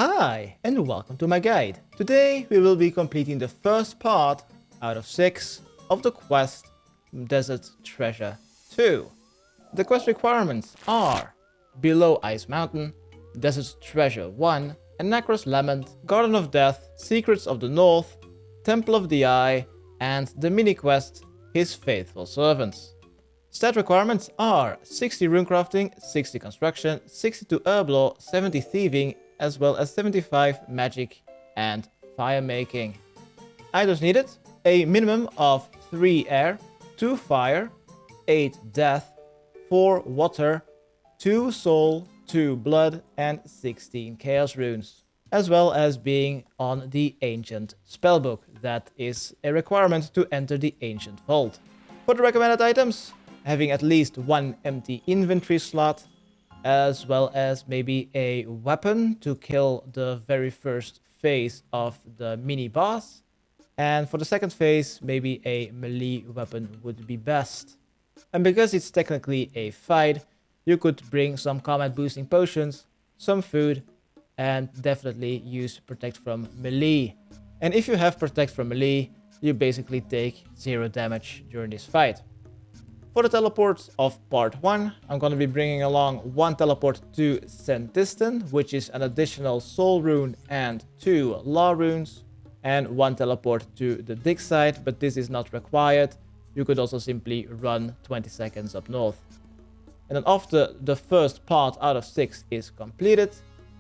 Hi, and welcome to my guide. Today we will be completing the first part out of 6 of the quest Desert Treasure 2. The quest requirements are Below Ice Mountain, Desert Treasure 1, Anacro's Lament, Garden of Death, Secrets of the North, Temple of the Eye, and the mini-quest His Faithful Servants. Stat requirements are 60 runecrafting, 60 construction, 62 herb lore, 70 thieving, as well as 75 magic and fire making. Items needed: a minimum of 3 air, 2 fire, 8 death, 4 water, 2 soul, 2 blood, and 16 chaos runes, as well as being on the ancient spellbook. That is a requirement to enter the ancient vault. For the recommended items, having at least 1 empty inventory slot, as well as maybe a weapon to kill the very first phase of the mini boss, and for the second phase maybe a melee weapon would be best. And because it's technically a fight, you could bring some combat boosting potions, some food, and definitely use protect from melee. And if you have protect from melee, you basically take 0 damage during this fight. For the teleports of part 1, I'm going to be bringing along 1 teleport to Presten, which is an additional soul rune and 2 law runes, and 1 teleport to the dig site, but this is not required. You could also simply run 20 seconds up north. And then after the first part out of 6 is completed,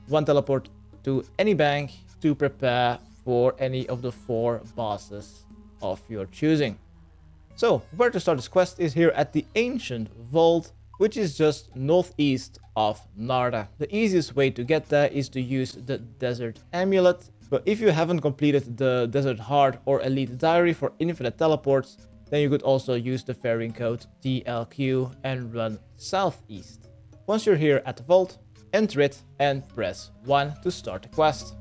1 teleport to any bank to prepare for any of the 4 bosses of your choosing. So, where to start this quest is here at the Ancient Vault, which is just northeast of Narda. The easiest way to get there is to use the Desert Amulet, but if you haven't completed the Desert Heart or Elite Diary for infinite teleports, then you could also use the fairing code TLQ and run southeast. Once you're here at the vault, enter it and press 1 to start the quest.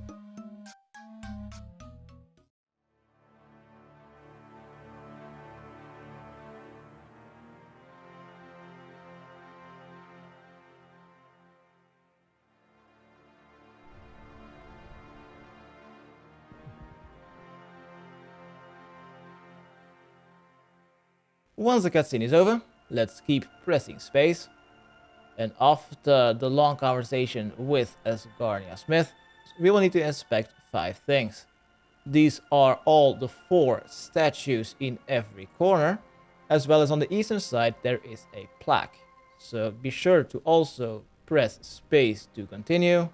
Once the cutscene is over, let's keep pressing space. And after the long conversation with Asgarnia Smith, we will need to inspect 5 things. These are all the 4 statues in every corner, as well as on the eastern side there is a plaque. So be sure to also press space to continue.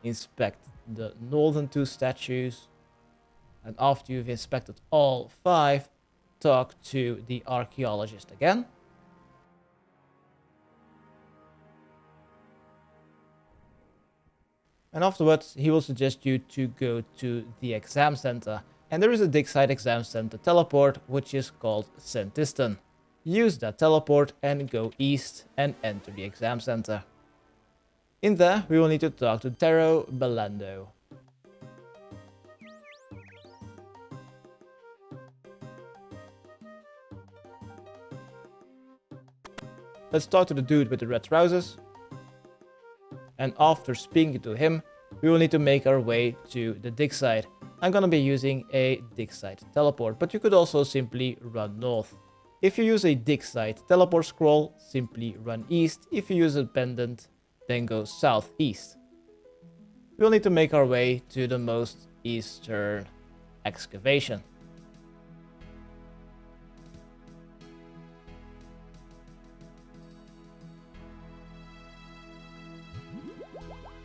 Inspect the northern 2 statues. And after you've inspected all 5, talk to the archaeologist again. And afterwards, he will suggest you to go to the exam center. And there is a dig site exam center teleport, which is called Presten. Use that teleport and go east and enter the exam center. In there, we will need to talk to Tero Belando. Let's talk to the dude with the red trousers. And after speaking to him, we will need to make our way to the dig site. I'm gonna be using a dig site teleport, but you could also simply run north. If you use a dig site teleport scroll, simply run east. If you use a pendant, then go southeast. We'll need to make our way to the most eastern excavation.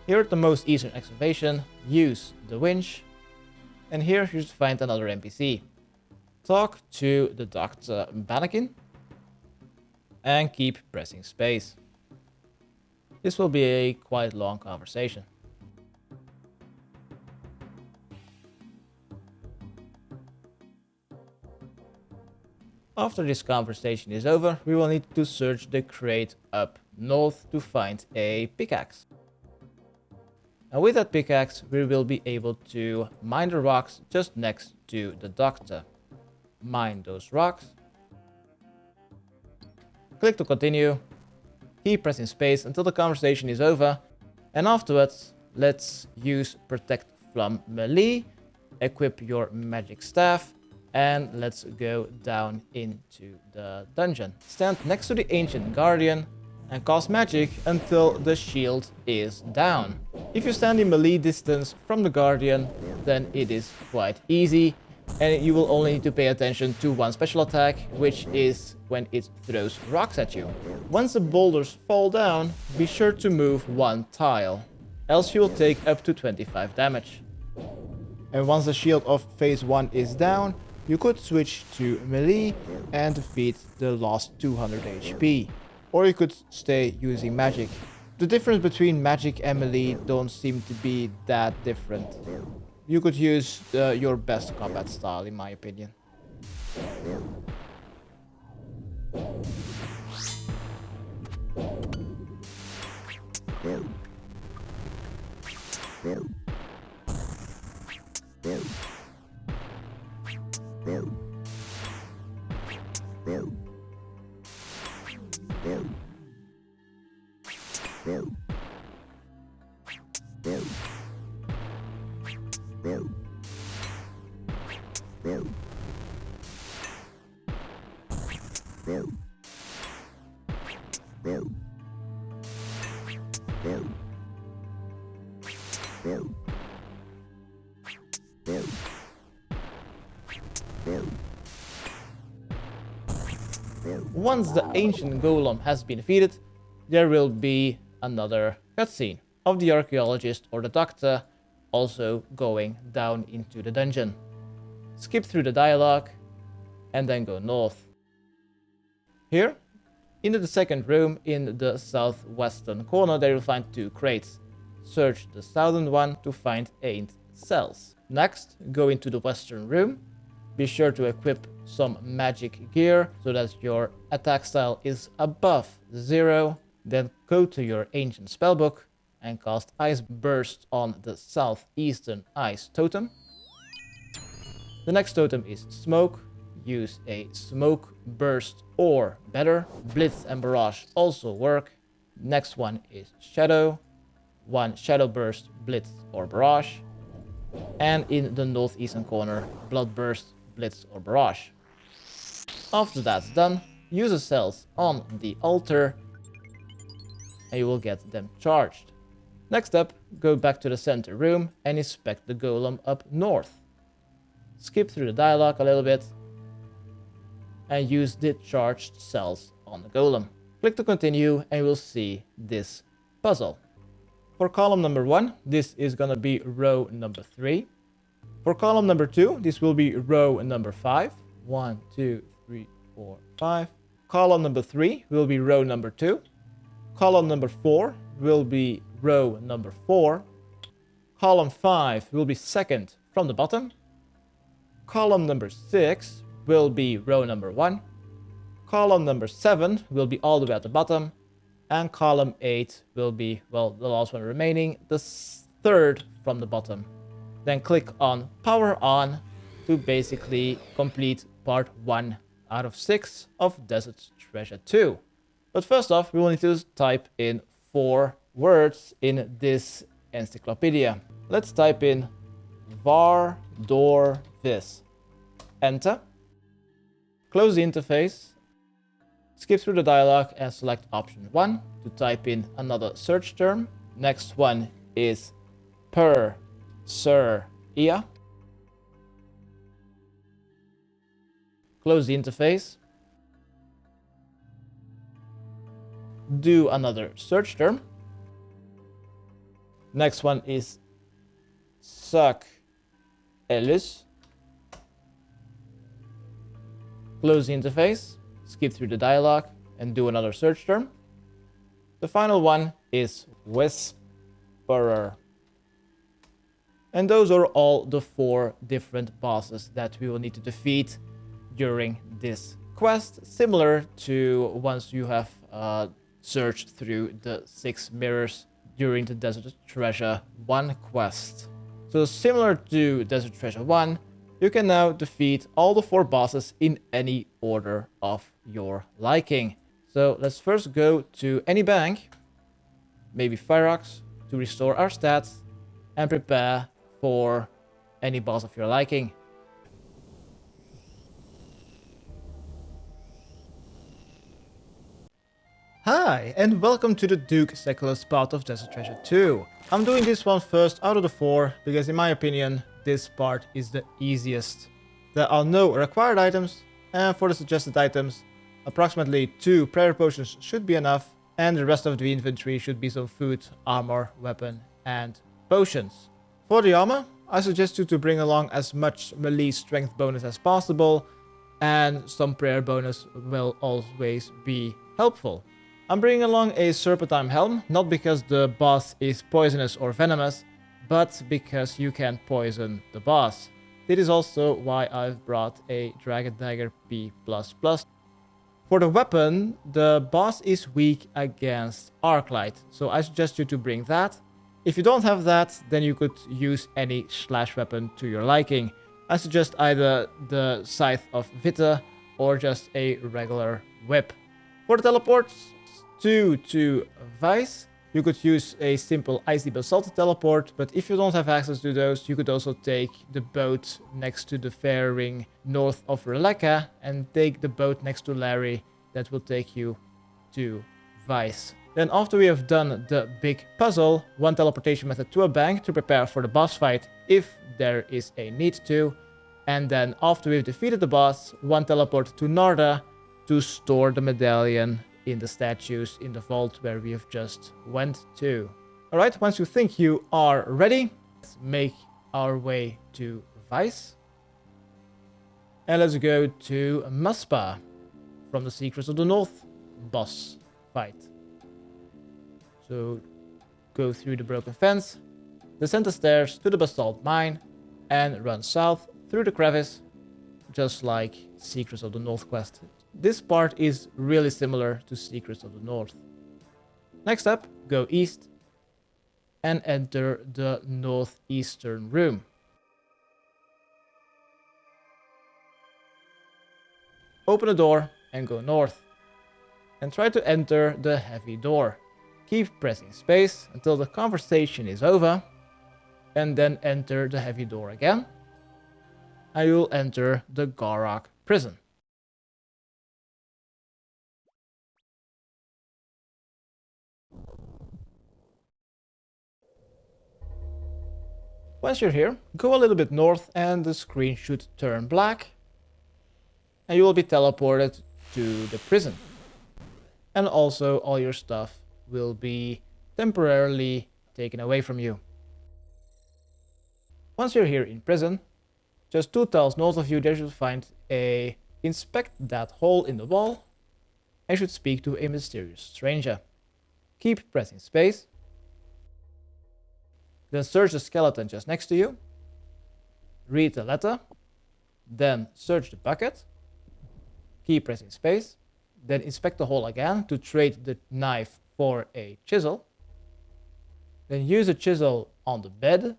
Here at the most eastern excavation, use the winch, and here you should find another NPC. Talk to the Dr. Bannakin, and keep pressing space. This will be a quite long conversation. After this conversation is over, we will need to search the crate up north to find a pickaxe. And with that pickaxe, we will be able to mine the rocks just next to the doctor. Mine those rocks. Click to continue. Keep pressing space until the conversation is over. And afterwards, let's use Protect from Melee, equip your magic staff, and let's go down into the dungeon. Stand next to the Ancient Guardian and cast magic until the shield is down. If you stand in melee distance from the Guardian, then it is quite easy, and you will only need to pay attention to one special attack, which is when it throws rocks at you. Once the boulders fall down, be sure to move one tile, else you will take up to 25 damage. And once the shield of phase 1 is down, you could switch to melee and defeat the last 200 HP. Or you could stay using magic. The difference between magic and melee don't seem to be that different. You could use your best combat style, in my opinion. Once the ancient golem has been defeated, there will be another cutscene of the archaeologist or the doctor also going down into the dungeon. Skip through the dialogue and then go north. Here, in the second room in the southwestern corner, there you'll find 2 crates. Search the southern one to find 8 cells. Next, go into the western room. Be sure to equip some magic gear so that your attack style is above 0. Then go to your ancient spellbook and cast Ice Burst on the southeastern ice totem. The next totem is Smoke. Use a Smoke Burst or better. Blitz and Barrage also work. Next one is Shadow. 1 Shadow Burst, Blitz or Barrage. And in the northeastern corner, Blood Burst, Blitz or Barrage. After that's done, use the cells on the altar and you will get them charged. Next up, go back to the center room and inspect the golem up north. Skip through the dialogue a little bit and use the charged cells on the golem. Click to continue and you will see this puzzle. For column number 1, this is gonna be row number 3. For column number 2, this will be row number 5. 1, 2, 3, 4, 5. Column number 3 will be row number 2. Column number 4 will be row number 4. Column 5 will be second from the bottom. Column number 6 will be row number 1. Column number 7 will be all the way at the bottom. And column 8 will be, well, the last one remaining, the third from the bottom. Then click on Power On to basically complete part 1 out of 6 of Desert Treasure 2. But first off, we will need to type in 4 words in this encyclopedia. Let's type in Vardorvis. Enter. Close the interface. Skip through the dialogue and select option 1 to type in another search term. Next one is Perseriya. Close the interface. Do another search term. Next one is Sucellus. Close the interface. Skip through the dialogue and do another search term. The final one is Whisperer. And those are all the 4 different bosses that we will need to defeat during this quest, similar to once you have searched through the 6 mirrors during the Desert Treasure 1 quest. So similar to Desert Treasure 1, you can now defeat all the 4 bosses in any order of your liking. So let's first go to any bank, maybe Ferox, to restore our stats, and prepare for any boss of your liking. Hi, and welcome to the Duke Sucellus part of Desert Treasure 2. I'm doing this one first out of the 4 because in my opinion, this part is the easiest. There are no required items, and for the suggested items, approximately 2 prayer potions should be enough, and the rest of the inventory should be some food, armor, weapon, and potions. For the armor, I suggest you to bring along as much melee strength bonus as possible, and some prayer bonus will always be helpful. I'm bringing along a serpentine helm, not because the boss is poisonous or venomous, but because you can poison the boss. This is also why I've brought a Dragon Dagger B++. For the weapon, the boss is weak against Arclight, so I suggest you to bring that. If you don't have that, then you could use any slash weapon to your liking. I suggest either the Scythe of Vita or just a regular whip. For the teleports, to Vice, you could use a simple Icy Basalt teleport, but if you don't have access to those, you could also take the boat next to the fair ring north of Releka and take the boat next to Larry. That will take you to Vice. Then after we have done the big puzzle, one teleportation method to a bank to prepare for the boss fight if there is a need to. And then after we've defeated the boss, one teleport to Narda to store the medallion in the statues in the vault where we have just went to. Alright, once you think you are ready, let's make our way to Vice. And let's go to Maspa from the Secrets of the North boss fight. So go through the broken fence, descend the stairs to the basalt mine, and run south through the crevice, just like Secrets of the North quest. This part is really similar to Secrets of the North. Next up, go east and enter the northeastern room. Open the door and go north. And try to enter the heavy door. Keep pressing space until the conversation is over, and then enter the heavy door again. And you'll enter the Ghorrock prison. Once you're here, go a little bit north and the screen should turn black. And you will be teleported to the prison. And also all your stuff will be temporarily taken away from you. Once you're here in prison, just 2 tiles north of you there should find a inspect that hole in the wall and should speak to a mysterious stranger. Keep pressing space. Then search the skeleton just next to you. Read the letter. Then search the bucket. Keep pressing space. Then inspect the hole again to trade the knife for a chisel. Then use a chisel on the bed.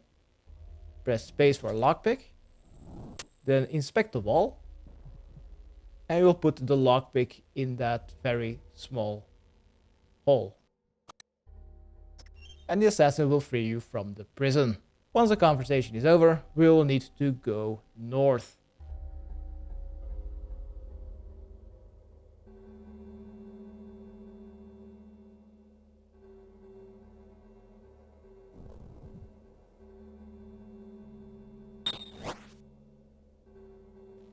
Press space for a lockpick. Then inspect the wall. And you will put the lockpick in that very small hole. And the assassin will free you from the prison. Once the conversation is over, we will need to go north.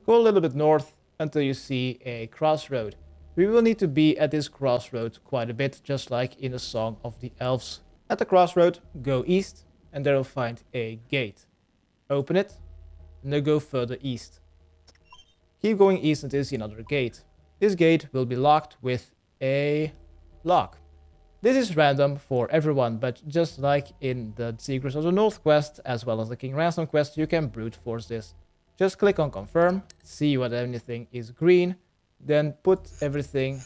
Go a little bit north until you see a crossroad. We will need to be at this crossroad quite a bit, just like in the Song of the Elves. At the crossroad, go east, and there you'll find a gate. Open it, and then go further east. Keep going east until you see another gate. This gate will be locked with a lock. This is random for everyone, but just like in the Secrets of the North quest, as well as the King Ransom quest, you can brute force this. Just click on confirm, see whether anything is green, then put everything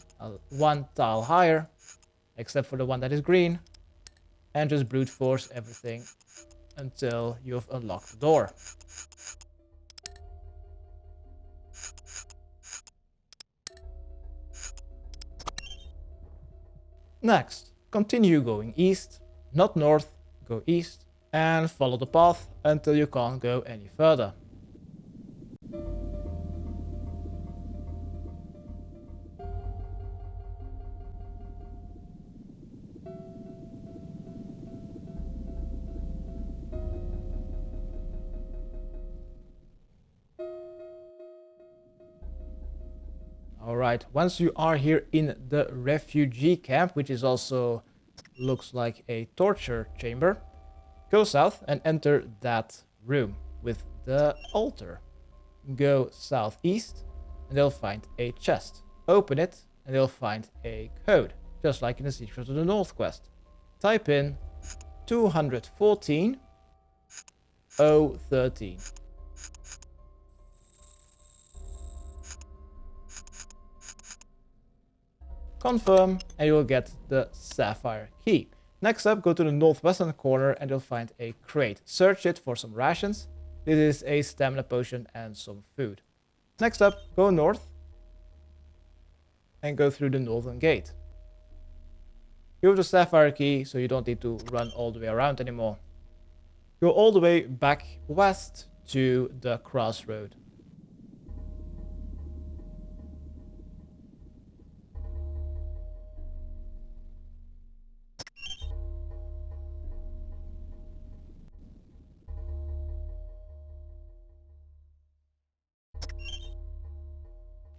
1 tile higher, except for the one that is green, and just brute force everything until you've unlocked the door. Next, continue going east, not north, go east, and follow the path until you can't go any further. Alright, once you are here in the refugee camp, which is also looks like a torture chamber, go south and enter that room with the altar. Go southeast and they'll find a chest. Open it and they'll find a code, just like in the Secrets of the North quest. Type in 214 013. Confirm and you will get the sapphire key. Next up, go to the northwestern corner and you'll find a crate. Search it for some rations. This is a stamina potion and some food. Next up, go north and go through the northern gate. You have the sapphire key, so you don't need to run all the way around anymore. Go all the way back west to the crossroad.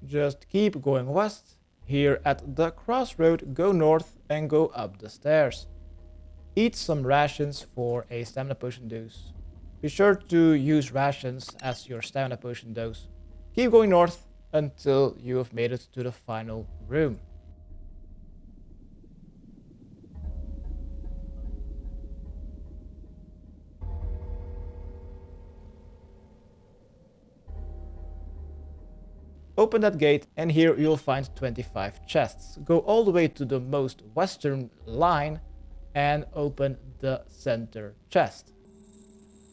Just keep going west. Here at the crossroad, go north and go up the stairs. Eat some rations for a stamina potion dose. Be sure to use rations as your stamina potion dose. Keep going north until you have made it to the final room. Open that gate and here you'll find 25 chests. Go all the way to the most western line and open the center chest.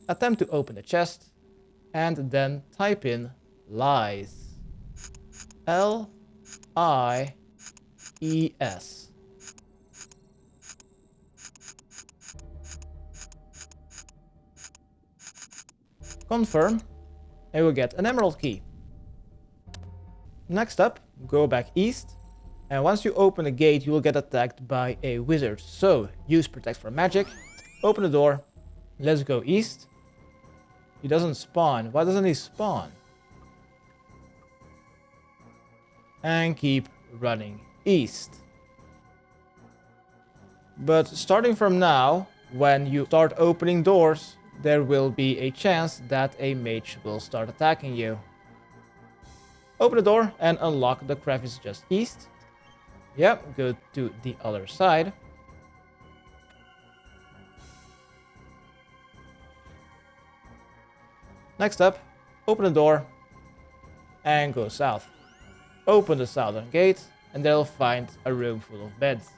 Attempt to open the chest and then type in lies. L-I-E-S. Confirm and you'll get an emerald key. Next up, go back east, and once you open the gate, you will get attacked by a wizard. So, use Protect from Magic, open the door, let's go east. He doesn't spawn. Why doesn't he spawn? And keep running east. But starting from now, when you start opening doors, there will be a chance that a mage will start attacking you. Open the door and unlock the crevice just east. Yep, go to the other side. Next up, open the door and go south. Open the southern gate and they'll find a room full of beds.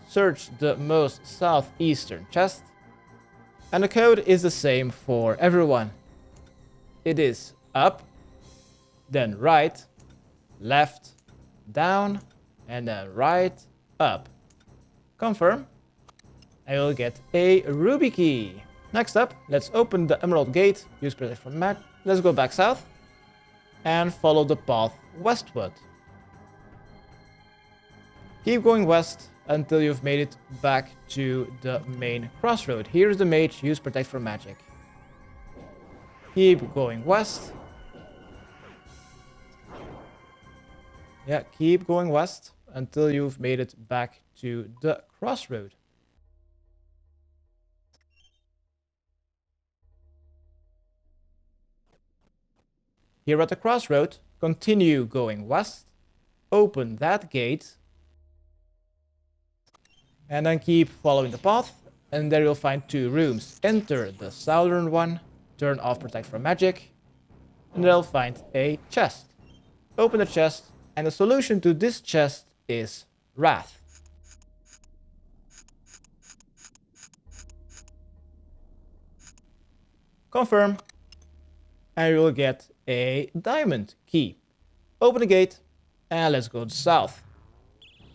Search the most southeastern chest. And the code is the same for everyone. It is up, then right, left, down, and then right, up. Confirm, and you'll get a ruby key. Next up, let's open the emerald gate, use Protect from Magic. Let's go back south, and follow the path westward. Keep going west until you've made it back to the main crossroad. Here's the mage, use Protect from Magic. Keep going west. Yeah, keep going west until you've made it back to the crossroad. Here at the crossroad, continue going west, open that gate, and then keep following the path, and there you'll find two rooms. Enter the southern one, turn off Protect from Magic, and they'll find a chest. Open the chest, and the solution to this chest is Wrath. Confirm, and you will get a diamond key. Open the gate, and let's go south.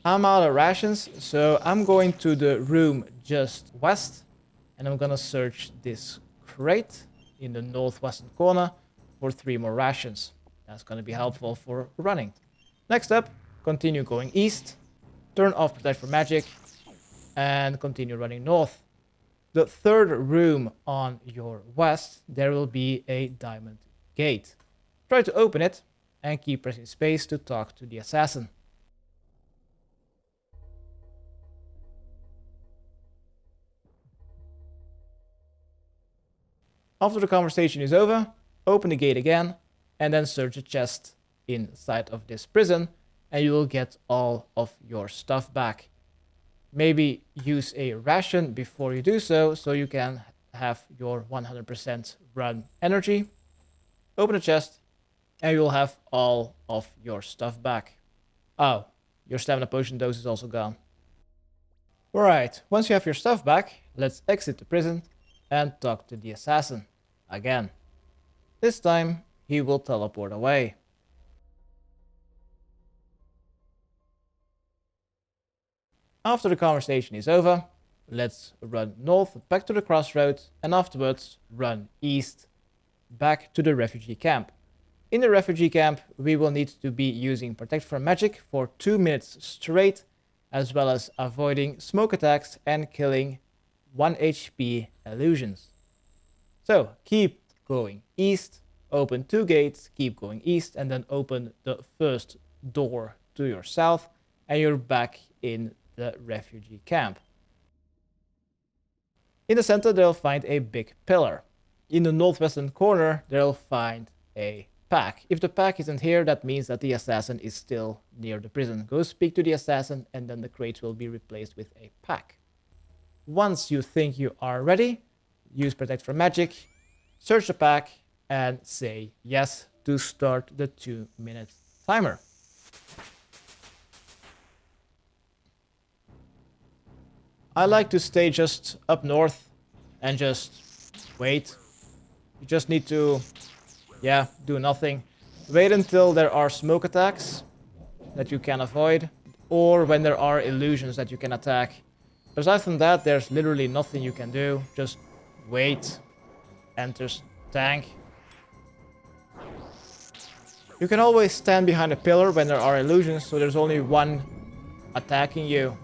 I'm out of rations, so I'm going to the room just west, And I'm gonna search this crate in the northwestern corner for 3 more rations. That's gonna be helpful for running. Next up, continue going east, turn off Protect from Magic, and continue running north. The third room on your west, there will be a diamond gate. Try to open it and keep pressing space to talk to the assassin. After the conversation is over, open the gate again and then search a chest inside of this prison and you will get all of your stuff back. Maybe use a ration before you do so, so you can have your 100% run energy. Open the chest and you'll have all of your stuff back. Oh, your stamina potion dose is also gone. Alright, once you have your stuff back, let's exit the prison and talk to the assassin again. This time, he will teleport away. After the conversation is over, let's run north back to the crossroads and afterwards run east back to the refugee camp. In the refugee camp, we will need to be using Protect from Magic for 2 minutes straight, as well as avoiding smoke attacks and killing 1 HP illusions. So keep going east, open 2 gates, keep going east, and then open the first door to your south, and you're back in the refugee camp. In the center, they'll find a big pillar. In the northwestern corner, they'll find a pack. If the pack isn't here, that means that the assassin is still near the prison. Go speak to the assassin, and then the crates will be replaced with a pack. Once you think you are ready, use Protect from Magic, search the pack, and say yes to start the 2-minute timer. I like to stay just up north and just wait. You just need to, do nothing. Wait until there are smoke attacks that you can avoid, or when there are illusions that you can attack. Aside from that, there's literally nothing you can do. Just wait. Enters tank. You can always stand behind a pillar when there are illusions, so there's only one attacking you.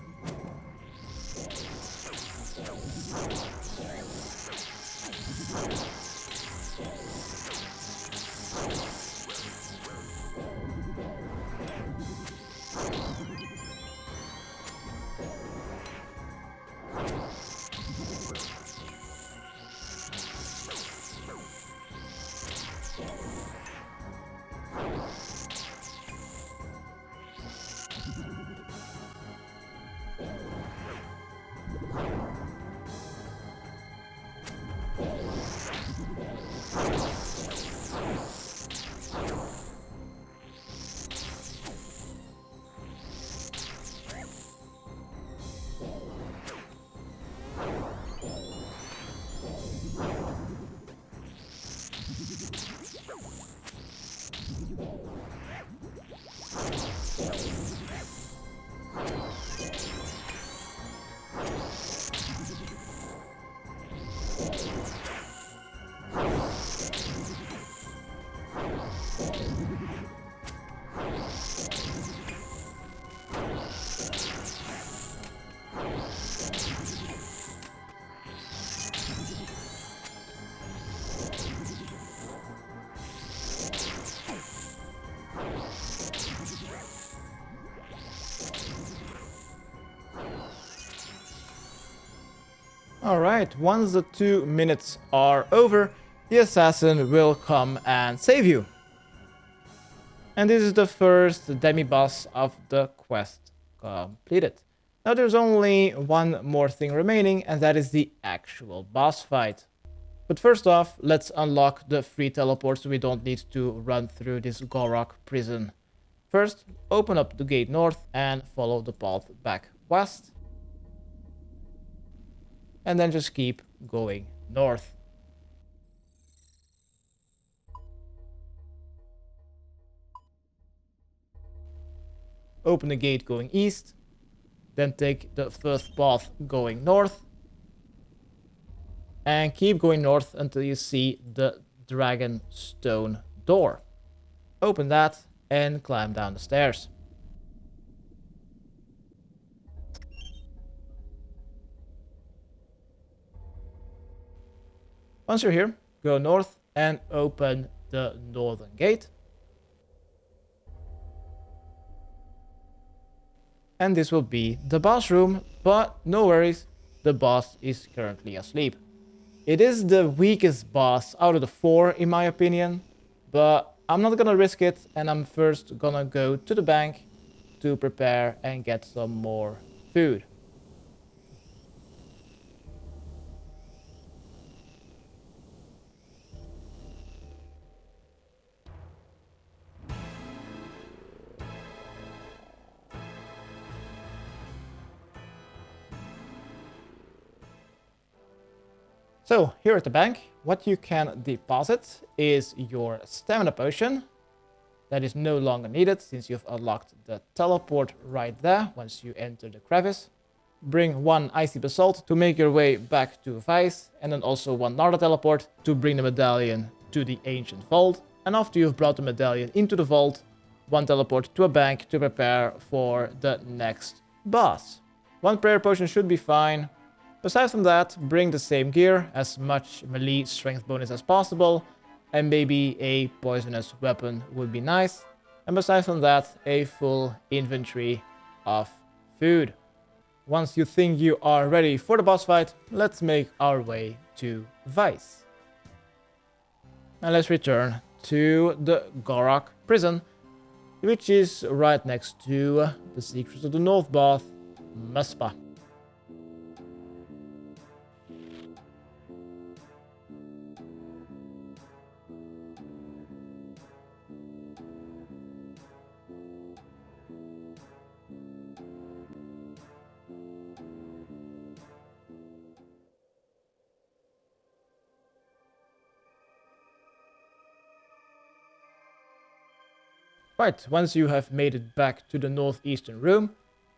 Alright, once the 2 minutes are over, the assassin will come and save you. And this is the first demi-boss of the quest completed. Now there's only one more thing remaining, and that is the actual boss fight. But first off, let's unlock the free teleports so we don't need to run through this Ghorrock prison. First, open up the gate north and follow the path back west. And then just keep going north. Open the gate going east. Then take the first path going north. and keep going north until you see the dragon stone door. Open that and climb down the stairs. Once you're here, go north and open the northern gate. And this will be the boss room, but no worries, the boss is currently asleep. It is the weakest boss out of the 4 in my opinion, but I'm not gonna risk it, and I'm first gonna go to the bank to prepare and get some more food. So here at the bank, what you can deposit is your stamina potion. That is no longer needed since you've unlocked the teleport right there once you enter the crevice. Bring 1 icy basalt to make your way back to Vice, and then also 1 Narda teleport to bring the medallion to the ancient vault. And after you've brought the medallion into the vault, 1 teleport to a bank to prepare for the next boss. 1 prayer potion should be fine. Besides from that, bring the same gear, as much melee strength bonus as possible, and maybe a poisonous weapon would be nice. And besides from that, a full inventory of food. Once you think you are ready for the boss fight, let's make our way to Vice. And let's return to the Ghorrock prison, which is right next to the Secrets of the North boss, Muspa. Right, once you have made it back to the northeastern room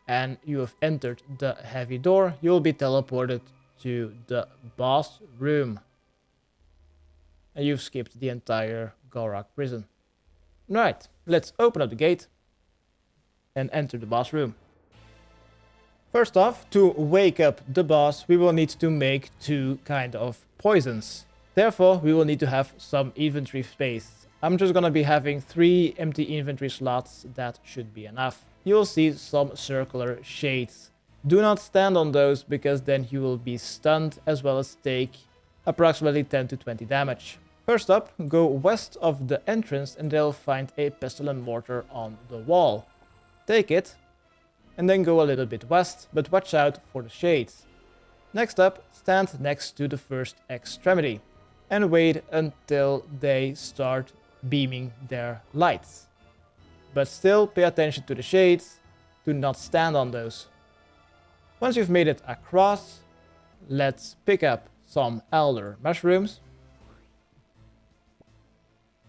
and you have entered the heavy door, you'll be teleported to the boss room. And you've skipped the entire Ghorrock prison. Right, let's open up the gate and enter the boss room. First off, to wake up the boss, we will need to make 2 kind of poisons. Therefore, we will need to have some inventory space. I'm just gonna be having 3 empty inventory slots, that should be enough. You'll see some circular shades. Do not stand on those, because then you will be stunned as well as take approximately 10 to 20 damage. First up, go west of the entrance and they'll find a pestilent mortar on the wall. Take it, and then go a little bit west, but watch out for the shades. Next up, stand next to the first extremity and wait until they start beaming their lights. But still pay attention to the shades, do not stand on those. Once you've made it across, let's pick up some elder mushrooms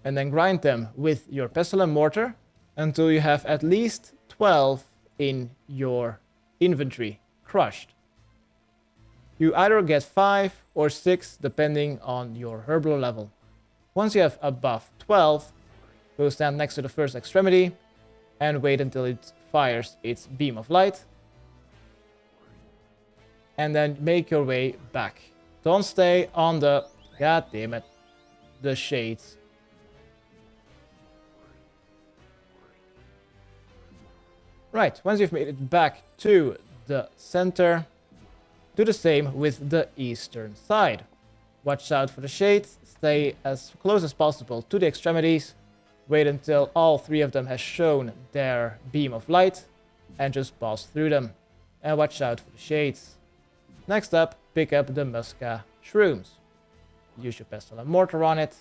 and then grind them with your pestilent mortar until you have at least 12 in your inventory crushed. You either get 5 or 6 depending on your herbal level. Once you have above 12, go stand next to the first extremity and wait until it fires its beam of light. And then make your way back. Don't stay on the... God damn it. The shades. Right, once you've made it back to the center, do the same with the eastern side. Watch out for the shades, stay as close as possible to the extremities, wait until all 3 of them has shown their beam of light, and just pass through them. And watch out for the shades. Next up, pick up the Musca shrooms. Use your pestilent mortar on it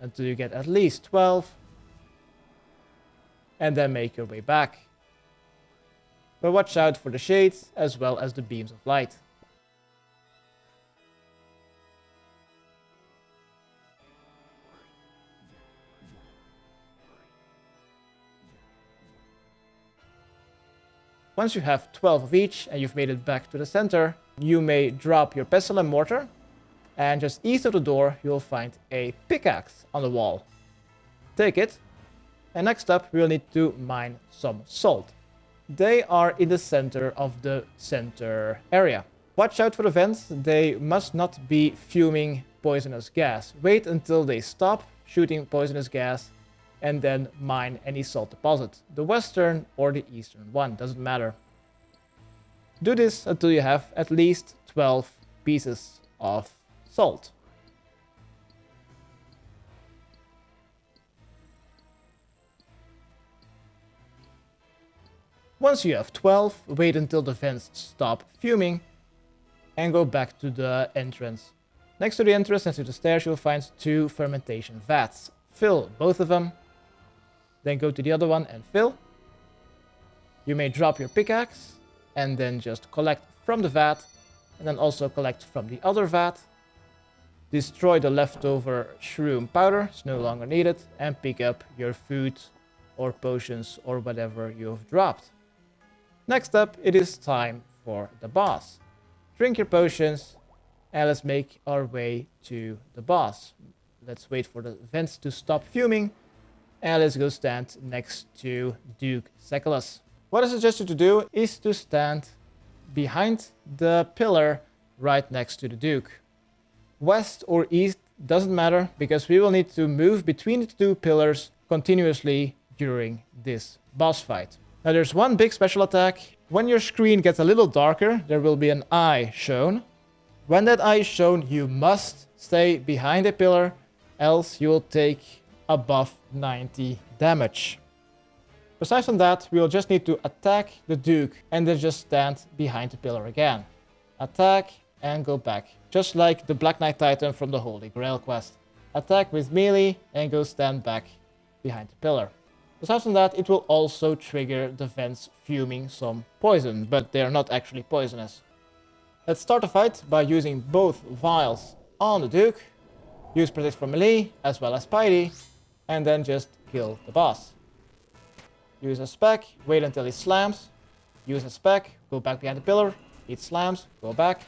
until you get at least 12, and then make your way back. But watch out for the shades as well as the beams of light. Once you have 12 of each and you've made it back to the center, you may drop your pestilent mortar And just east of the door, you'll find a pickaxe on the wall. Take it. And next up, we'll need to mine some salt. They are in the center of the center area. Watch out for the vents. They must not be fuming poisonous gas. Wait until they stop shooting poisonous gas and then mine any salt deposit. The western or the eastern one, doesn't matter. Do this until you have at least 12 pieces of salt. Once you have 12, wait until the vents stop fuming and go back to the entrance. Next to the entrance, next to the stairs, you'll find 2 fermentation vats. Fill both of them, then go to the other one and fill. You may drop your pickaxe and then just collect from the vat and then also collect from the other vat. Destroy the leftover shroom powder, it's no longer needed, and pick up your food or potions or whatever you've dropped. Next up, it is time for the boss. Drink your potions and let's make our way to the boss. Let's wait for the vents to stop fuming and let's go stand next to Duke Sucellus. What I suggest you to do is to stand behind the pillar right next to the Duke. West or east doesn't matter because we will need to move between the 2 pillars continuously during this boss fight. Now there's one big special attack. When your screen gets a little darker, there will be an eye shown. When that eye is shown, you must stay behind a pillar, else you will take above 90 damage. Besides from that, we will just need to attack the Duke and then just stand behind the pillar again. Attack and go back, just like the Black Knight Titan from the Holy Grail quest. Attack with melee and go stand back behind the pillar. Besides from that, it will also trigger the vents fuming some poison, but they are not actually poisonous. Let's start the fight by using both vials on the Duke. Use Protect from melee as well as Piety, and then just kill the boss. Use a spec, wait until he slams. Use a spec, go back behind the pillar. It slams, go back.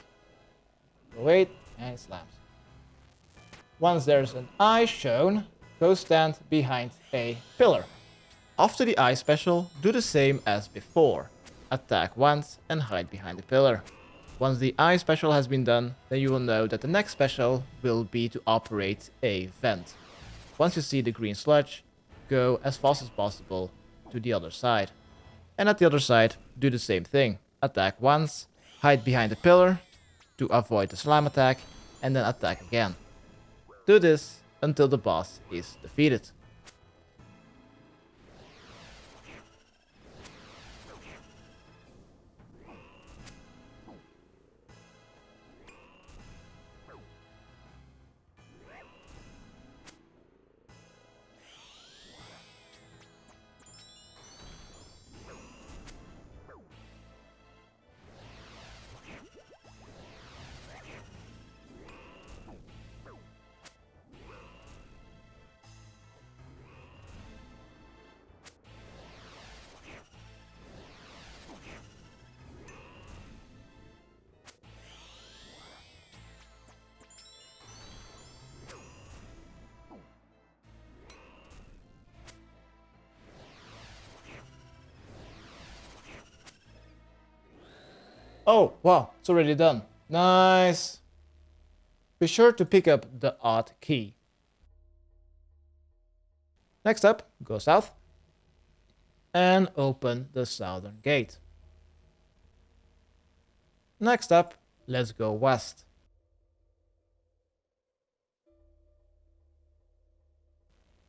Go wait, and it slams. Once there's an eye shown, go stand behind a pillar. After the eye special, do the same as before. Attack once and hide behind the pillar. Once the eye special has been done, then you will know that the next special will be to operate a vent. Once you see the green sludge, go as fast as possible to the other side. And at the other side, do the same thing. Attack once, hide behind the pillar to avoid the slam attack, and then attack again. Do this until the boss is defeated. Oh, wow, it's already done. Nice. Be sure to pick up the odd key. Next up, go south and open the southern gate. Next up, let's go west.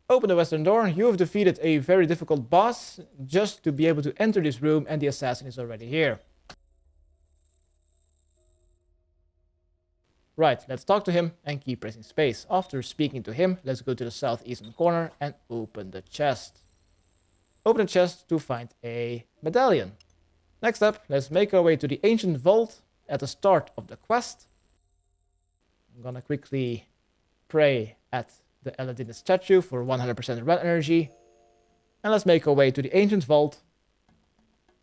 Open the western door. You have defeated a very difficult boss just to be able to enter this room, and the assassin is already here. Right, let's talk to him and keep pressing space. After speaking to him, let's go to the southeastern corner and open the chest. Open the chest to find a medallion. Next up, let's make our way to the ancient vault at the start of the quest. I'm gonna quickly pray at the Eladina statue for 100% red energy. And let's make our way to the ancient vault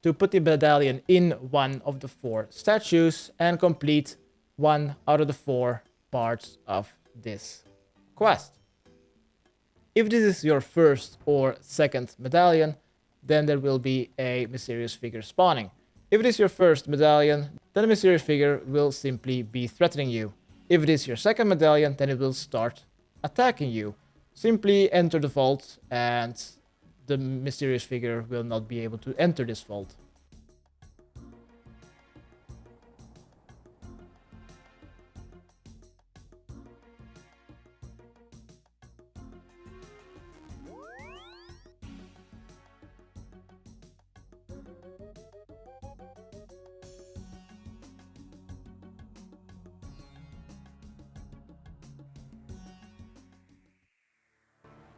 to put the medallion in one of the 4 statues and complete 1 out of the 4 parts of this quest. If this is your first or second medallion, then there will be a mysterious figure spawning. If it is your first medallion, then the mysterious figure will simply be threatening you. If it is your second medallion, then it will start attacking you. Simply enter the vault and the mysterious figure will not be able to enter this vault.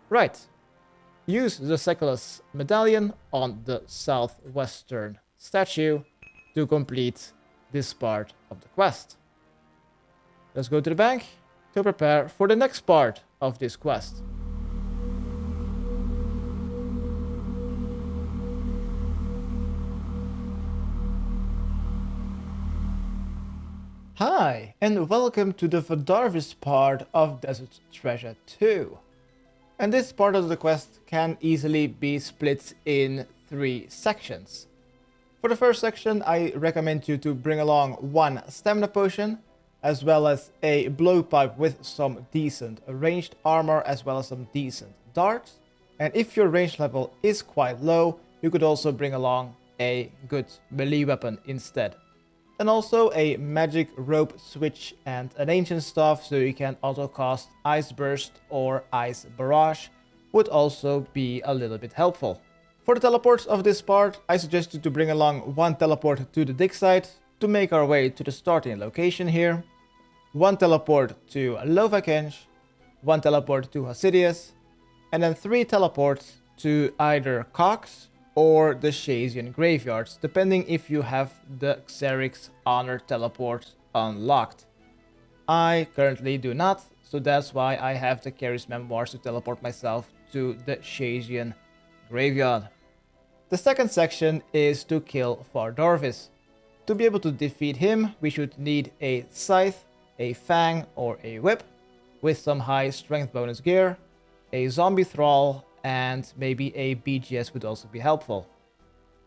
Right. Use the Sucellus medallion on the southwestern statue to complete this part of the quest. Let's go to the bank to prepare for the next part of this quest. Hi, and welcome to the Vardorvis part of Desert Treasure 2. And this part of the quest can easily be split in 3 sections. For the first section, I recommend you to bring along 1 stamina potion, as well as a blowpipe with some decent ranged armor, as well as some decent darts. And if your range level is quite low, you could also bring along a good melee weapon instead. And also a magic rope switch and an ancient staff, so you can auto cast Ice Burst or Ice Barrage, would also be a little bit helpful. For the teleports of this part, I suggest you to bring along 1 teleport to the dig site to make our way to the starting location here, 1 teleport to Leviathan, 1 teleport to Hasidius, and then 3 teleports to either Cox or the Shasian graveyards, depending if you have the Xerix Honor teleport unlocked. I currently do not, so that's why I have the Charis Memoirs to teleport myself to the Shasian graveyard. The second section is to kill Vardorvis. To be able to defeat him, we should need a scythe, a fang or a whip, with some high strength bonus gear, a zombie thrall, and maybe a BGS would also be helpful.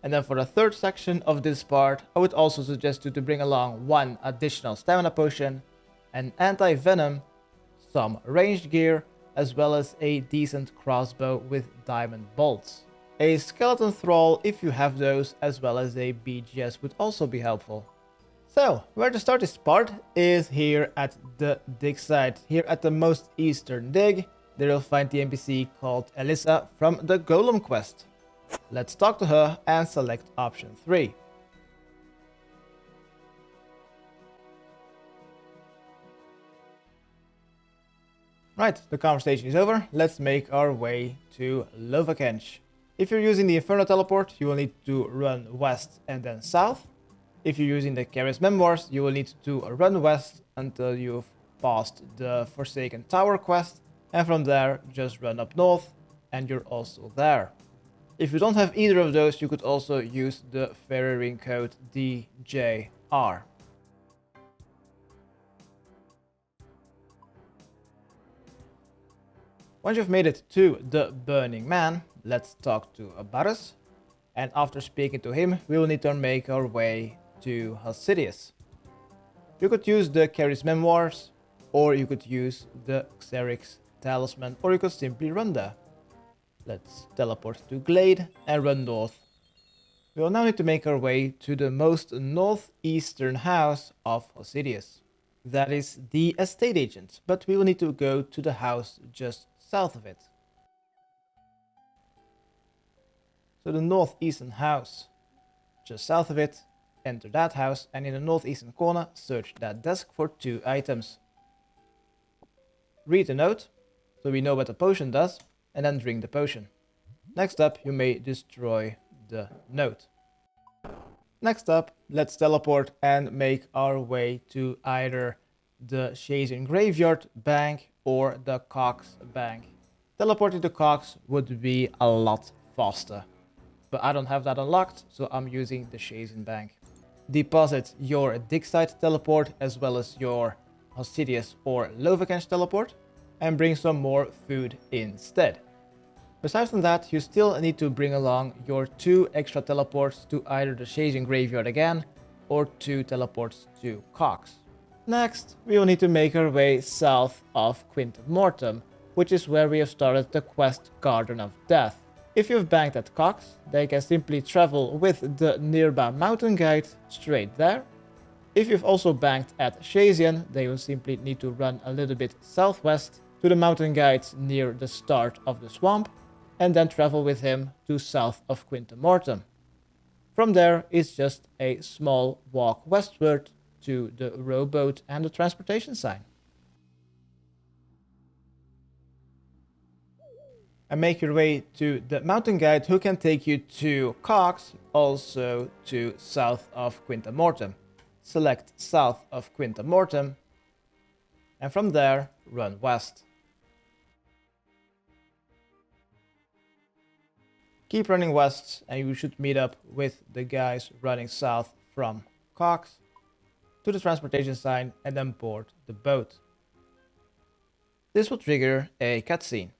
And then for the third section of this part, I would also suggest you to bring along 1 additional stamina potion, an anti-venom, some ranged gear, as well as a decent crossbow with diamond bolts. A skeleton thrall if you have those, as well as a BGS would also be helpful. So, where to start this part is here at the dig site. Here at the most eastern dig, there you'll find the NPC called Elissa from the Golem quest. Let's talk to her and select option 3. Right, the conversation is over. Let's make our way to Leviathan. If you're using the Inferno teleport, you will need to run west and then south. If you're using the Charis Memoirs, you will need to run west until you've passed the Forsaken Tower quest, and from there just run up north and you're also there. If you don't have either of those, you could also use the fairy ring code DJR. Once you've made it to the Burning Man, let's talk to Abaris. And after speaking to him, we will need to make our way to Hasidius. You could use the Charis Memoirs, or you could use the Xerix Talisman, or you could simply run there. Let's teleport to Glade and run north. We will now need to make our way to the most northeastern house of Hasidius. That is the estate agent, but we will need to go to the house just south of it. So the northeastern house, just south of it, enter that house, and in the northeastern corner, search that desk for 2 items. Read the note, so we know what the potion does, and then drink the potion. Next up, you may destroy the note. Next up, let's teleport and make our way to either the Shasian Graveyard Bank or the Cox Bank. Teleporting to Cox would be a lot faster, but I don't have that unlocked, so I'm using the Shasian Bank. Deposit your dig site teleport as well as your Hosidius or Lovaken's teleport and bring some more food instead. Besides from that, you still need to bring along your 2 extra teleports to either the Shazian Graveyard again or 2 teleports to Cox. Next, we will need to make our way south of Quinta Mortem, which is where we have started the quest Garden of Death. If you've banked at Cox, they can simply travel with the nearby mountain guide straight there. If you've also banked at Shazian, they will simply need to run a little bit southwest to the mountain guides near the start of the swamp, and then travel with him to south of Quinta Mortem. From there is just a small walk westward to the rowboat and the transportation sign. And make your way to the mountain guide who can take you to Cox, also to south of Quinta Mortem. Select south of Quinta Mortem, and from there run west. Keep running west and you should meet up with the guys running south from Cox to the transportation sign and then board the boat. This will trigger a cutscene.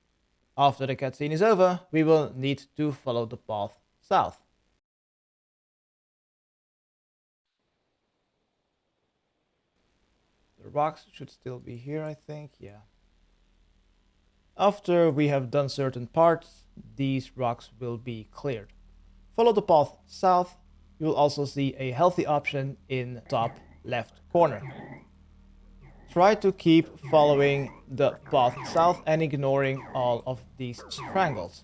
After the cutscene is over, we will need to follow the path south. The rocks should still be here, I think, yeah. After we have done certain parts, these rocks will be cleared. Follow the path south. You will also see a healthy option in top left corner. Try to keep following the path south and ignoring all of these strangles.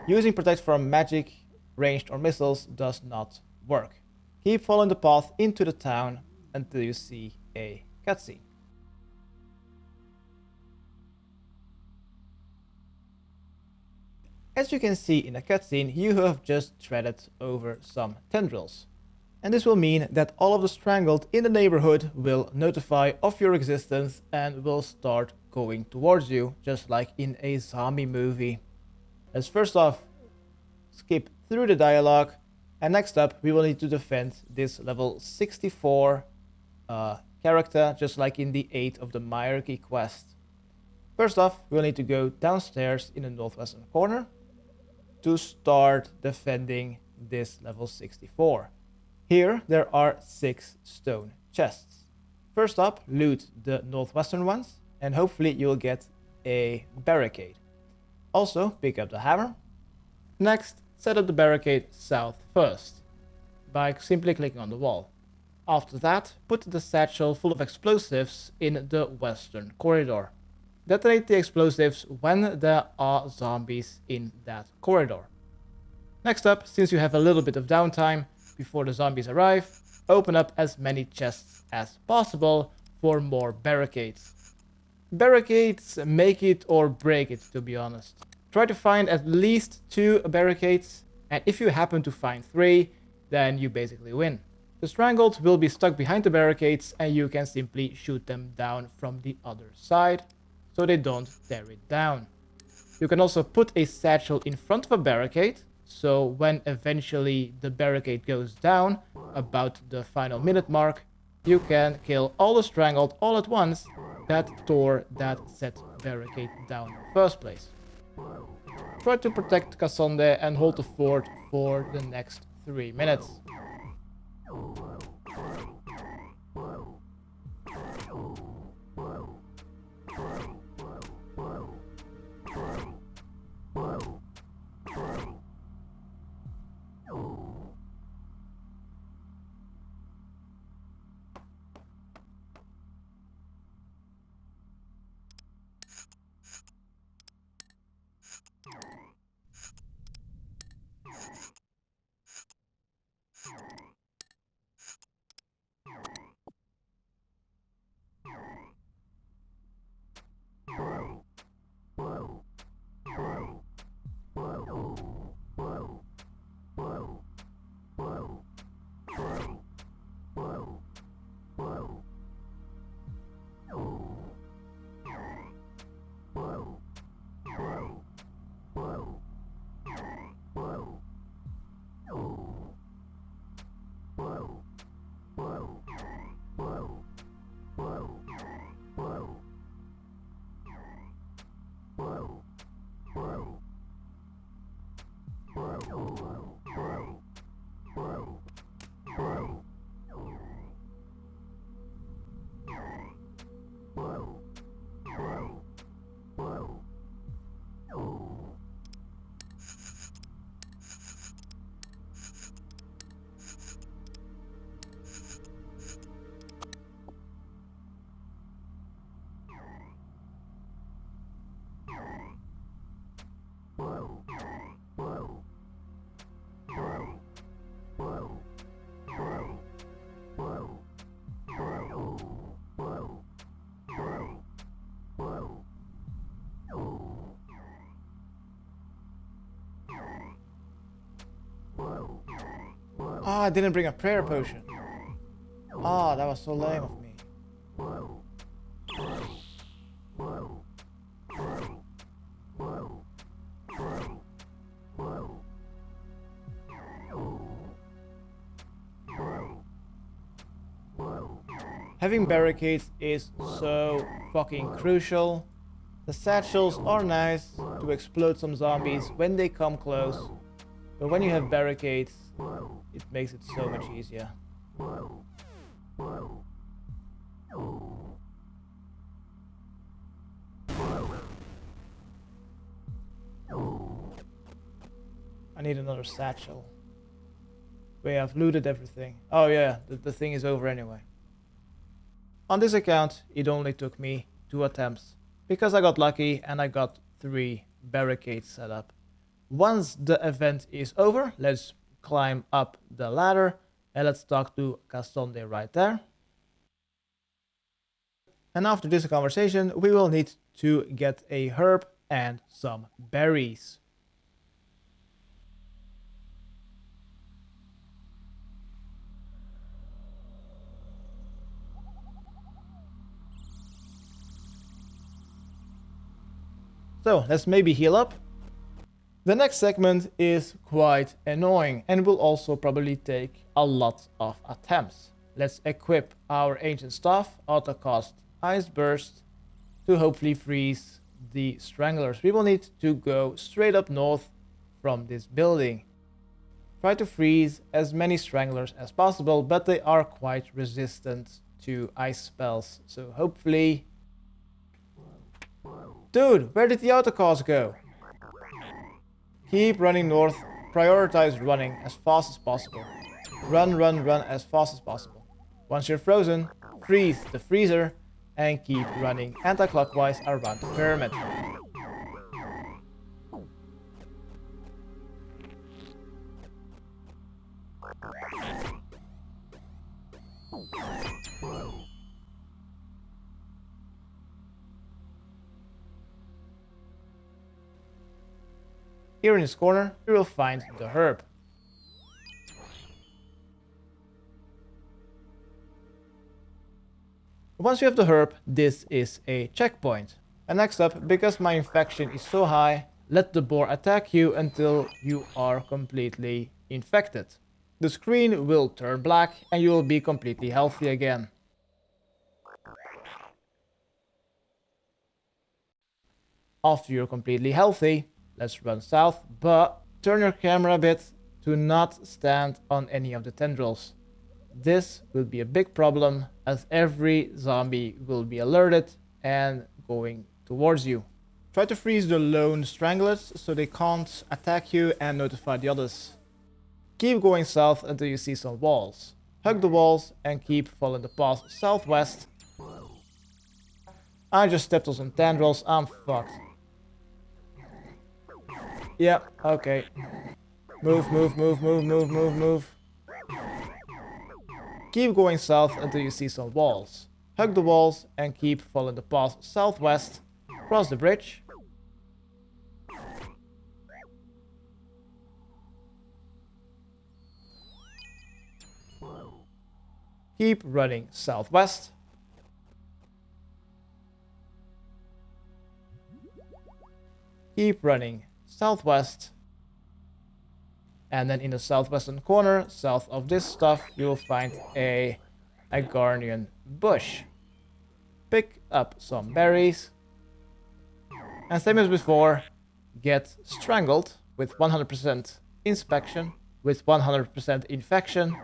Using protect from magic, ranged or missiles does not work. Keep following the path into the town until you see a cutscene. As you can see in the cutscene, you have just treaded over some tendrils. And this will mean that all of the strangled in the neighborhood will notify of your existence and will start going towards you, just like in a zombie movie. Let's first off skip through the dialogue, and next up we will need to defend this level 64 character, just like in the 8 of the Myarchy quest. First off, we'll need to go downstairs in the northwestern corner to start defending this level 64. Here there are 6 stone chests. First up, loot the northwestern ones and hopefully you'll get a barricade. Also, pick up the hammer. Next, set up the barricade south first by simply clicking on the wall. After that, put the satchel full of explosives in the western corridor. Detonate the explosives when there are zombies in that corridor. Next up, since you have a little bit of downtime before the zombies arrive, open up as many chests as possible for more barricades. Barricades make it or break it, to be honest. Try to find at least 2 barricades, and if you happen to find 3, then you basically win. The strangled will be stuck behind the barricades and you can simply shoot them down from the other side, so they don't tear it down. You can also put a satchel in front of a barricade, so when eventually the barricade goes down, about the final minute mark, you can kill all the strangled all at once that tore that set barricade down in the first place. Try to protect Kasonde and hold the fort for the next 3 minutes. Ah, I didn't bring a prayer potion. Ah, that was so lame of me. Having barricades is so fucking crucial. The satchels are nice to explode some zombies when they come close, but when you have barricades, it makes it so much easier. I need another satchel. We have looted everything. Oh yeah, the thing is over anyway. On this account, it only took me 2 attempts, because I got lucky and I got 3 barricades set up. Once the event is over, let's climb up the ladder and let's talk to Kasonde right there. And after this conversation, we will need to get a herb and some berries. So let's maybe heal up. The next segment is quite annoying and will also probably take a lot of attempts. Let's equip our ancient staff, auto-cast Ice Burst, to hopefully freeze the stranglers. We will need to go straight up north from this building. Try to freeze as many stranglers as possible, but they are quite resistant to ice spells, so hopefully... Dude, where did the autocast go? Keep running north. Prioritize running as fast as possible. Run, run, run as fast as possible. Once you're frozen, freeze the freezer and keep running anti-clockwise around the pyramid. Here in this corner, you will find the herb. Once you have the herb, this is a checkpoint. And next up, because my infection is so high, let the boar attack you until you are completely infected. The screen will turn black and you will be completely healthy again. After you're completely healthy, let's run south, but turn your camera a bit to not stand on any of the tendrils. This will be a big problem as every zombie will be alerted and going towards you. Try to freeze the lone stranglers so they can't attack you and notify the others. Keep going south until you see some walls. Hug the walls and keep following the path southwest. I just stepped on some tendrils, I'm fucked. Yeah, okay. Move, move, move, move, move, move, move. Keep going south until you see some walls. Hug the walls and keep following the path southwest. Cross the bridge. Keep running southwest. Keep running southwest. And then in the southwestern corner, south of this stuff, you will find a Guardian bush. Pick up some berries. And same as before, get strangled with 100% inspection, with 100% infection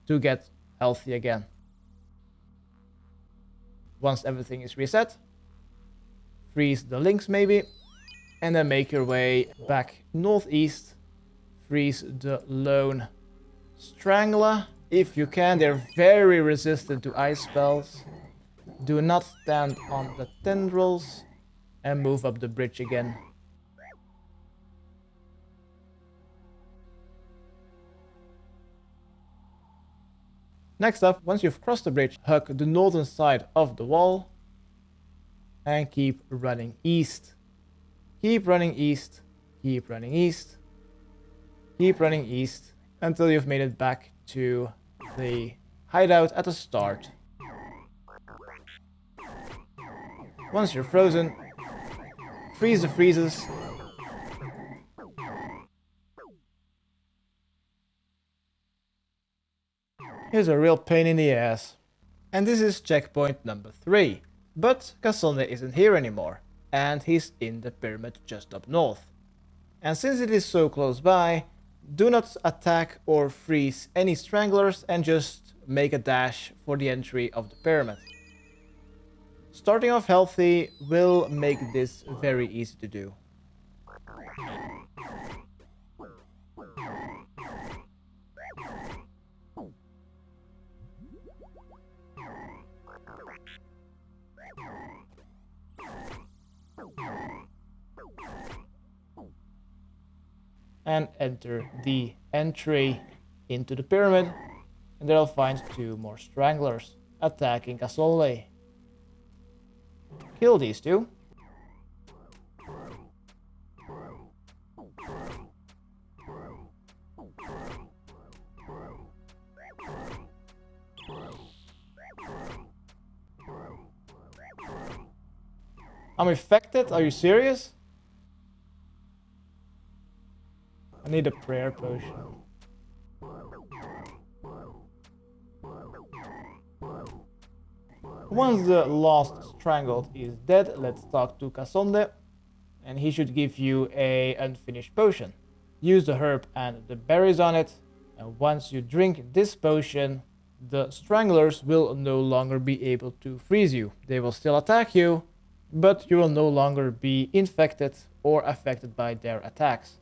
to get healthy again. Once everything is reset, freeze the links maybe, and then make your way back northeast. Freeze the lone strangler if you can. They're very resistant to ice spells. Do not stand on the tendrils and move up the bridge again. Next up, once you've crossed the bridge, hug the northern side of the wall and keep running east. Keep running east. Keep running east. Keep running east until you've made it back to the hideout at the start. Once you're frozen, freeze the freezes. Here's a real pain in the ass. And this is checkpoint number 3. But Kasonde isn't here anymore, and he's in the pyramid just up north. And since it is so close by, do not attack or freeze any stranglers and just make a dash for the entry of the pyramid. Starting off healthy will make this very easy to do. And enter the entry into the pyramid, and there I'll find 2 more stranglers attacking Kasonde. Kill these 2. I'm infected? Are you serious? I need a prayer potion. Once the last strangled is dead, let's talk to Kasonde, and he should give you a unfinished potion. Use the herb and the berries on it, and once you drink this potion, the stranglers will no longer be able to freeze you. They will still attack you, but you will no longer be infected or affected by their attacks.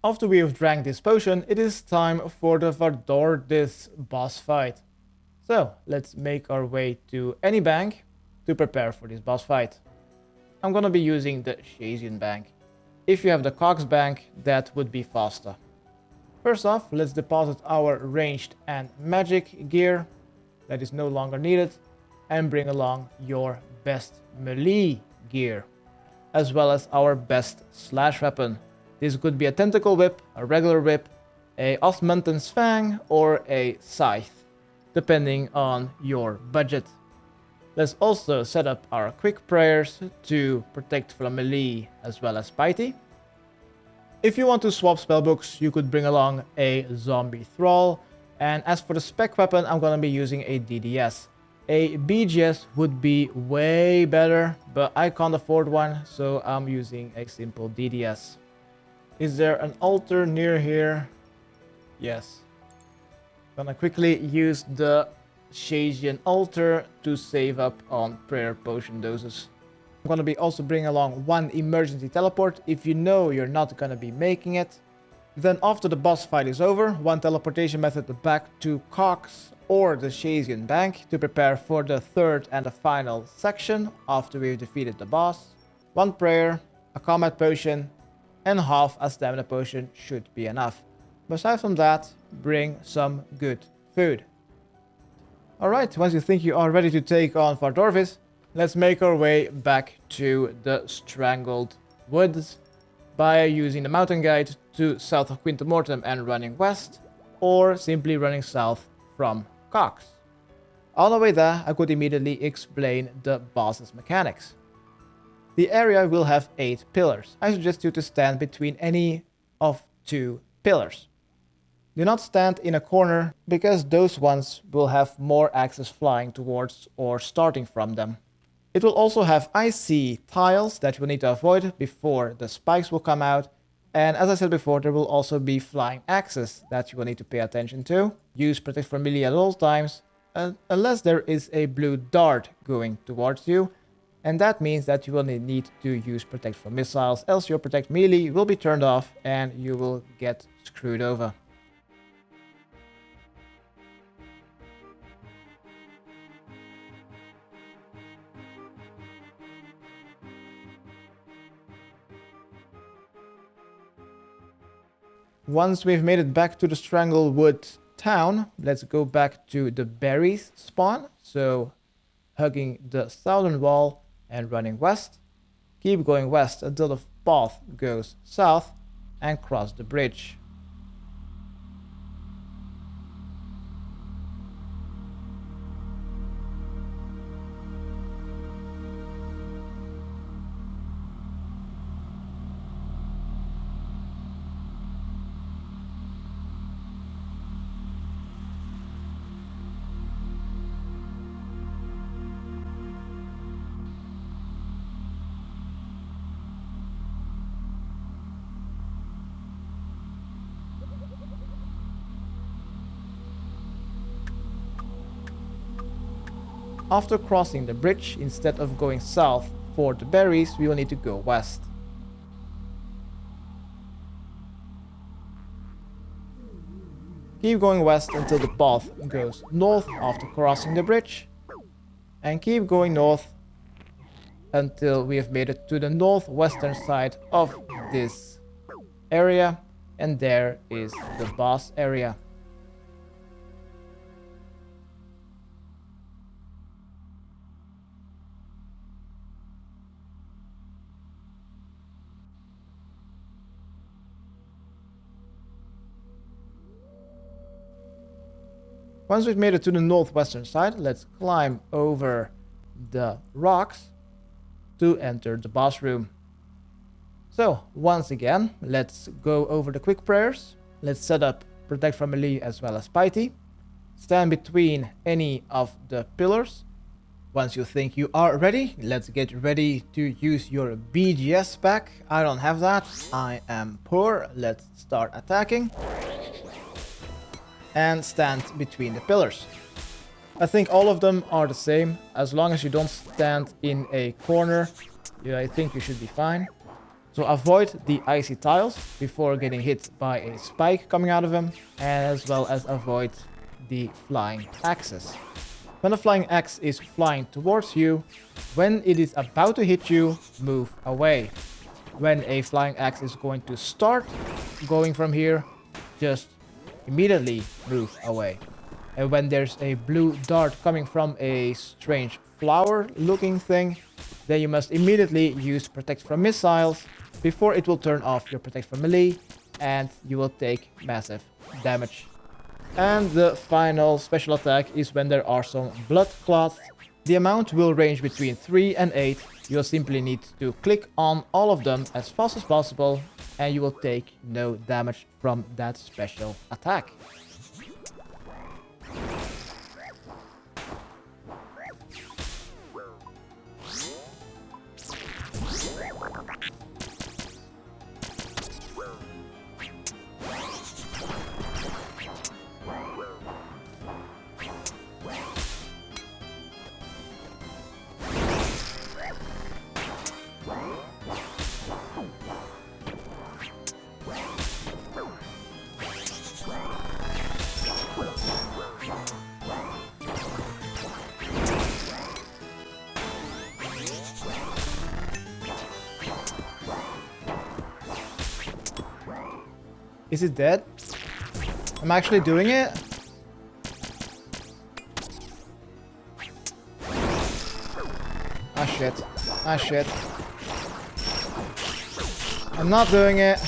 After we have drank this potion, it is time for the Vardorvis boss fight. So, let's make our way to any bank to prepare for this boss fight. I'm gonna be using the Chasian bank. If you have the Cox bank, that would be faster. First off, let's deposit our ranged and magic gear that is no longer needed, and bring along your best melee gear, as well as our best slash weapon. This could be a tentacle whip, a regular whip, a Osmanthus fang, or a scythe, depending on your budget. Let's also set up our quick prayers to protect from melee as well as piety. If you want to swap spellbooks, you could bring along a zombie thrall, and as for the spec weapon, I'm gonna be using a DDS. A BGS would be way better, but I can't afford one, so I'm using a simple DDS. Is there an altar near here? Yes. Gonna quickly use the Chasian altar to save up on prayer potion doses. I'm gonna be also bringing along 1 emergency teleport if you know you're not gonna be making it. Then after the boss fight is over, 1 teleportation method back to Cox or the Chasian bank to prepare for the 3rd and the final section after we've defeated the boss. 1 prayer, a combat potion, and half a stamina potion should be enough. Besides from that, bring some good food. Alright, once you think you are ready to take on Vardorvis, let's make our way back to the Stranglewood by using the mountain guide to south of Quintamortem and running west, or simply running south from Cox. On the way there, I could immediately explain the boss's mechanics. The area will have 8 pillars. I suggest you to stand between any of 2 pillars. Do not stand in a corner, because those ones will have more axes flying towards or starting from them. It will also have icy tiles that you will need to avoid before the spikes will come out, and as I said before, there will also be flying axes that you will need to pay attention to. Use protect from melee at all times, unless there is a blue dart going towards you, and that means that you will need to use protect from missiles, else your protect melee will be turned off and you will get screwed over. Once we've made it back to the Stranglewood town, let's go back to the berries spawn. So, hugging the southern wall and running west. Keep going west until the path goes south and cross the bridge. After crossing the bridge, instead of going south for the berries, we will need to go west. Keep going west until the path goes north after crossing the bridge. And keep going north until we have made it to the northwestern side of this area. And there is the boss area. Once we've made it to the northwestern side, let's climb over the rocks to enter the boss room. So, once again, let's go over the quick prayers. Let's set up Protect from Melee as well as Piety. Stand between any of the pillars. Once you think you are ready, let's get ready to use your BGS pack. I don't have that. I am poor. Let's start attacking. And stand between the pillars. I think all of them are the same. As long as you don't stand in a corner, I think you should be fine. So avoid the icy tiles before getting hit by a spike coming out of them, as well as avoid the flying axes. When a flying axe is flying towards you, when it is about to hit you, move away. When a flying axe is going to start going from here, just immediately move away. And when there's a blue dart coming from a strange flower looking thing, then you must immediately use Protect from Missiles before it will turn off your Protect from Melee and you will take massive damage. And the final special attack is when there are some blood clots. The amount will range between 3 and 8. You'll simply need to click on all of them as fast as possible and you will take no damage from that special attack. Is it dead? I'm actually doing it? Ah shit. Ah shit. I'm not doing it.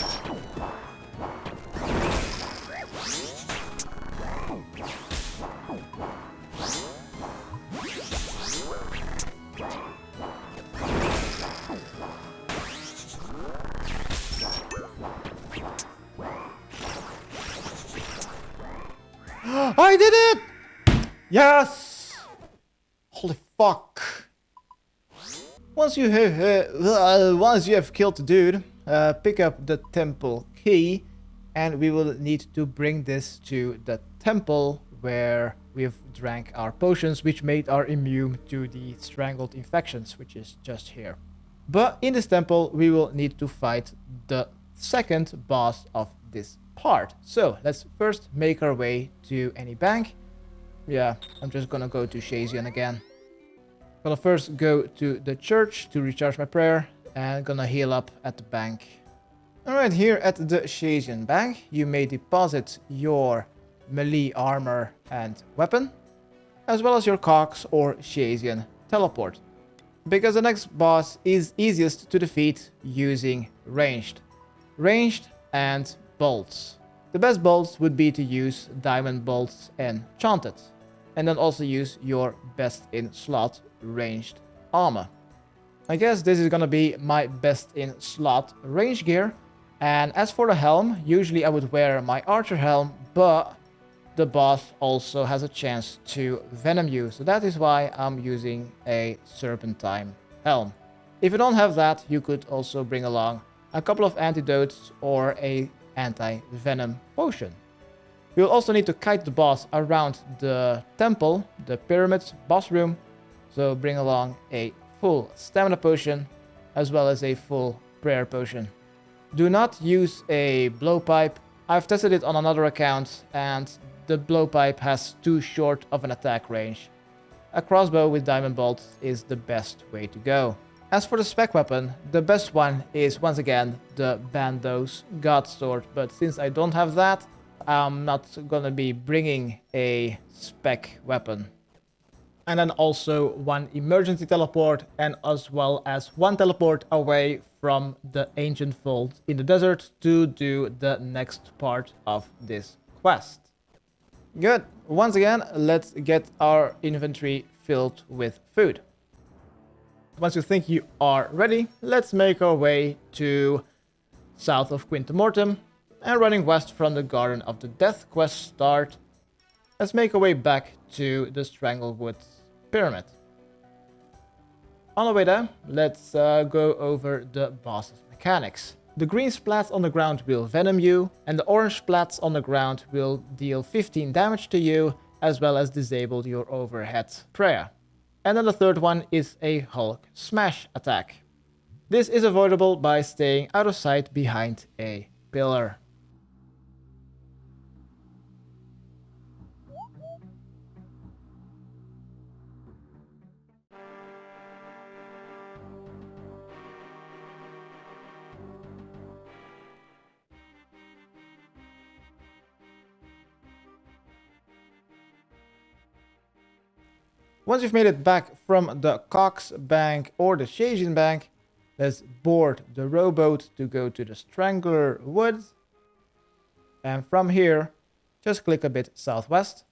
I did it! Yes! Holy fuck. Once you have killed the dude, pick up the temple key and we will need to bring this to the temple where we've drank our potions which made our immune to the strangled infections, which is just here. But in this temple we will need to fight the second boss of this part. So let's first make our way to any bank. Yeah, I'm just gonna go to Shazian again. Gonna first go to the church to recharge my prayer and gonna heal up at the bank. Alright, here at the Shazian bank you may deposit your melee armor and weapon, as well as your cogs or Shazian teleport, because the next boss is easiest to defeat using ranged and bolts. The best bolts would be to use diamond bolts enchanted, and then also use your best in slot ranged armor. I guess this is gonna be my best in slot range gear. And as for the helm, usually I would wear my archer helm, but the boss also has a chance to venom you, so that is why I'm using a serpentine helm. If you don't have that, you could also bring along a couple of antidotes or a anti-venom potion. You'll also need to kite the boss around the temple, the pyramid boss room, So bring along a full stamina potion as well as a full prayer potion. Do not use a blowpipe. I've tested it on another account and the blowpipe has too short of an attack range. A crossbow with diamond bolts is the best way to go. As for the spec weapon, the best one is once again the Bandos God Sword, but since I don't have that, I'm not gonna be bringing a spec weapon. And then also one emergency teleport, and as well as one teleport away from the ancient vault in the desert to do the next part of this quest. Good. Once again, let's get our inventory filled with food. Once you think you are ready, let's make our way to south of Quintamortem and running west from the Garden of the Death quest start. Let's make our way back to the Stranglewood pyramid. On the way there, let's go over the boss's mechanics. The green splats on the ground will venom you, and the orange splats on the ground will deal 15 damage to you, as well as disable your overhead prayer. And then the third one is a Hulk smash attack. This is avoidable by staying out of sight behind a pillar. Once you've made it back from the Cox Bank or the Shajin Bank, let's board the rowboat to go to the Stranglewood. And from here, just click a bit southwest.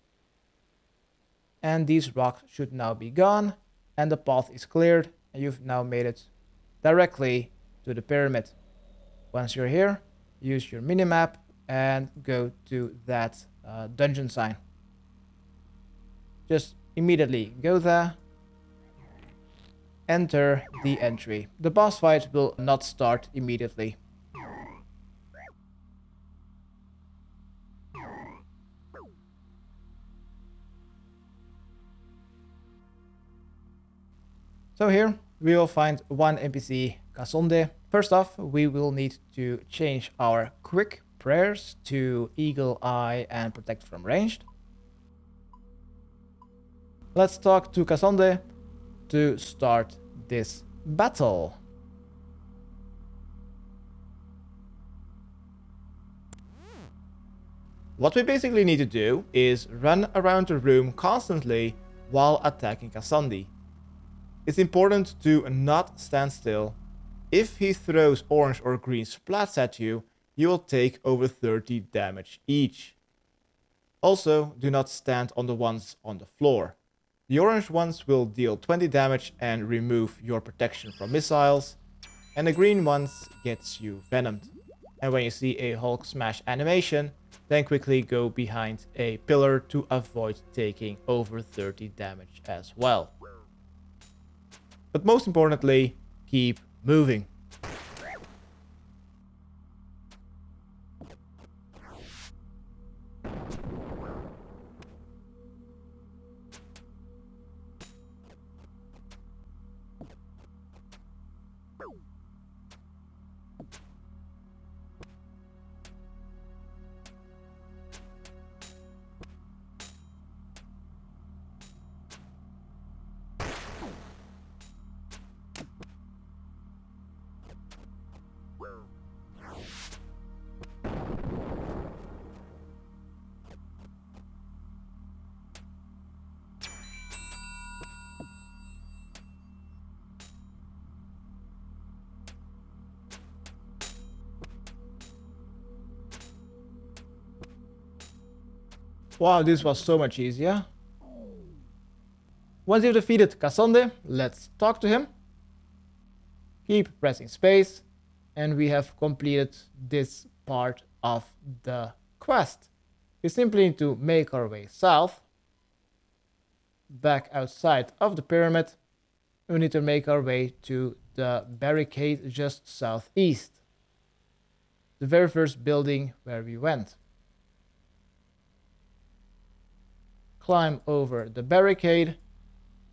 And these rocks should now be gone. And the path is cleared. And you've now made it directly to the pyramid. Once you're here, use your minimap and go to that dungeon sign. Just immediately go there, enter the entry. The boss fight will not start immediately. So here we will find one NPC, Kasonde. First off, we will need to change our quick prayers to Eagle Eye and Protect from Ranged. Let's talk to Kasonde to start this battle. What we basically need to do is run around the room constantly while attacking Kasonde. It's important to not stand still. If he throws orange or green splats at you, you will take over 30 damage each. Also, do not stand on the ones on the floor. The orange ones will deal 20 damage and remove your protection from missiles, and the green ones gets you venomed. And when you see a Hulk smash animation, then quickly go behind a pillar to avoid taking over 30 damage as well. But most importantly, keep moving. Wow, this was so much easier. Once you've defeated Kasonde, let's talk to him. Keep pressing space, and we have completed this part of the quest. We simply need to make our way south, back outside of the pyramid. We need to make our way to the barricade just southeast, the very first building where we went. Climb over the barricade,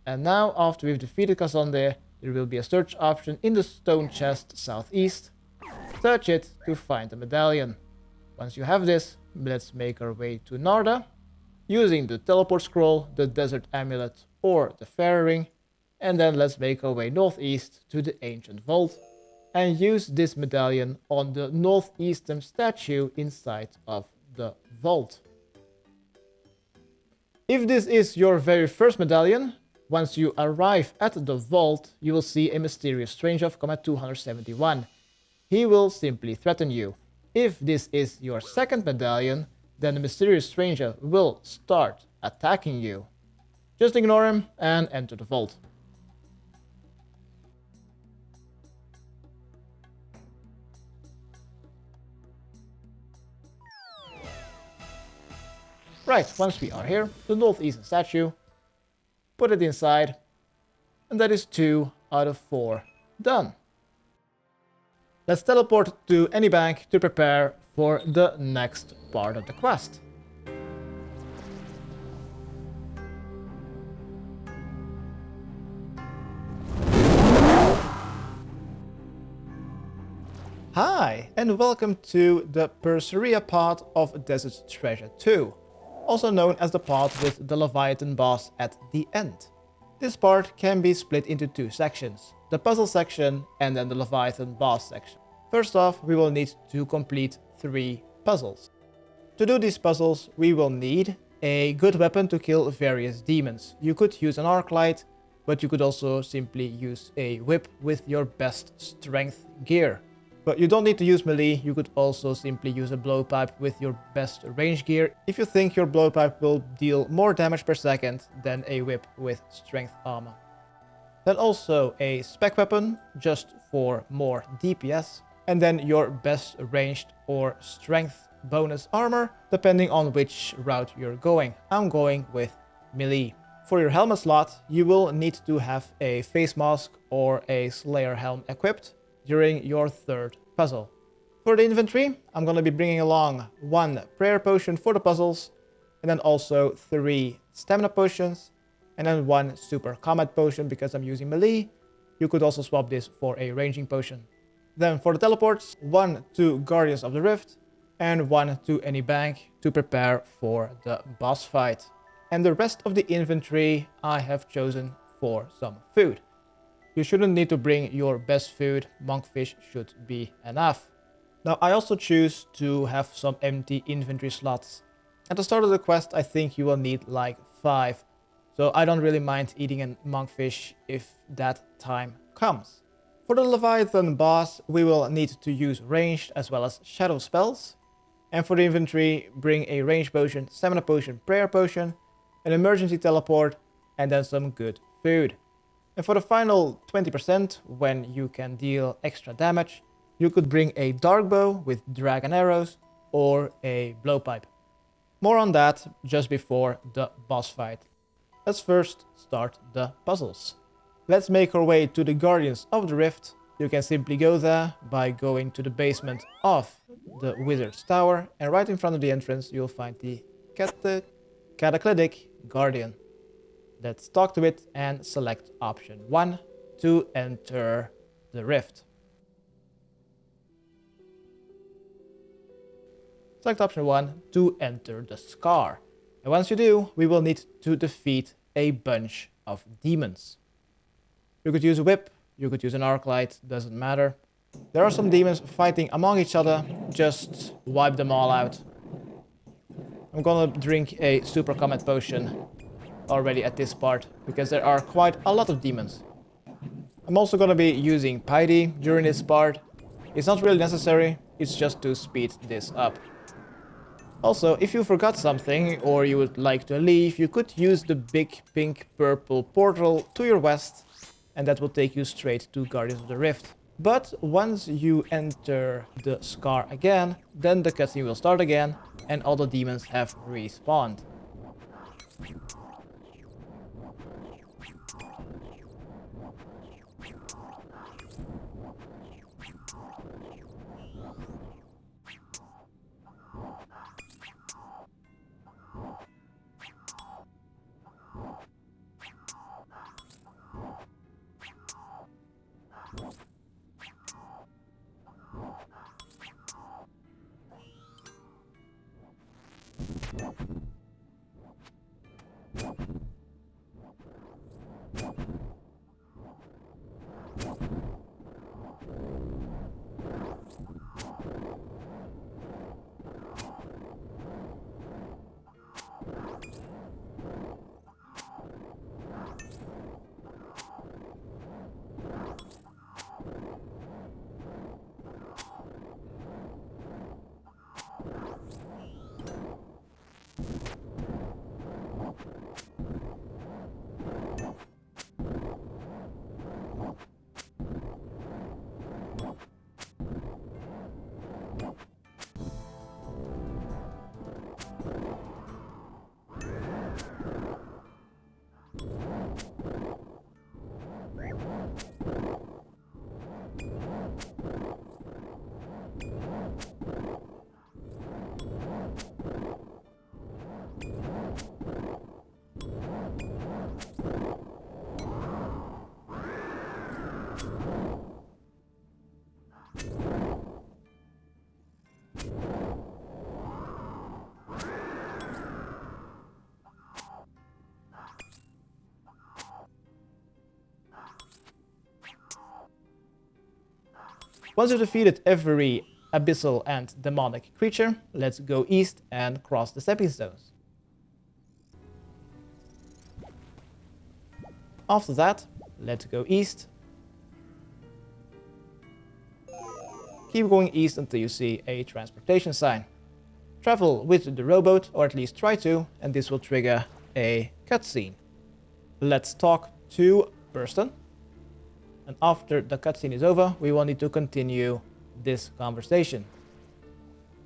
And now, after we've defeated Kasonde, there will be a search option in the stone chest southeast. Search it to find the medallion. Once you have this, let's make our way to Narda, using the teleport scroll, the desert amulet, or the fairy ring, and then let's make our way northeast to the ancient vault, and use this medallion on the northeastern statue inside of the vault. If this is your very first medallion, once you arrive at the vault, you will see a mysterious stranger of combat 271. He will simply threaten you. If this is your second medallion, then the mysterious stranger will start attacking you. Just ignore him and enter the vault. Right, once we are here, the northeastern statue, put it inside, and that is 2 out of 4 done. Let's teleport to any bank to prepare for the next part of the quest. Hi, and welcome to the Perseriya part of Desert Treasure 2, also known as the part with the Leviathan boss at the end. This part can be split into 2 sections, the puzzle section and then the Leviathan boss section. First off, we will need to complete 3 puzzles. To do these puzzles, we will need a good weapon to kill various demons. You could use an arc light, but you could also simply use a whip with your best strength gear. But you don't need to use melee, you could also simply use a blowpipe with your best range gear if you think your blowpipe will deal more damage per second than a whip with strength armor. Then also a spec weapon, just for more DPS, and then your best ranged or strength bonus armor, depending on which route you're going. I'm going with melee. For your helmet slot, you will need to have a face mask or a Slayer helm equipped during your 3rd puzzle. For the inventory, I'm going to be bringing along 1 prayer potion for the puzzles, and then also 3 stamina potions, and then 1 super combat potion because I'm using melee. You could also swap this for a ranging potion. Then for the teleports, 1 to Guardians of the Rift, and 1 to any bank to prepare for the boss fight. And the rest of the inventory I have chosen for some food. You shouldn't need to bring your best food, monkfish should be enough. Now I also choose to have some empty inventory slots. At the start of the quest I think you will need like 5, so I don't really mind eating a monkfish if that time comes. For the Leviathan boss we will need to use ranged as well as shadow spells. And for the inventory, bring a range potion, stamina potion, prayer potion, an emergency teleport, and then some good food. And for the final 20%, when you can deal extra damage, you could bring a dark bow with dragon arrows or a blowpipe. More on that just before the boss fight. Let's first start the puzzles. Let's make our way to the Guardians of the Rift. You can simply go there by going to the basement of the Wizard's Tower, and right in front of the entrance you'll find the Cataclysmic Guardian. Let's talk to it and select option 1 to enter the rift. Select option 1 to enter the scar. And once you do, we will need to defeat a bunch of demons. You could use a whip, you could use an arc light, doesn't matter. There are some demons fighting among each other, just wipe them all out. I'm gonna drink a super combat potion already at this part, because there are quite a lot of demons. I'm also gonna be using piety during this part. It's not really necessary, it's just to speed this up. Also, if you forgot something or you would like to leave, you could use the big pink purple portal to your west, and that will take you straight to Guardians of the Rift. But once you enter the scar again, then the cutscene will start again and all the demons have respawned. Once you've defeated every abyssal and demonic creature, let's go east and cross the stepping stones. After that, let's go east. Keep going east until you see a transportation sign. Travel with the rowboat, or at least try to, and this will trigger a cutscene. Let's talk to Presten. And after the cutscene is over, we will need to continue this conversation.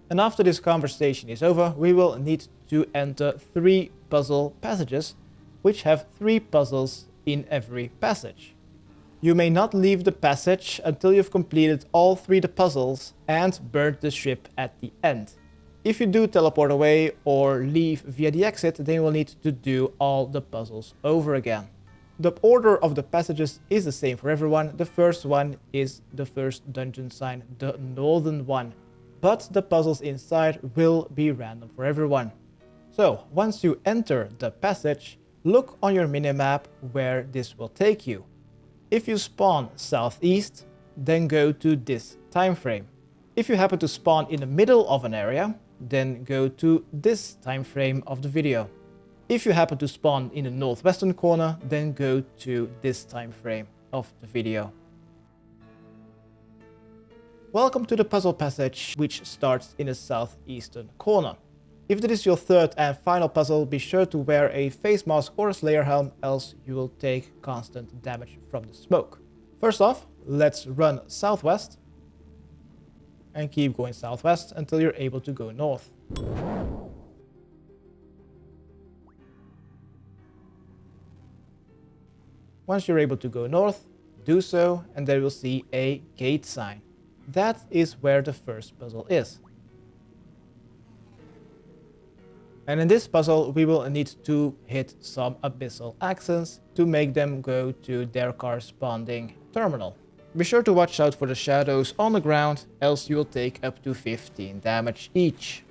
And after this conversation is over, we will need to enter 3 puzzle passages, which have 3 puzzles in every passage. You may not leave the passage until you've completed all 3 the puzzles and burned the ship at the end. If you do teleport away or leave via the exit, then you will need to do all the puzzles over again. The order of the passages is the same for everyone. The first one is the first dungeon sign, the northern one. But the puzzles inside will be random for everyone. So, once you enter the passage, look on your minimap where this will take you. If you spawn southeast, then go to this time frame. If you happen to spawn in the middle of an area, then go to this time frame of the video. If you happen to spawn in the northwestern corner, then go to this time frame of the video. Welcome to the puzzle passage, which starts in the southeastern corner. If this is your third and final puzzle, be sure to wear a face mask or a Slayer helm, else you will take constant damage from the smoke. First off, let's run southwest and keep going southwest until you're able to go north. Once you're able to go north, do so, and then you'll see a gate sign. That is where the first puzzle is. And in this puzzle, we will need to hit some abyssal accents to make them go to their corresponding terminal. Be sure to watch out for the shadows on the ground, else you will take up to 15 damage each.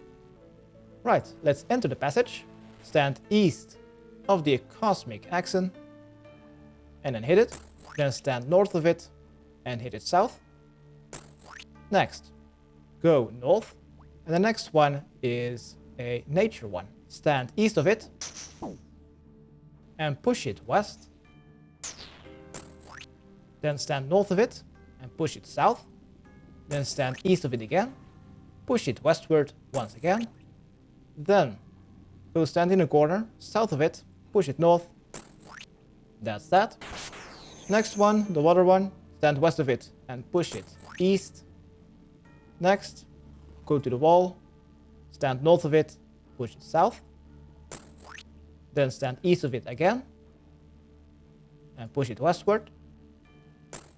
Right, let's enter the passage. Stand east of the cosmic accent and then hit it. Then stand north of it and hit it south. Next, go north. And the next one is a nature one. Stand east of it and push it west. Then stand north of it and push it south. Then stand east of it again. Push it westward once again. Then go stand in a corner south of it. Push it north. That's that. Next one, the water one. Stand west of it and push it east. Next, go to the wall. Stand north of it. Push it south. Then stand east of it again. And push it westward.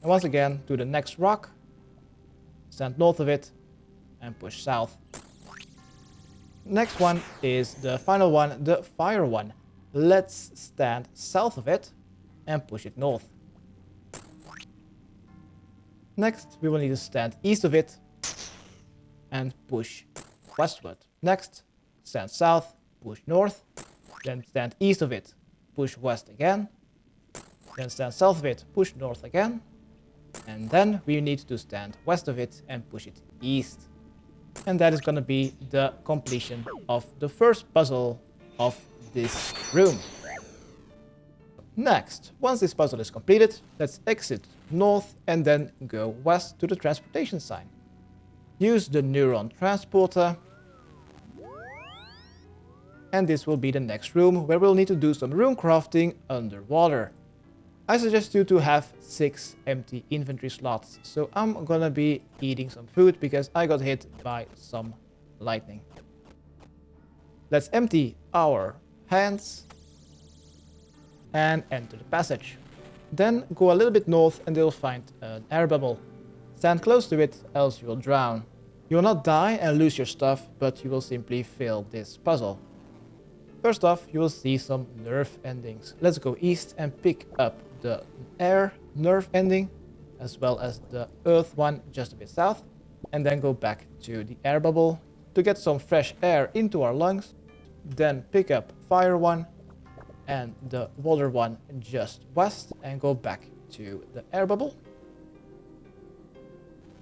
And once again to the next rock. Stand north of it and push south. Next one is the final one, the fire one. Let's stand south of it and push it north. Next, we will need to stand east of it and push westward. Next, stand south, push north, then stand east of it, push west again, then stand south of it, push north again, and then we need to stand west of it and push it east. And that is going to be the completion of the first puzzle of this room. Next, once this puzzle is completed, let's exit north and then go west to the transportation sign. Use the neuron transporter. And this will be the next room where we'll need to do some rune crafting underwater. I suggest you to have 6 empty inventory slots, so I'm gonna be eating some food because I got hit by some lightning. Let's empty our hands and enter the passage. Then go a little bit north and you'll find an air bubble. Stand close to it, else you will drown. You will not die and lose your stuff, but you will simply fail this puzzle. First off, you will see some nerve endings. Let's go east and pick up the air nerve ending, as well as the earth one just a bit south, and then go back to the air bubble to get some fresh air into our lungs. Then pick up fire one and the water one just west and go back to the air bubble.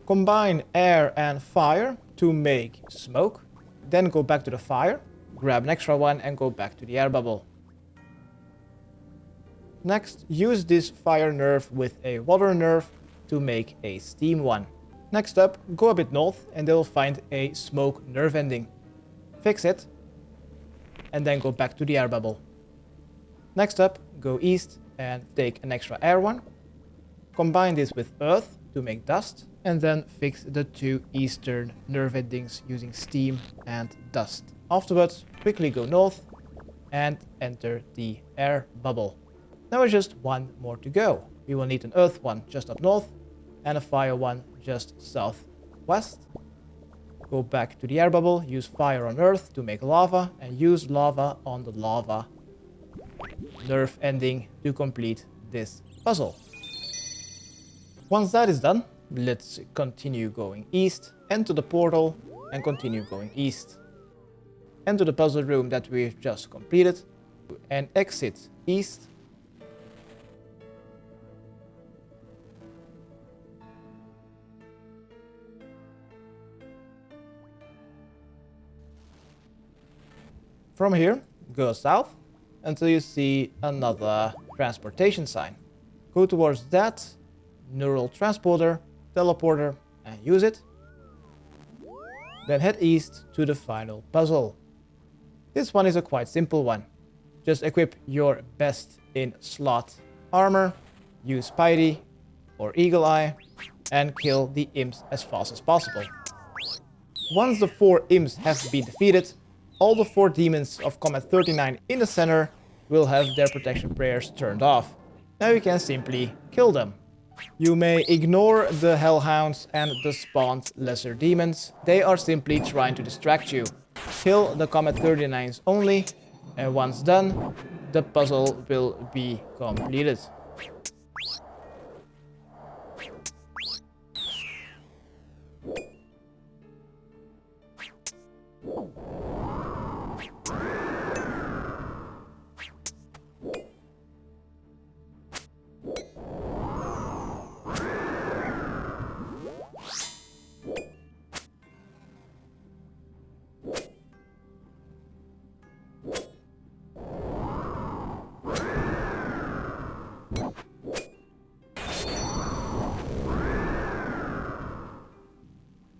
Combine air and fire to make smoke. Then go back to the fire, grab an extra one and go back to the air bubble. Next, use this fire nerve with a water nerve to make a steam one. Next up, go a bit north and they'll find a smoke nerve ending. Fix it, and then go back to the air bubble. Next up, go east and take an extra air one. Combine this with earth to make dust, and then fix the two eastern nerve endings using steam and dust. Afterwards, quickly go north and enter the air bubble. Now there's just one more to go. We will need an earth one just up north and a fire one just southwest. Go back to the air bubble, use fire on earth to make lava, and use lava on the lava nerve ending to complete this puzzle. Once that is done, let's continue going east, enter the portal and continue going east. Enter the puzzle room that we've just completed and exit east. From here, go south until you see another transportation sign. Go towards that neural transporter, teleporter, and use it. Then head east to the final puzzle. This one is a quite simple one. Just equip your best in slot armor, use Spidey or Eagle Eye, and kill the imps as fast as possible. Once the 4 imps have been defeated, all the 4 demons of Combat 39 in the center will have their protection prayers turned off. Now you can simply kill them. You may ignore the hellhounds and the spawned lesser demons. They are simply trying to distract you. Kill the Combat 39s only, and once done, the puzzle will be completed.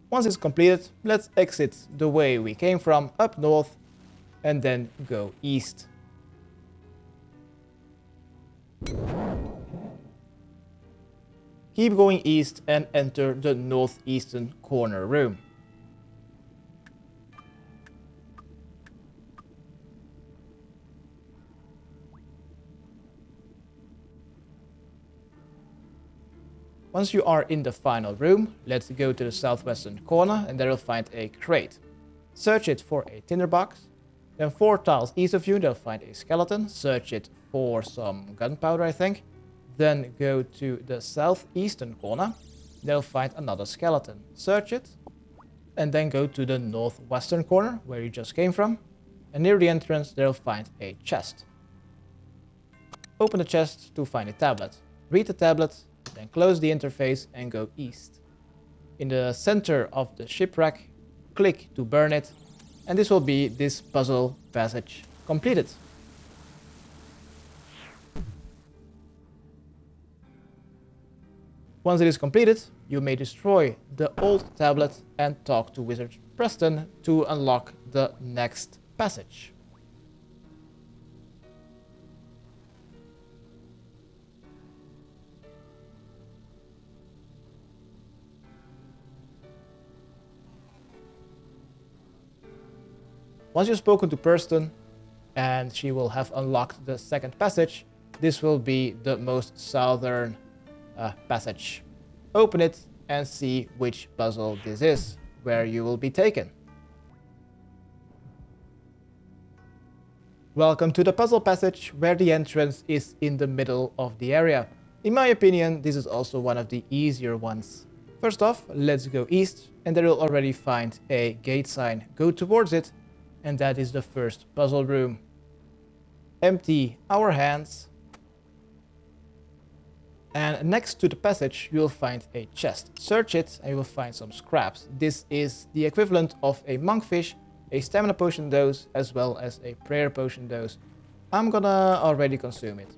Once it's completed, let's exit the way we came from, up north, and then go east. Keep going east and enter the northeastern corner room. Once you are in the final room, let's go to the southwestern corner and there you'll find a crate. Search it for a tinderbox. Then 4 tiles east of you, they'll find a skeleton. Search it for some gunpowder, I think. Then go to the southeastern corner. They'll find another skeleton. Search it. And then go to the northwestern corner, where you just came from. And near the entrance, they'll find a chest. Open the chest to find a tablet. Read the tablet. Then close the interface and go east. In the center of the shipwreck, click to burn it, and this will be this puzzle passage completed. Once it is completed, you may destroy the old tablet and talk to Wizard Presten to unlock the next passage. Once you've spoken to Presten and she will have unlocked the second passage, this will be the most southern passage. Open it and see which puzzle this is, where you will be taken. Welcome to the puzzle passage, where the entrance is in the middle of the area. In my opinion, this is also one of the easier ones. First off, let's go east, and there you'll already find a gate sign. Go towards it, and that is the first puzzle room. Empty our hands And next to the passage, you will find a chest. Search it and you will find some scraps. This is the equivalent of a monkfish, a stamina potion dose, as well as a prayer potion dose. I'm gonna already consume it.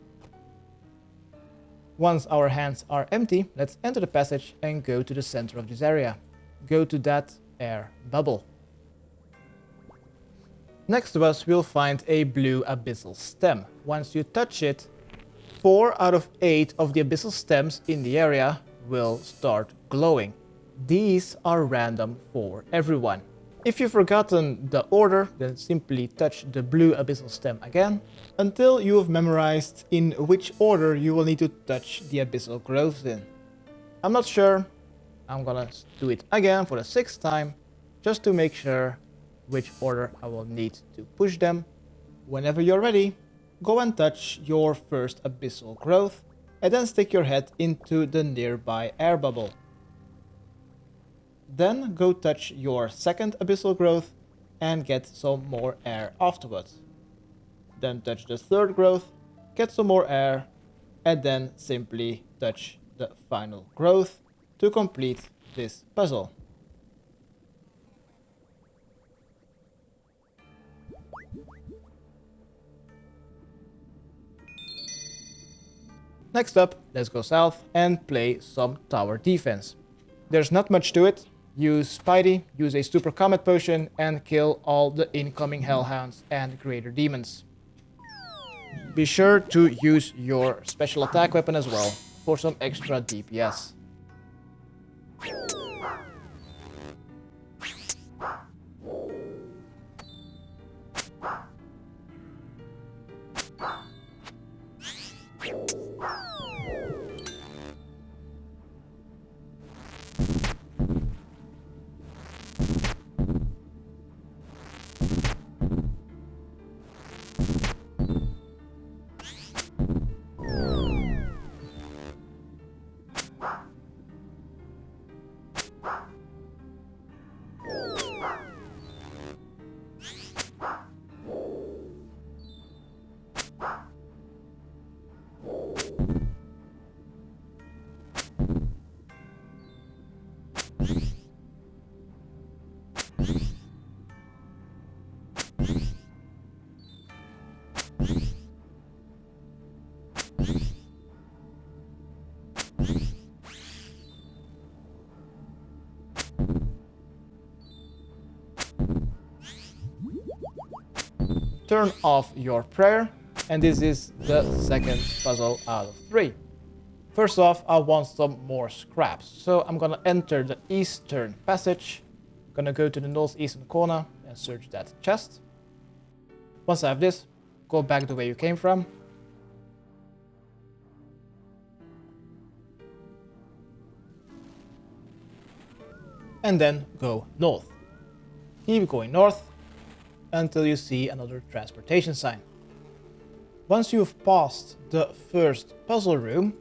Once our hands are empty, let's enter the passage and go to the center of this area. Go to that air bubble. Next to us, we'll find a blue abyssal stem. Once you touch it, 4 out of 8 of the abyssal stems in the area will start glowing. These are random for everyone. If you've forgotten the order, then simply touch the blue abyssal stem again until you have memorized in which order you will need to touch the abyssal growths in. I'm not sure. I'm gonna do it again for the 6th time just to make sure which order I will need to push them. Whenever you're ready, go and touch your first abyssal growth and then stick your head into the nearby air bubble. Then go touch your second abyssal growth and get some more air afterwards. Then touch the third growth, get some more air, and then simply touch the final growth to complete this puzzle. Next up, let's go south and play some tower defense. There's not much to it. Use Spidey, use a super comet potion, and kill all the incoming hellhounds and greater demons. Be sure to use your special attack weapon as well for some extra DPS. Turn off your prayer, and this is the second puzzle out of 3. First off, I want some more scraps, so I'm gonna enter the eastern passage, gonna go to the northeastern corner and search that chest. Once I have this, go back the way you came from. And then go north. Keep going north until you see another transportation sign. Once you've passed the first puzzle room,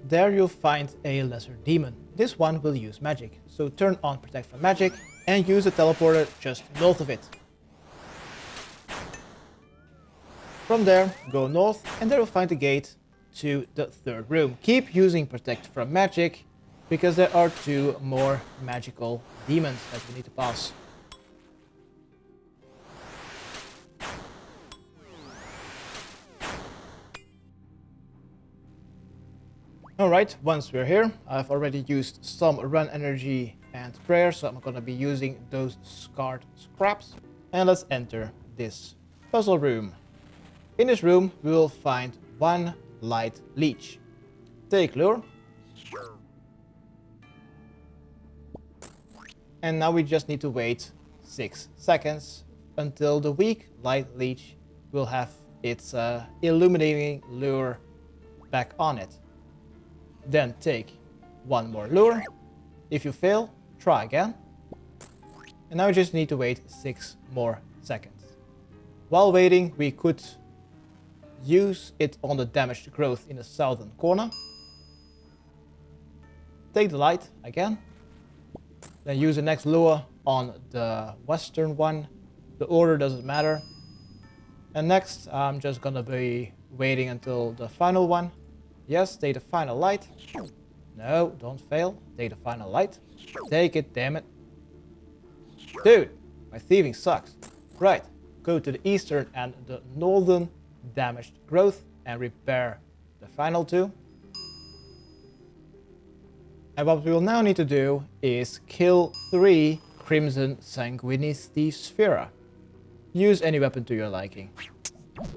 there you'll find a lesser demon. This one will use magic, so turn on Protect from Magic and use a teleporter just north of it. From there, go north and there you'll find the gate to the third room. Keep using Protect from Magic because there are 2 more magical demons that we need to pass. Alright, once we're here, I've already used some run energy and prayer, so I'm gonna be using those scarred scraps. And let's enter this puzzle room. In this room, we will find 1 light leech. Take lure. And now we just need to wait 6 seconds until the weak light leech will have its illuminating lure back on it. Then take 1 more lure. If you fail, try again. And now we just need to wait 6 more seconds. While waiting, we could use it on the damaged growth in the southern corner. Take the light again. Then use the next lure on the western one. The order doesn't matter. And next, I'm just gonna be waiting until the final one. Yes, take the final light. No, don't fail. Take the final light. Take it, damn it. Dude, my thieving sucks. Right, go to the eastern and the northern damaged growth and repair the final two. And what we will now need to do is kill 3 Crimson Sanguinis Thief Sphera. Use any weapon to your liking.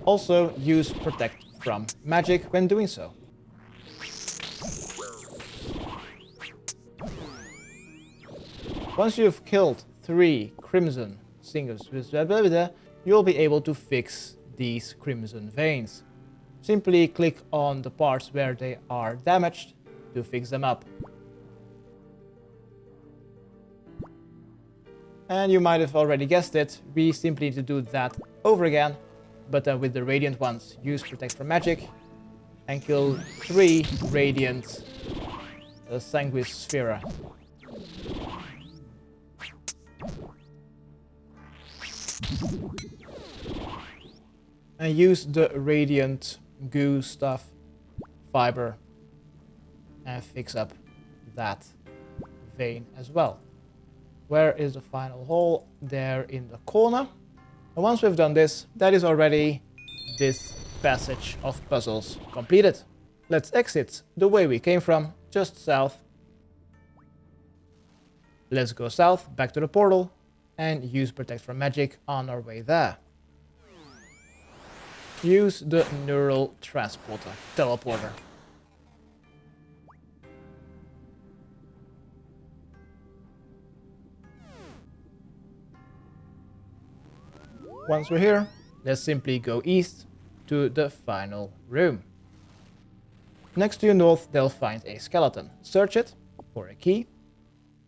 Also, use Protect from Magic when doing so. Once you've killed 3 Crimson Singers, you'll be able to fix these Crimson Veins. Simply click on the parts where they are damaged to fix them up. And you might have already guessed it, we simply need to do that over again, but then with the Radiant ones. Use Protect from Magic and kill 3 Radiant Sanguis Sphera. And use the Radiant Goo stuff, fiber, and fix up that vein as well. Where is the final hole? There in the corner. And once we've done this, that is already this passage of puzzles completed. Let's exit the way we came from, just south. Let's go south, back to the portal, and use Protect from Magic on our way there. Use the Neural Transporter, Teleporter. Once we're here, let's simply go east to the final room. Next to your north, they'll find a skeleton. Search it for a key.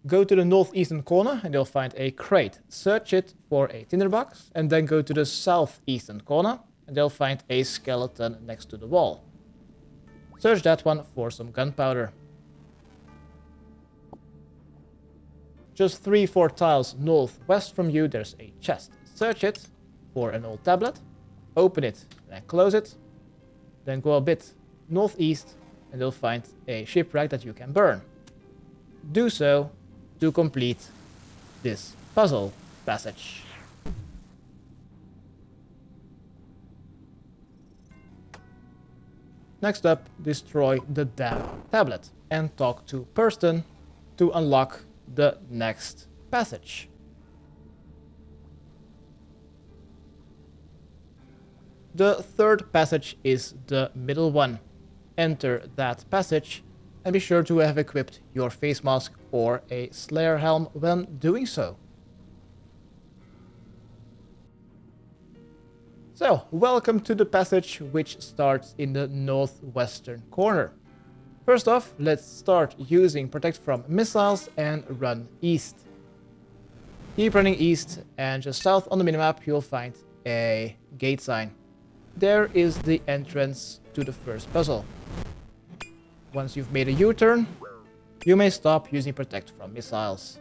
Go to the northeastern corner and they'll find a crate. Search it for a tinderbox and then go to the southeastern corner and they'll find a skeleton next to the wall. Search that one for some gunpowder. Just 3-4 tiles northwest from you, there's a chest. Search it for an old tablet, open it and close it, then go a bit northeast and you'll find a shipwreck that you can burn. Do so to complete this puzzle passage. Next up, destroy the damn tablet and talk to Presten to unlock the next passage. The third passage is the middle one. Enter that passage and be sure to have equipped your face mask or a Slayer helm when doing so. So, welcome to the passage which starts in the northwestern corner. First off, let's start using Protect from Missiles and run east. Keep running east and just south on the minimap you'll find a gate sign. There is the entrance to the first puzzle. Once you've made a U-turn, you may stop using Protect from Missiles.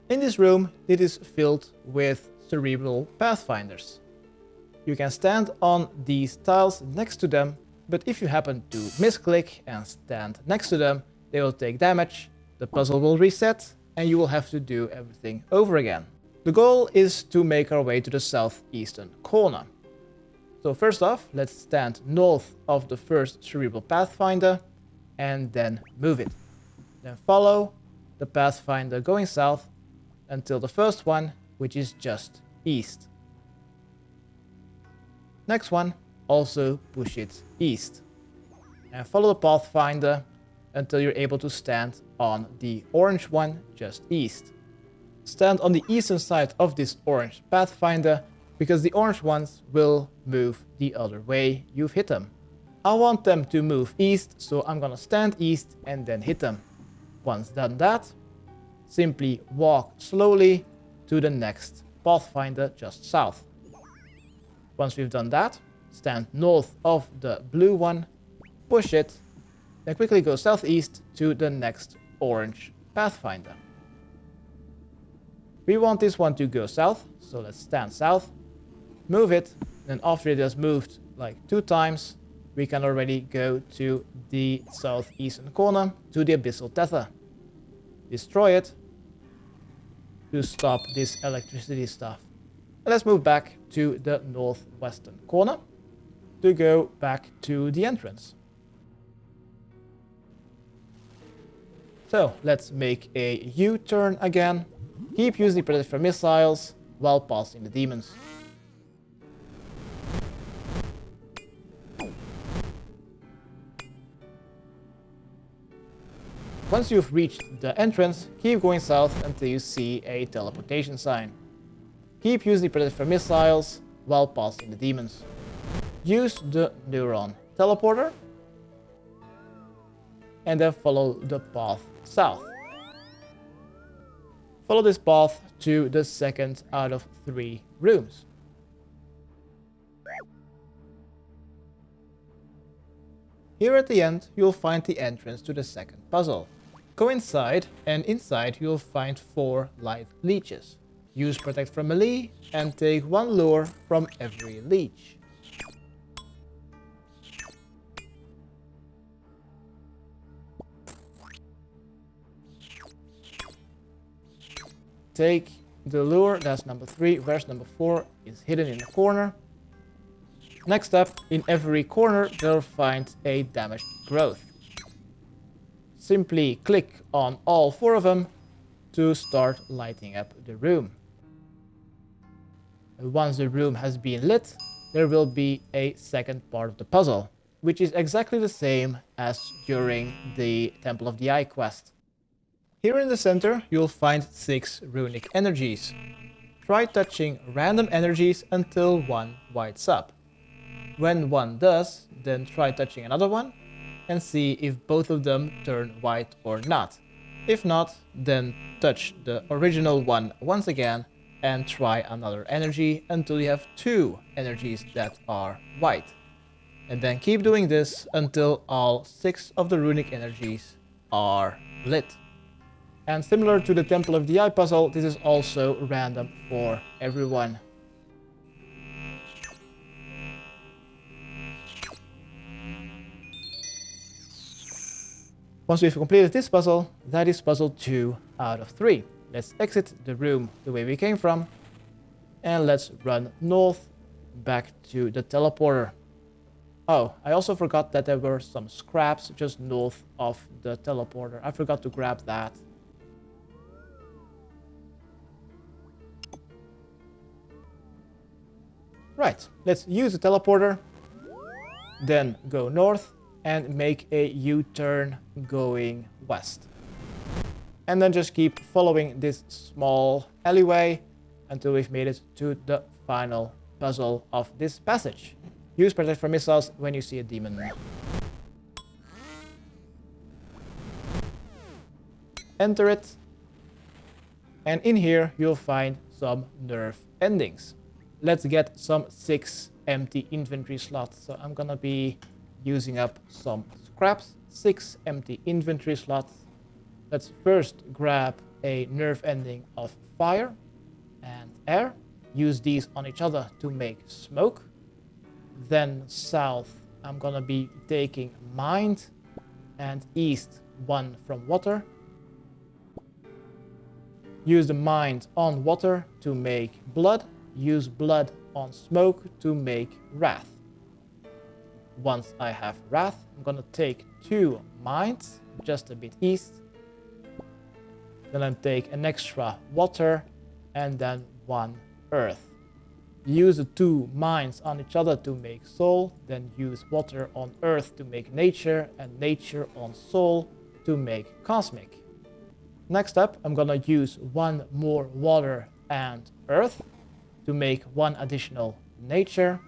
In this room, it is filled with cerebral pathfinders. You can stand on these tiles next to them, but if you happen to misclick and stand next to them, they will take damage, the puzzle will reset, and you will have to do everything over again. The goal is to make our way to the southeastern corner. So first off, let's stand north of the first cerebral pathfinder and then move it. Then follow the pathfinder going south until the first one, which is just east. Next one, also push it east. And follow the pathfinder until you're able to stand on the orange one just east. Stand on the eastern side of this orange pathfinder because the orange ones will move the other way you've hit them. I want them to move east, so I'm gonna stand east and then hit them. Once done that, simply walk slowly to the next pathfinder just south. Once we've done that, stand north of the blue one, push it, then quickly go southeast to the next orange pathfinder. We want this one to go south, so let's stand south, move it, and after it has moved like 2 times, we can already go to the southeastern corner to the Abyssal Tether. Destroy it to stop this electricity stuff. And let's move back to the northwestern corner to go back to the entrance. So let's make a U-turn again. Keep using predictive missiles while passing the demons. Once you've reached the entrance, keep going south until you see a teleportation sign. Keep using predictive missiles while passing the demons. Use the neuron teleporter and then follow the path south. Follow this path to the second out of 3 rooms. Here at the end, you'll find the entrance to the second puzzle. Go inside, and inside you'll find 4 light leeches. Use Protect from Melee and take 1 lure from every leech. Take the lure, that's number 3, whereas number 4 is hidden in the corner. Next up, in every corner you'll find a damaged growth. Simply click on all 4 of them to start lighting up the room. And once the room has been lit, there will be a second part of the puzzle, which is exactly the same as during the Temple of the Eye quest. Here in the center, you'll find 6 runic energies. Try touching random energies until one lights up. When one does, then try touching another one and see if both of them turn white or not. If not, then touch the original one once again and try another energy until you have 2 energies that are white. And then keep doing this until all 6 of the runic energies are lit. And similar to the Temple of the Eye puzzle, this is also random for everyone. Once we've completed this puzzle, that is puzzle 2 out of 3. Let's exit the room the way we came from, and let's run north back to the teleporter. Oh, I also forgot that there were some scraps just north of the teleporter. I forgot to grab that. Right, let's use the teleporter, then go north and make a U-turn going west. And then just keep following this small alleyway until we've made it to the final puzzle of this passage. Use Protect from Missiles when you see a demon. Enter it, and in here you'll find some nerve endings. Let's get some 6 empty inventory slots. So I'm gonna be using up some scraps, 6 empty inventory slots. Let's first grab a nerve ending of fire and air. Use these on each other to make smoke. Then south, I'm gonna be taking mind, and east 1 from water. Use the mind on water to make blood. Use blood on smoke to make wrath. Once I have wrath, I'm gonna take 2 minds, just a bit east. Then I take an extra water, and then 1 earth. Use the 2 minds on each other to make soul, then use water on earth to make nature, and nature on soul to make cosmic. Next up, I'm gonna use 1 more water and earth to make 1 additional nature.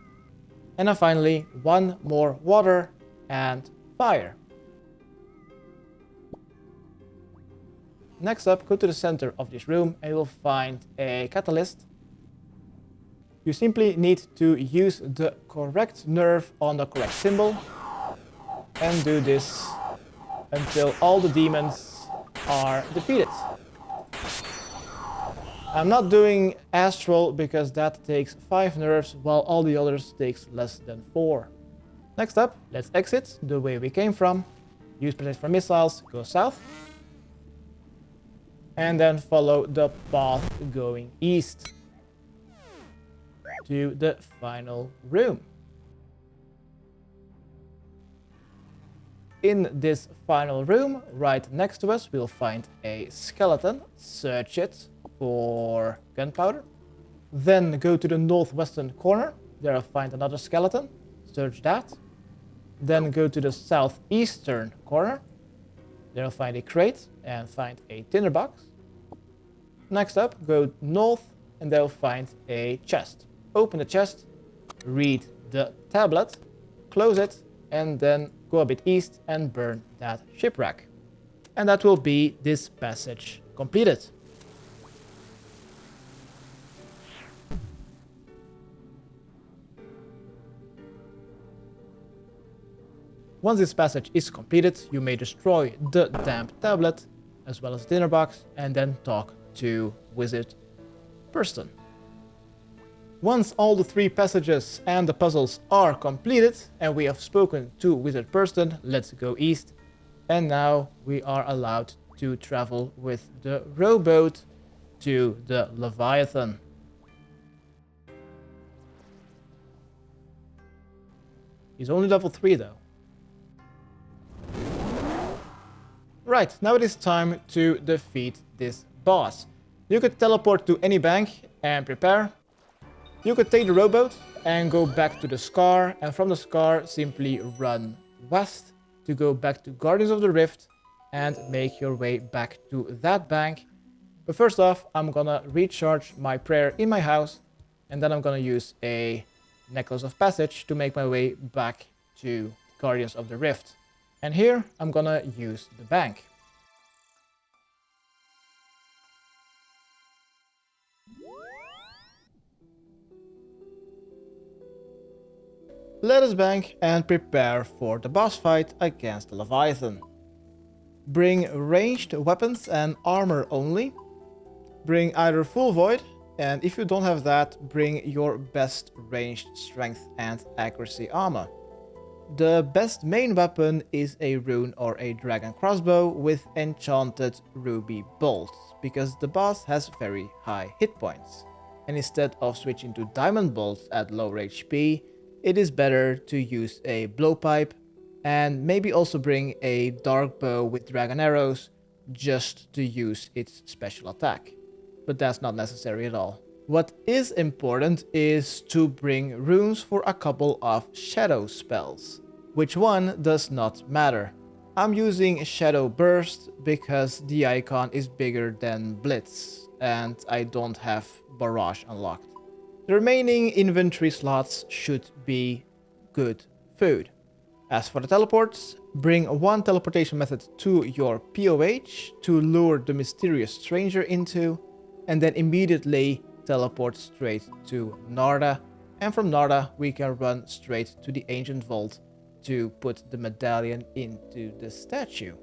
And then finally, 1 more water and fire. Next up, go to the center of this room and you'll find a catalyst. You simply need to use the correct nerve on the correct symbol and do this until all the demons are defeated. I'm not doing Astral because that takes 5 nerfs while all the others takes less than 4. Next up, let's exit the way we came from. Use protect from missiles, go south. And then follow the path going east to the final room. In this final room, right next to us, we'll find a skeleton. Search it for gunpowder. Then go to the northwestern corner. There I'll find another skeleton. Search that. Then go to the southeastern corner. There I'll find a crate and find a tinderbox. Next up, go north and they'll find a chest. Open the chest, read the tablet, close it, and then go a bit east and burn that shipwreck. And that will be this passage completed. Once this passage is completed, you may destroy the damp tablet, as well as the dinner box, and then talk to Wizard Presten. Once all the 3 passages and the puzzles are completed, and we have spoken to Wizard Presten, let's go east. And now we are allowed to travel with the rowboat to the Leviathan. He's only level 3 though. Right, now it is time to defeat this boss. You could teleport to any bank and prepare. You could take the rowboat and go back to the Scar, and from the Scar simply run west to go back to Guardians of the Rift and make your way back to that bank. But first off, I'm gonna recharge my prayer in my house, and then I'm gonna use a Necklace of Passage to make my way back to Guardians of the Rift. And here, I'm gonna use the bank. Let us bank and prepare for the boss fight against the Leviathan. Bring ranged weapons and armor only. Bring either full void, and if you don't have that, bring your best ranged strength and accuracy armor. The best main weapon is a rune or a dragon crossbow with enchanted ruby bolts, because the boss has very high hit points. And instead of switching to diamond bolts at lower HP, it is better to use a blowpipe, and maybe also bring a dark bow with dragon arrows just to use its special attack. But that's not necessary at all. What is important is to bring runes for a couple of shadow spells. Which one does not matter. I'm using Shadow Burst because the icon is bigger than Blitz, and I don't have Barrage unlocked. The remaining inventory slots should be good food. As for the teleports, bring 1 teleportation method to your POH to lure the mysterious stranger into, and then immediately teleport straight to Narda, and from Narda we can run straight to the Ancient Vault to put the medallion into the statue.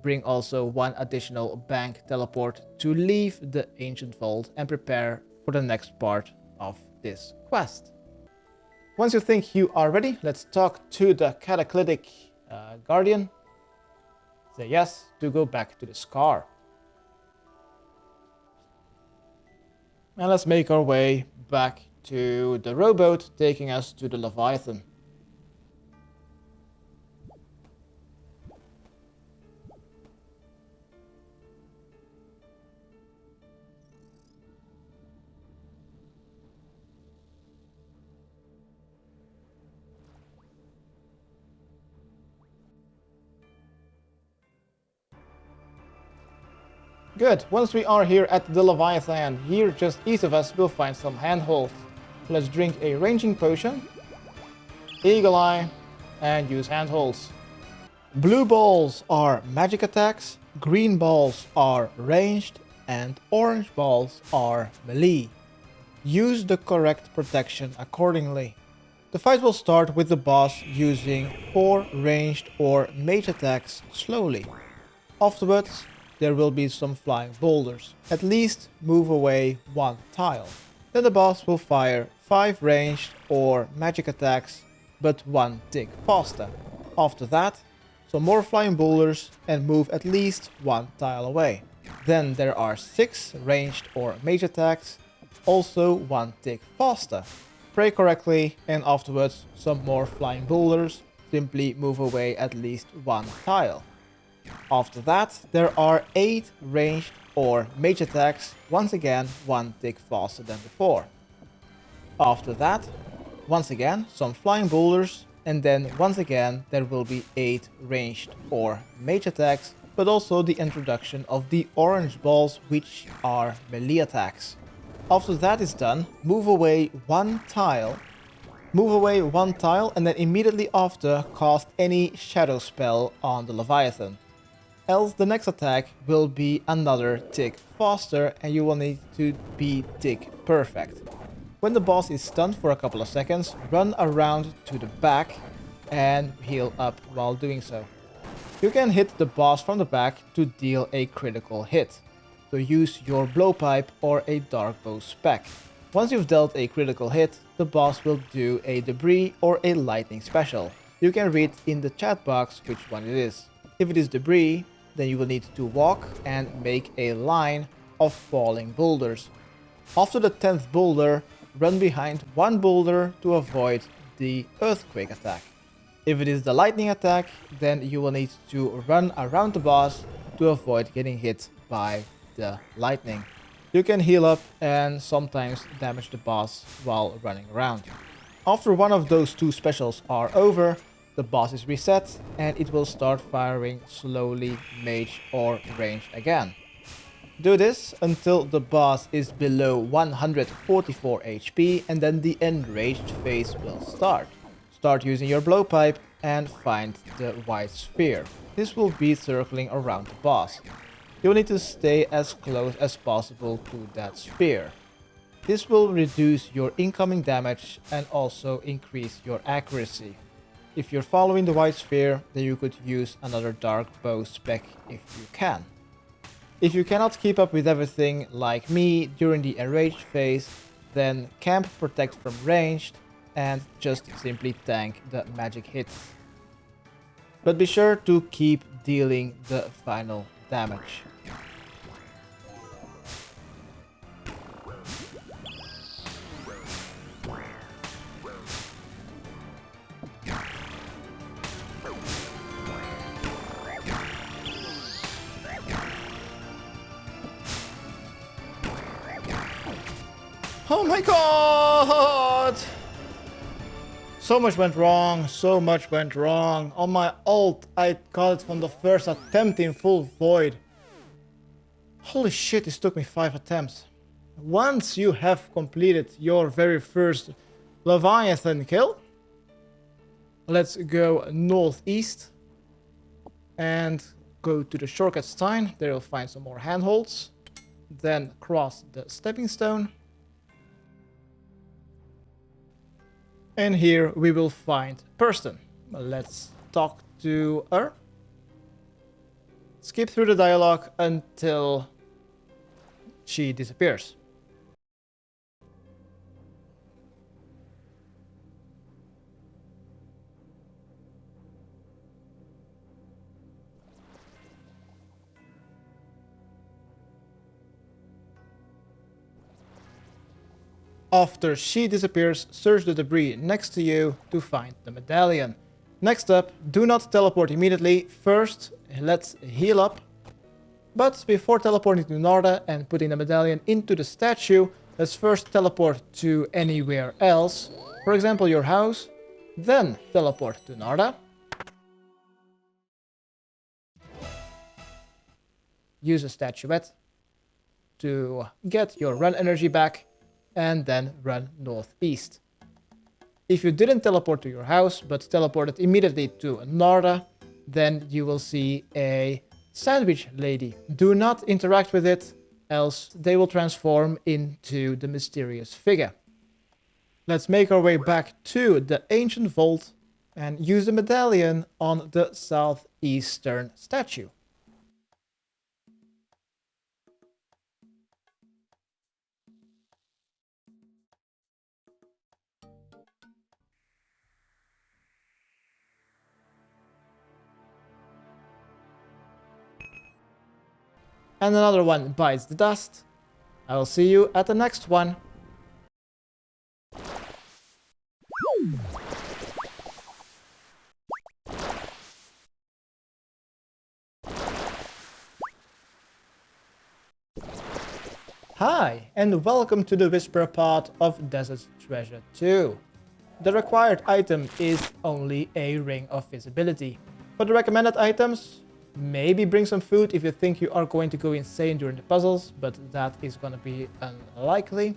Bring also 1 additional bank teleport to leave the Ancient Vault and prepare for the next part of this quest. Once you think you are ready, let's talk to the Cataclysmic Guardian. Say yes to go back to the Scar. And let's make our way back to the rowboat, taking us to the Leviathan. Good, once we are here at the Leviathan, here just east of us, we'll find some handholds. Let's drink a ranging potion, Eagle Eye, and use handholds. Blue balls are magic attacks, green balls are ranged, and orange balls are melee. Use the correct protection accordingly. The fight will start with the boss using 4 ranged or mage attacks slowly. Afterwards, there will be some flying boulders. At least move away one tile. Then the boss will fire 5 ranged or magic attacks, but 1 tick faster. After that, some more flying boulders and move at least 1 tile away. Then there are 6 ranged or mage attacks, also 1 tick faster. Pray correctly, and afterwards some more flying boulders, simply move away at least 1 tile. After that, there are 8 ranged or mage attacks, once again 1 tick faster than before. After that, once again some flying boulders, and then once again there will be 8 ranged or mage attacks, but also the introduction of the orange balls, which are melee attacks. After that is done, move away one tile, and then immediately after cast any shadow spell on the Leviathan. Else the next attack will be another tick faster and you will need to be tick perfect. When the boss is stunned for a couple of seconds, run around to the back and heal up while doing so. You can hit the boss from the back to deal a critical hit. So use your blowpipe or a dark bow spec. Once you've dealt a critical hit, the boss will do a debris or a lightning special. You can read in the chat box which one it is. If it is debris, then you will need to walk and make a line of falling boulders. After the 10th boulder, run behind one boulder to avoid the earthquake attack. If it is the lightning attack, then you will need to run around the boss to avoid getting hit by the lightning. You can heal up and sometimes damage the boss while running around. After one of those 2 specials are over, the boss is reset and it will start firing slowly mage or range again. Do this until the boss is below 144 HP and then the enraged phase will start. Start using your blowpipe and find the white sphere. This will be circling around the boss. You'll need to stay as close as possible to that sphere. This will reduce your incoming damage and also increase your accuracy. If you're following the white sphere, then you could use another dark bow spec if you can. If you cannot keep up with everything like me during the enraged phase, then camp protect from ranged and just simply tank the magic hits. But be sure to keep dealing the final damage. Oh my god! So much went wrong, so much went wrong. On my ult, I got it from the first attempt in full void. Holy shit, this took me 5 attempts. Once you have completed your very first Leviathan kill, let's go northeast and go to the shortcut Stein. There you'll find some more handholds. Then cross the stepping stone. And here we will find Presten. Let's talk to her. Skip through the dialogue until she disappears. After she disappears, search the debris next to you to find the medallion. Next up, do not teleport immediately. First, let's heal up. But before teleporting to Narda and putting the medallion into the statue, let's first teleport to anywhere else. For example, your house. Then teleport to Narda. Use a statuette to get your run energy back. And then run northeast. If you didn't teleport to your house, but teleported immediately to Narda, then you will see a sandwich lady. Do not interact with it, else they will transform into the mysterious figure. Let's make our way back to the ancient vault and use the medallion on the southeastern statue. and another one bites the dust. I will see you at the next one. Hi, and welcome to the Whisper part of Desert Treasure 2. The required item is only a Ring of Visibility. For the recommended items, maybe bring some food if you think you are going to go insane during the puzzles, but that is going to be unlikely.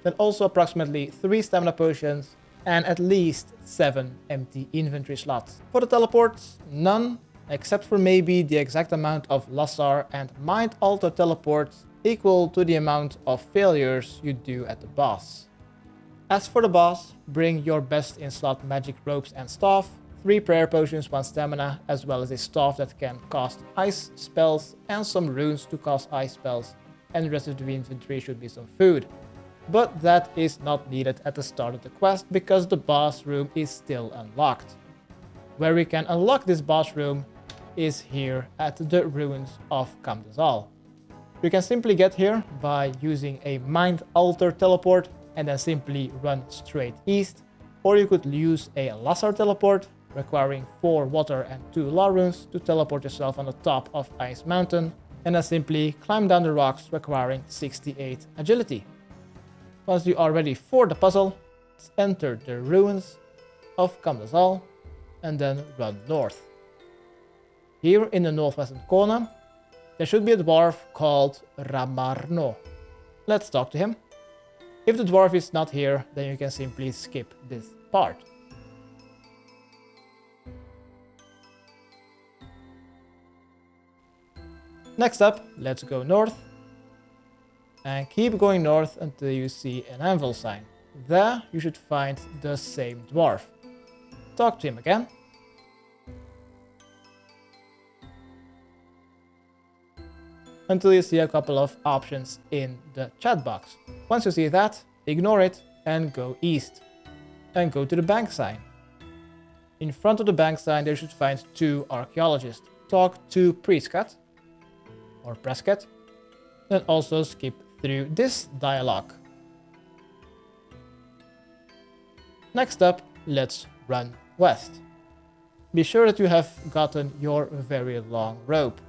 Then also approximately 3 stamina potions and at least 7 empty inventory slots. For the teleports, none, except for maybe the exact amount of Lassar and Mind Alter teleports equal to the amount of failures you do at the boss. As for the boss, bring your best in slot magic ropes and staff, 3 prayer potions, 1 stamina, as well as a staff that can cast ice spells and some runes to cast ice spells, and the rest of the inventory should be some food. But that is not needed at the start of the quest because the boss room is still unlocked. Where we can unlock this boss room is here at the ruins of Kamdazal. You can simply get here by using a Mind Alter teleport and then simply run straight east, or you could use a Lassar teleport requiring 4 water and 2 law runes to teleport yourself on the top of Ice Mountain, and then simply climb down the rocks requiring 68 agility. Once you are ready for the puzzle, enter the ruins of Kamdazal and then run north. Here in the northwestern corner, there should be a dwarf called Ramarno. Let's talk to him. If the dwarf is not here, then you can simply skip this part. Next up, let's go north. And keep going north until you see an anvil sign. There you should find the same dwarf. Talk to him again. Until you see a couple of options in the chat box. Once you see that, ignore it and go east. And go to the bank sign. In front of the bank sign, you should find 2 archaeologists. Talk to Prescott or Prescott. Then also skip through this dialogue. Next up, let's run west. Be sure that you have gotten your very long rope.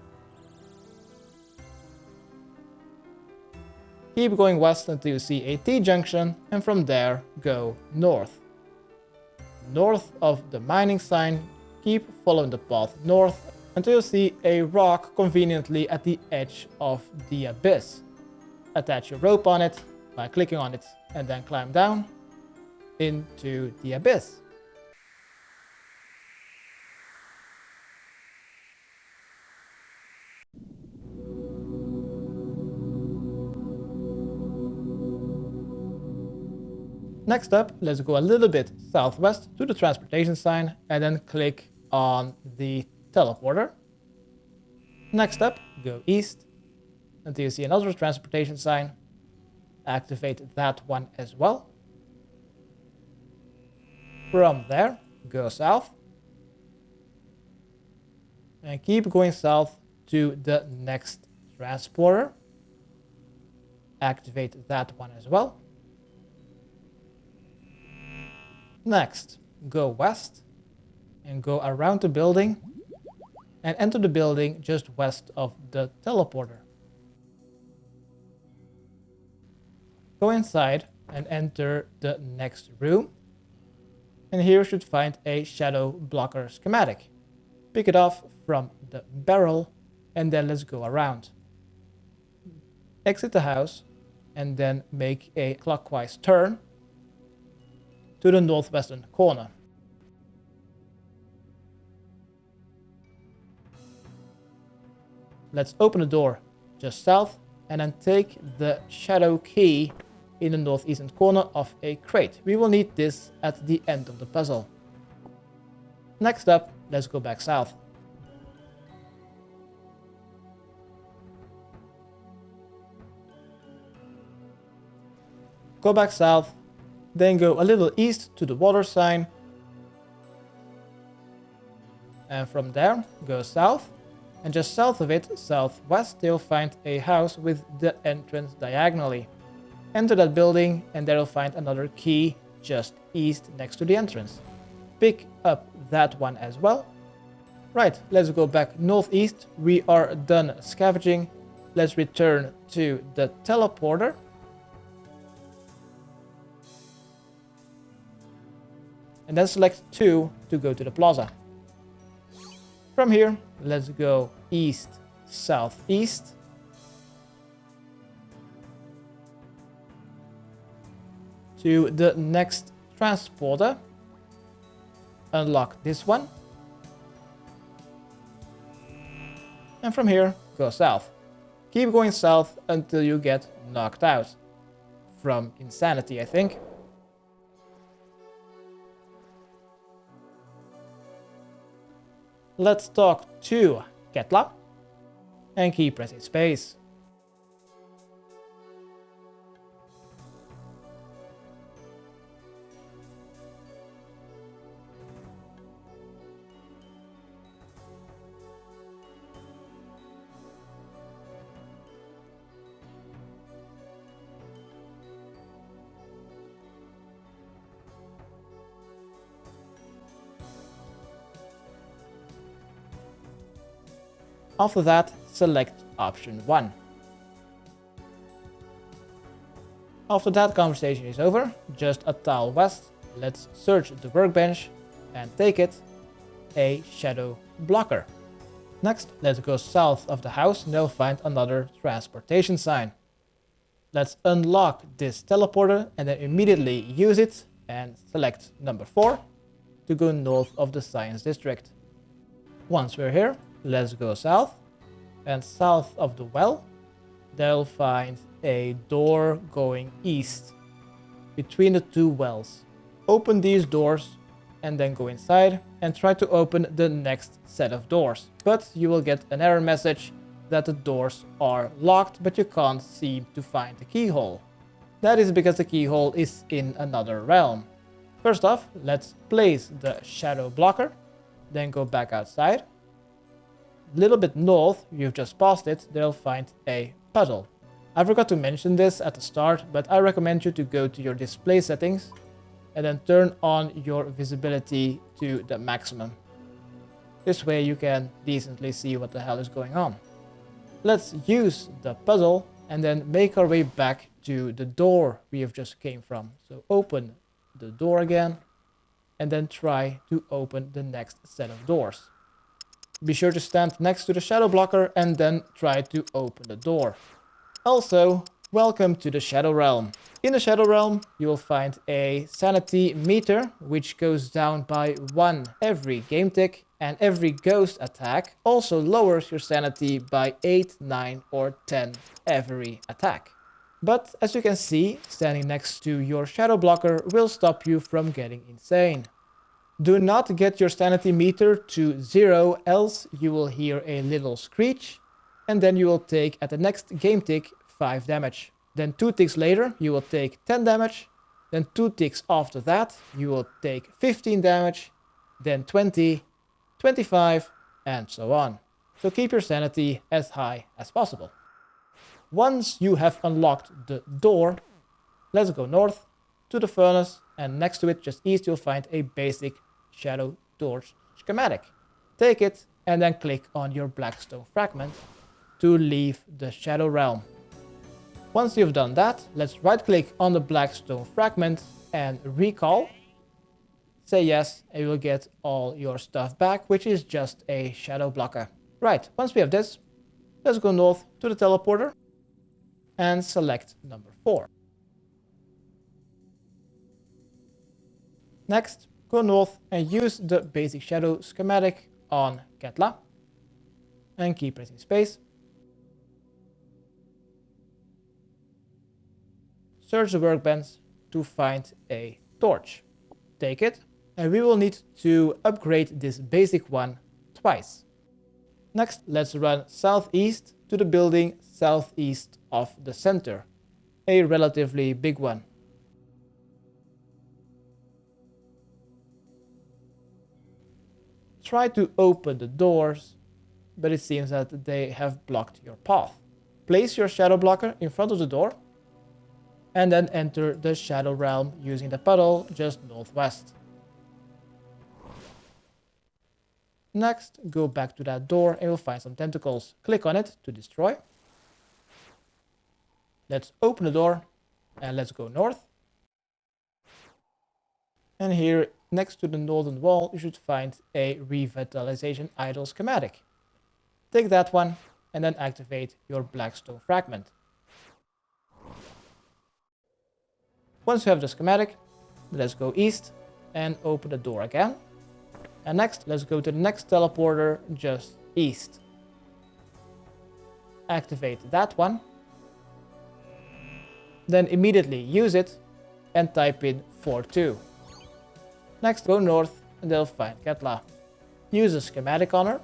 Keep going west until you see a T-junction, and from there go north. North of the mining sign, keep following the path north until you see a rock conveniently at the edge of the abyss. Attach your rope on it by clicking on it and then climb down into the abyss. Next up, let's go a little bit southwest to the transportation sign and then click on the teleporter. Next up, go east until you see another transportation sign. Activate that one as well. From there, go south. And keep going south to the next transporter. Activate that one as well. Next, go west and go around the building and enter the building just west of the teleporter. Go inside and enter the next room. And here you should find a shadow blocker schematic. Pick it off from the barrel and then let's go around. Exit the house and then make a clockwise turn to the northwestern corner. Let's open the door just south and then take the shadow key in the northeastern corner of a crate. We will need this at the end of the puzzle. Next up, let's go back south. Go back south, then go a little east to the water sign. And from there, go south And just south of it, southwest, you'll find a house with the entrance diagonally. Enter that building and there you'll find another key just east next to the entrance. Pick up that one as well. Right, let's go back northeast. We are done scavenging. Let's return to the teleporter. And then select 2 to go to the plaza. From here, let's go east, southeast. To the next transporter. Unlock this one. And from here, go south. Keep going south until you get knocked out. From insanity, I think. Let's talk to Ketla. And keep pressing space. After that, select option 1. After that conversation is over, just a tile west, let's search the workbench and take it a shadow blocker. Next, let's go south of the house and you'll find another transportation sign. Let's unlock this teleporter and then immediately use it and select number 4 to go north of the science district. Once we're here, let's go south, and south of the well, they'll find a door going east between the 2 wells. Open these doors and then go inside and try to open the next set of doors. But you will get an error message that the doors are locked, but you can't seem to find the keyhole. That is because the keyhole is in another realm. First off, let's place the shadow blocker, then go back outside. A little bit north, you've just passed it, they'll find a puzzle. I forgot to mention this at the start, but I recommend you to go to your display settings and then turn on your visibility to the maximum. This way you can decently see what the hell is going on. Let's use the puzzle and then make our way back to the door we have just came from. So open the door again and then try to open the next set of doors. Be sure to stand next to the shadow blocker and then try to open the door. Also, welcome to the Shadow Realm. In the Shadow Realm, you will find a sanity meter, which goes down by 1 every game tick, and every ghost attack also lowers your sanity by 8, 9, or 10 every attack. But as you can see, standing next to your shadow blocker will stop you from getting insane. Do not get your sanity meter to 0, else you will hear a little screech, and then you will take at the next game tick 5 damage. Then 2 ticks later you will take 10 damage, then 2 ticks after that you will take 15 damage, then 20, 25, and so on. So keep your sanity as high as possible. Once you have unlocked the door, let's go north to the furnace, and next to it, just east, you'll find a basic shadow torch schematic. Take it and then click on your blackstone fragment to leave the shadow realm. Once you've done that, let's right click on the blackstone fragment and recall. Say yes and you will get all your stuff back, which is just a shadow blocker. Right, once we have this, let's go north to the teleporter and select number 4. Next, go north and use the basic shadow schematic on Ketla and keep pressing space. Search the workbench to find a torch. Take it, and we will need to upgrade this basic one twice. Next, let's run southeast to the building southeast of the center, a relatively big one. Try to open the doors but it seems that they have blocked your path. Place your shadow blocker in front of the door, and then enter the shadow realm using the puddle just northwest. Next, go back to that door and you'll find some tentacles. Click on it to destroy. Let's open the door and let's go north. And here, next to the northern wall, you should find a revitalization idol schematic. Take that one and then activate your blackstone fragment. Once you have the schematic, let's go east and open the door again. And next, let's go to the next teleporter just east. Activate that one. Then immediately use it and type in 42. Next, go north and they'll find Ketla. Use a schematic on her.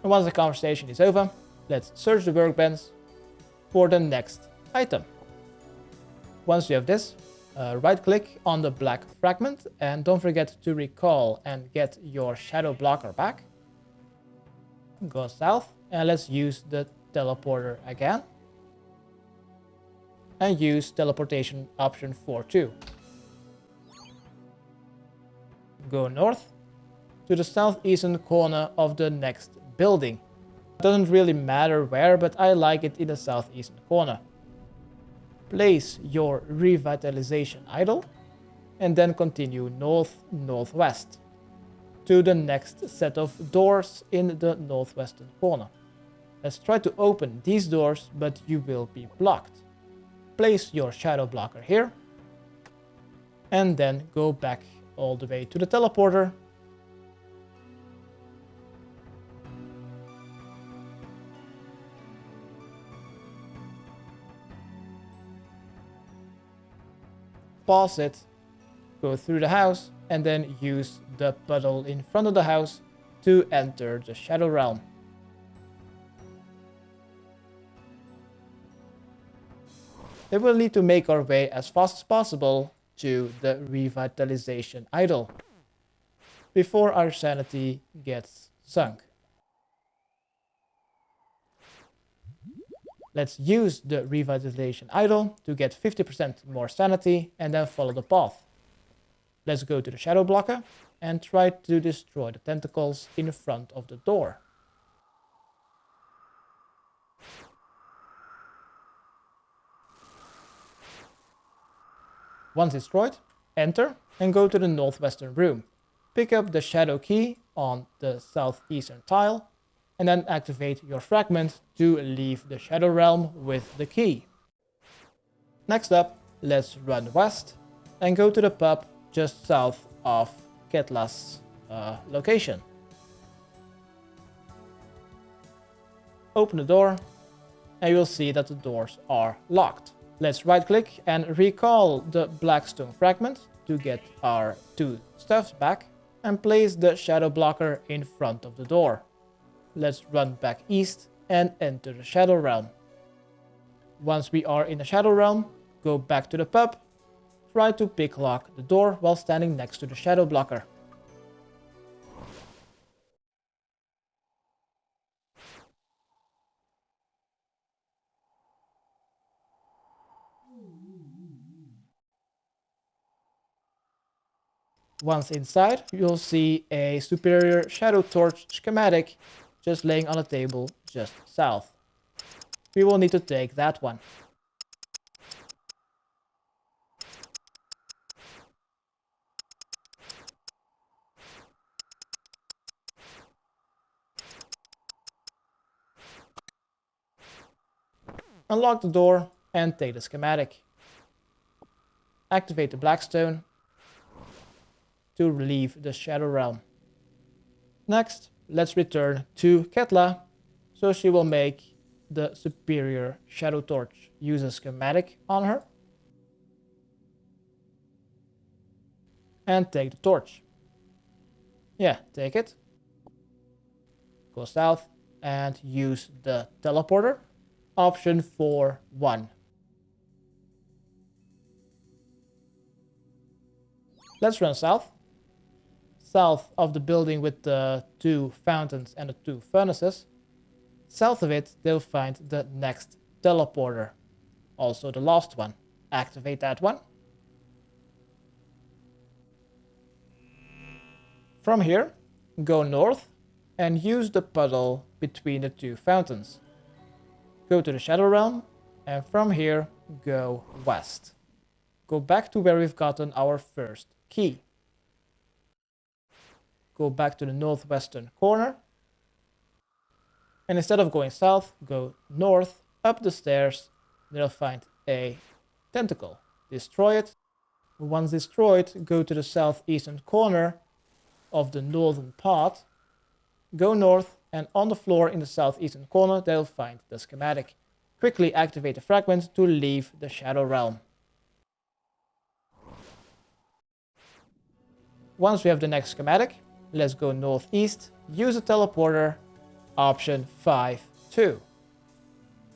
And once the conversation is over, let's search the workbench for the next item. Once you have this, right click on the black fragment and don't forget to recall and get your shadow blocker back. Go south and let's use the teleporter again. And use teleportation option 4-2. Go north to the southeastern corner of the next building. It doesn't really matter where, but I like it in the southeastern corner. Place your revitalization idol and then continue north-northwest to the next set of doors in the northwestern corner. Let's try to open these doors, but you will be blocked. Place your shadow blocker here and then go back all the way to the teleporter. Pause it, go through the house, and then use the puddle in front of the house to enter the shadow realm. Then we'll need to make our way as fast as possible to the revitalization idol before our sanity gets sunk. Let's use the revitalization idol to get 50% more sanity and then follow the path. Let's go to the shadow blocker and try to destroy the tentacles in front of the door. Once destroyed, enter and go to the northwestern room. Pick up the shadow key on the southeastern tile and then activate your fragment to leave the shadow realm with the key. Next up, let's run west and go to the pub just south of Ketla's location. Open the door and you'll see that the doors are locked. Let's right click and recall the blackstone fragment to get our 2 stuffs back and place the shadow blocker in front of the door. Let's run back east and enter the shadow realm. Once we are in the shadow realm, go back to the pub. Try to picklock the door while standing next to the shadow blocker. Once inside, you'll see a superior shadow torch schematic just laying on a table just south. We will need to take that one. Unlock the door and take the schematic. Activate the blackstone to leave the shadow realm. Next, let's return to Ketla so she will make the superior shadow torch. Use a schematic on her and take the torch. Yeah, take it. Go south and use the teleporter. Option 4-1. Let's run south. south of the building with the 2 fountains and the 2 furnaces. South of it, they'll find the next teleporter. Also the last one. Activate that one. From here, go north and use the puddle between the 2 fountains. Go to the Shadow Realm, and from here, go west. Go back to where we've gotten our first key. Go back to the northwestern corner. And instead of going south, go north, up the stairs. You'll find a tentacle. Destroy it. Once destroyed, go to the southeastern corner of the northern part. Go north, and on the floor in the southeastern corner, they'll find the schematic. Quickly activate the fragment to leave the Shadow Realm. Once we have the next schematic, let's go northeast, use a teleporter, option 5-2.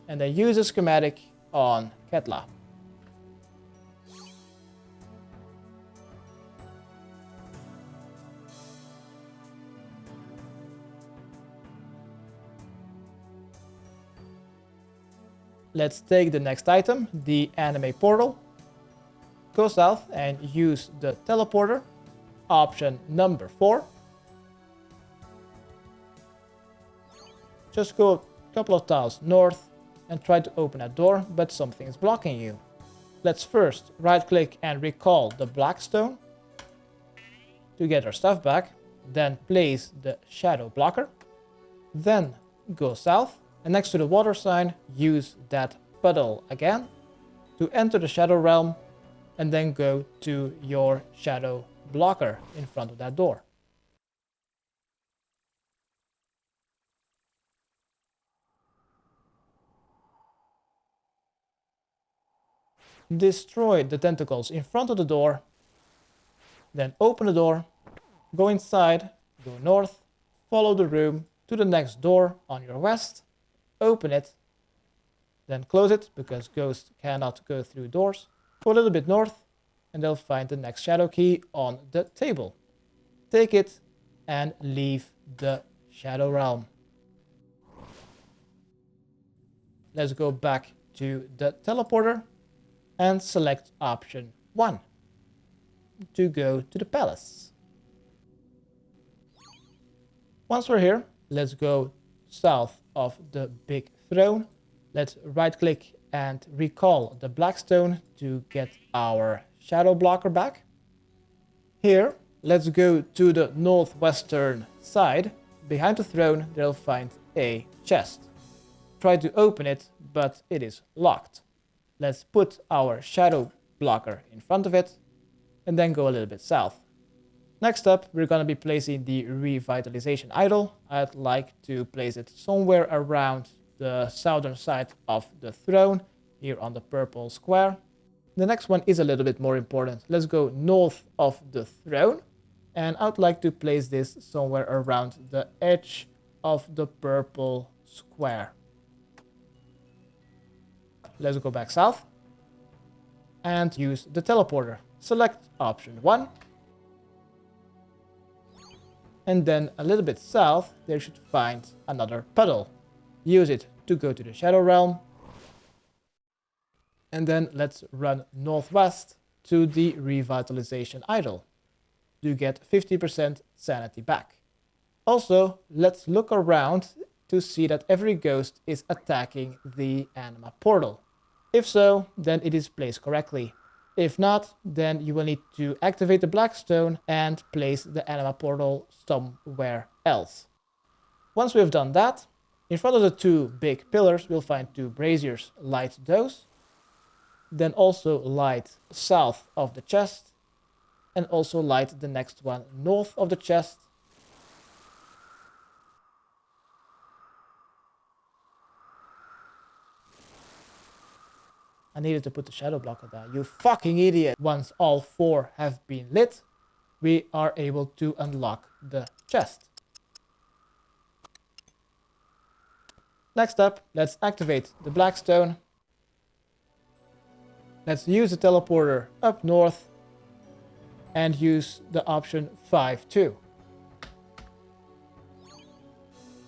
And then use a schematic on Ketla. Let's take the next item, the anime portal. Go south and use the teleporter, option number 4. Just go a couple of tiles north and try to open that door, but something is blocking you. Let's first right click and recall the black stone to get our stuff back. Then place the shadow blocker. Then go south, and next to the water sign, use that puddle again to enter the Shadow Realm, and then go to your shadow blocker in front of that door. Destroy the tentacles in front of the door, then open the door, go inside, go north, follow the room to the next door on your west, open it, then close it because ghosts cannot go through doors. Go a little bit north and they'll find the next shadow key on the table. Take it and leave the Shadow Realm. Let's go back to the teleporter and select option 1 to go to the palace. Once we're here, let's go south of the big throne. Let's right click and recall the black stone to get our shadow blocker back. Here, let's go to the northwestern side. Behind the throne, they'll find a chest. Try to open it, but it is locked. Let's put our shadow blocker in front of it and then go a little bit south. Next up, we're going to be placing the revitalization idol. I'd like to place it somewhere around the southern side of the throne, here on the purple square. The next one is a little bit more important. Let's go north of the throne, and I'd like to place this somewhere around the edge of the purple square. Let's go back south and use the teleporter. Select option 1. And then a little bit south, they should find another puddle. Use it to go to the Shadow Realm. And then let's run northwest to the revitalization idol to get 50% sanity back. Also, let's look around to see that every ghost is attacking the anima portal. If so, then it is placed correctly. If not, then you will need to activate the black stone and place the anima portal somewhere else. Once we've done that, in front of the 2 big pillars, we'll find 2 braziers. Light those. Then also light south of the chest. And also light the next one north of the chest. I needed to put the shadow blocker down. You fucking idiot. Once all 4 have been lit, we are able to unlock the chest. Next up, let's activate the black stone. Let's use the teleporter up north and use the option 5-2.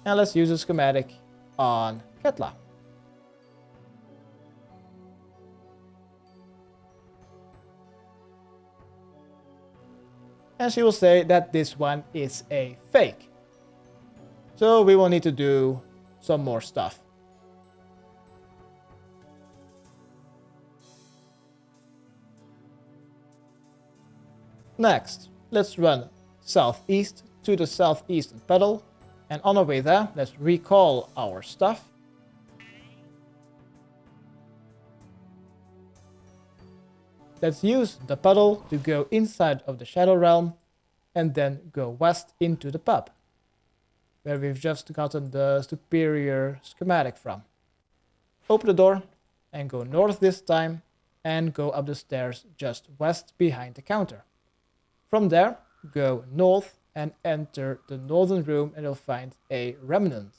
And let's use a schematic on Ketla. And she will say that this one is a fake. So we will need to do some more stuff. Next, let's run southeast to the southeastern pedal. And on our way there, let's recall our stuff. Let's use the puddle to go inside of the Shadow Realm and then go west into the pub, where we've just gotten the superior schematic from. Open the door and go north this time and go up the stairs just west behind the counter. From there, go north and enter the northern room and you'll find a remnant.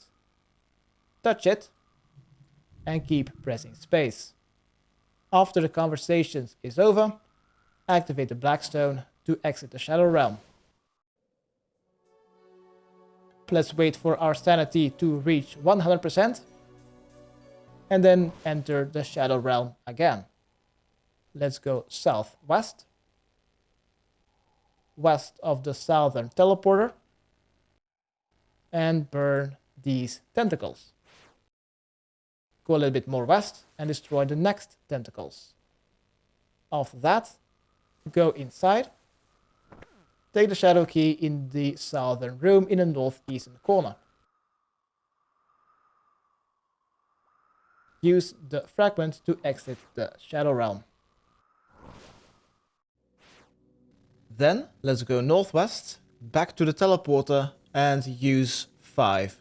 Touch it and keep pressing space. After the conversation is over, activate the Blackstone to exit the Shadow Realm. Let's wait for our sanity to reach 100% and then enter the Shadow Realm again. Let's go southwest, west of the southern teleporter, and burn these tentacles. Go a little bit more west and destroy the next tentacles. After that, go inside. Take the shadow key in the southern room in the northeastern corner. Use the fragment to exit the Shadow Realm. Then let's go northwest, back to the teleporter and use 5-1.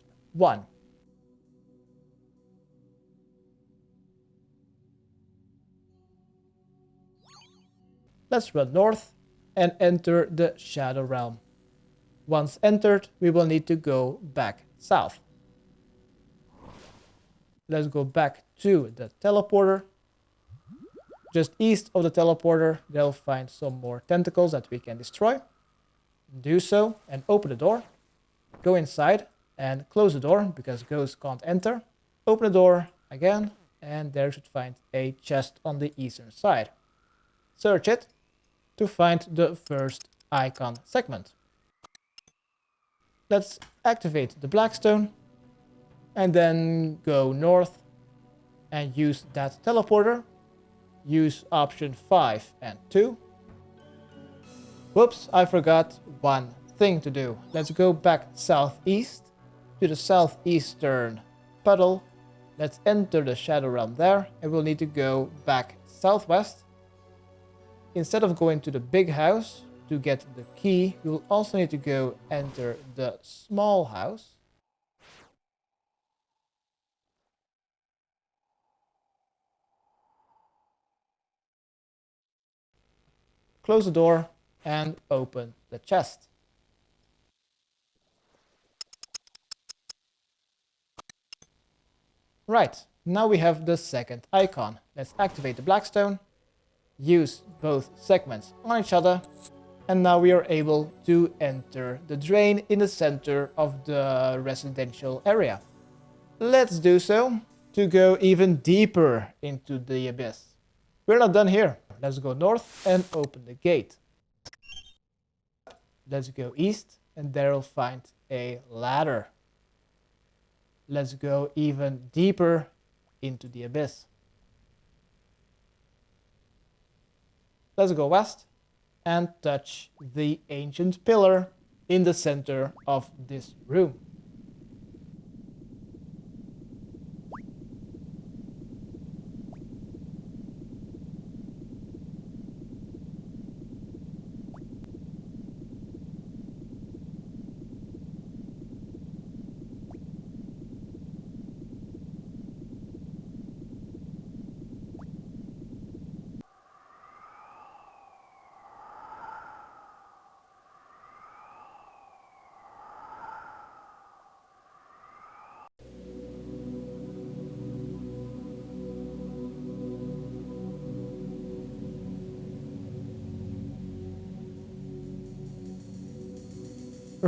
Let's run north and enter the Shadow Realm. Once entered, we will need to go back south. Let's go back to the teleporter. Just east of the teleporter, they'll find some more tentacles that we can destroy. Do so and open the door. Go inside and close the door because ghosts can't enter. Open the door again and there you should find a chest on the eastern side. Search it to find the first icon segment. Let's activate the Blackstone and then go north and use that teleporter. Use option 5 and 2. Whoops, I forgot one thing to do. Let's go back southeast to the southeastern puddle. Let's enter the Shadow Realm there and we'll need to go back southwest. Instead of going to the big house to get the key, you will also need to go enter the small house. Close the door and open the chest. Right, now we have the second icon. Let's activate the Blackstone. Use both segments on each other and now we are able to enter the drain in the center of the residential area. Let's do so to go even deeper into the abyss. We're not done here. Let's go north and open the gate. Let's go east and there we'll find a ladder. Let's go even deeper into the abyss. Let's go west and touch the ancient pillar in the center of this room.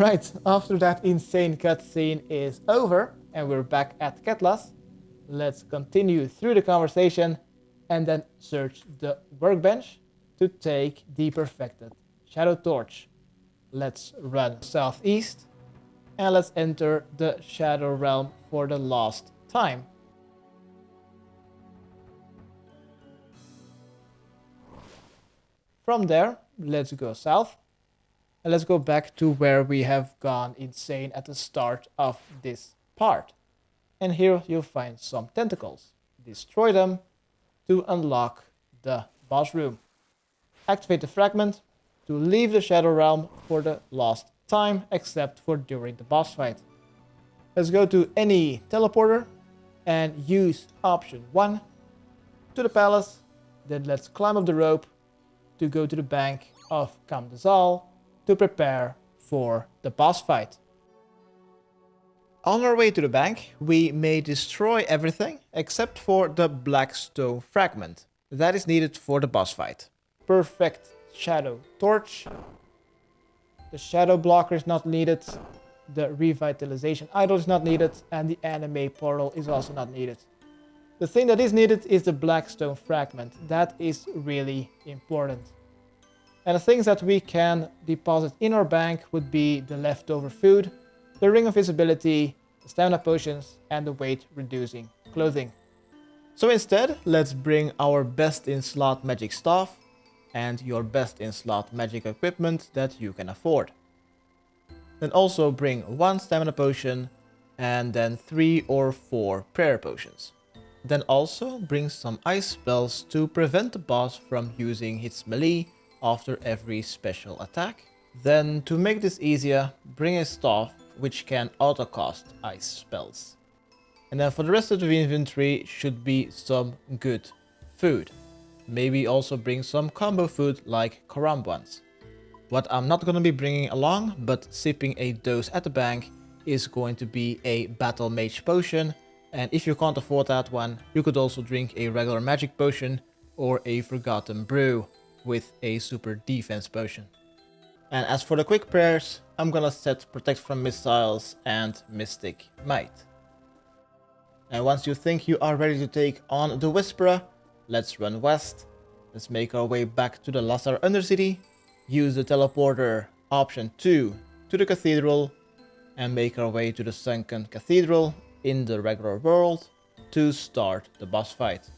Right, after that insane cutscene is over and we're back at Ketla's, let's continue through the conversation and then search the workbench to take the perfected Shadow Torch. Let's run southeast and let's enter the Shadow Realm for the last time. From there, let's go south. And let's go back to where we have gone insane at the start of this part. And here you'll find some tentacles. Destroy them to unlock the boss room. Activate the fragment to leave the Shadow Realm for the last time, except for during the boss fight. Let's go to any teleporter and use option 1 to the palace. Then let's climb up the rope to go to the bank of Kamdazal to prepare for the boss fight. On our way to the bank, we may destroy everything except for the black stone fragment that is needed for the boss fight. Perfect Shadow Torch. The Shadow Blocker is not needed. The Revitalization Idol is not needed. And the Anime Portal is also not needed. The thing that is needed is the black stone fragment. That is really important. And the things that we can deposit in our bank would be the leftover food, the Ring of Visibility, the stamina potions, and the weight reducing clothing. So instead, let's bring our best in slot magic staff and your best in slot magic equipment that you can afford. Then also bring 1 stamina potion and then 3 or 4 prayer potions. Then also bring some ice spells to prevent the boss from using his melee after every special attack. Then to make this easier, bring a staff which can auto-cast ice spells. And then for the rest of the inventory should be some good food. Maybe also bring some combo food like karambwans. What I'm not going to be bringing along, but sipping a dose at the bank, is going to be a battle mage potion. And if you can't afford that one, you could also drink a regular magic potion or a forgotten brew with a super defense potion. And as for the quick prayers, I'm gonna set Protect from Missiles and Mystic Might. And once you think you are ready to take on the Whisperer, let's run west. Let's make our way back to the Lassar Undercity, use the teleporter option 2 to the Cathedral, and make our way to the Sunken Cathedral in the regular world to start the boss fight.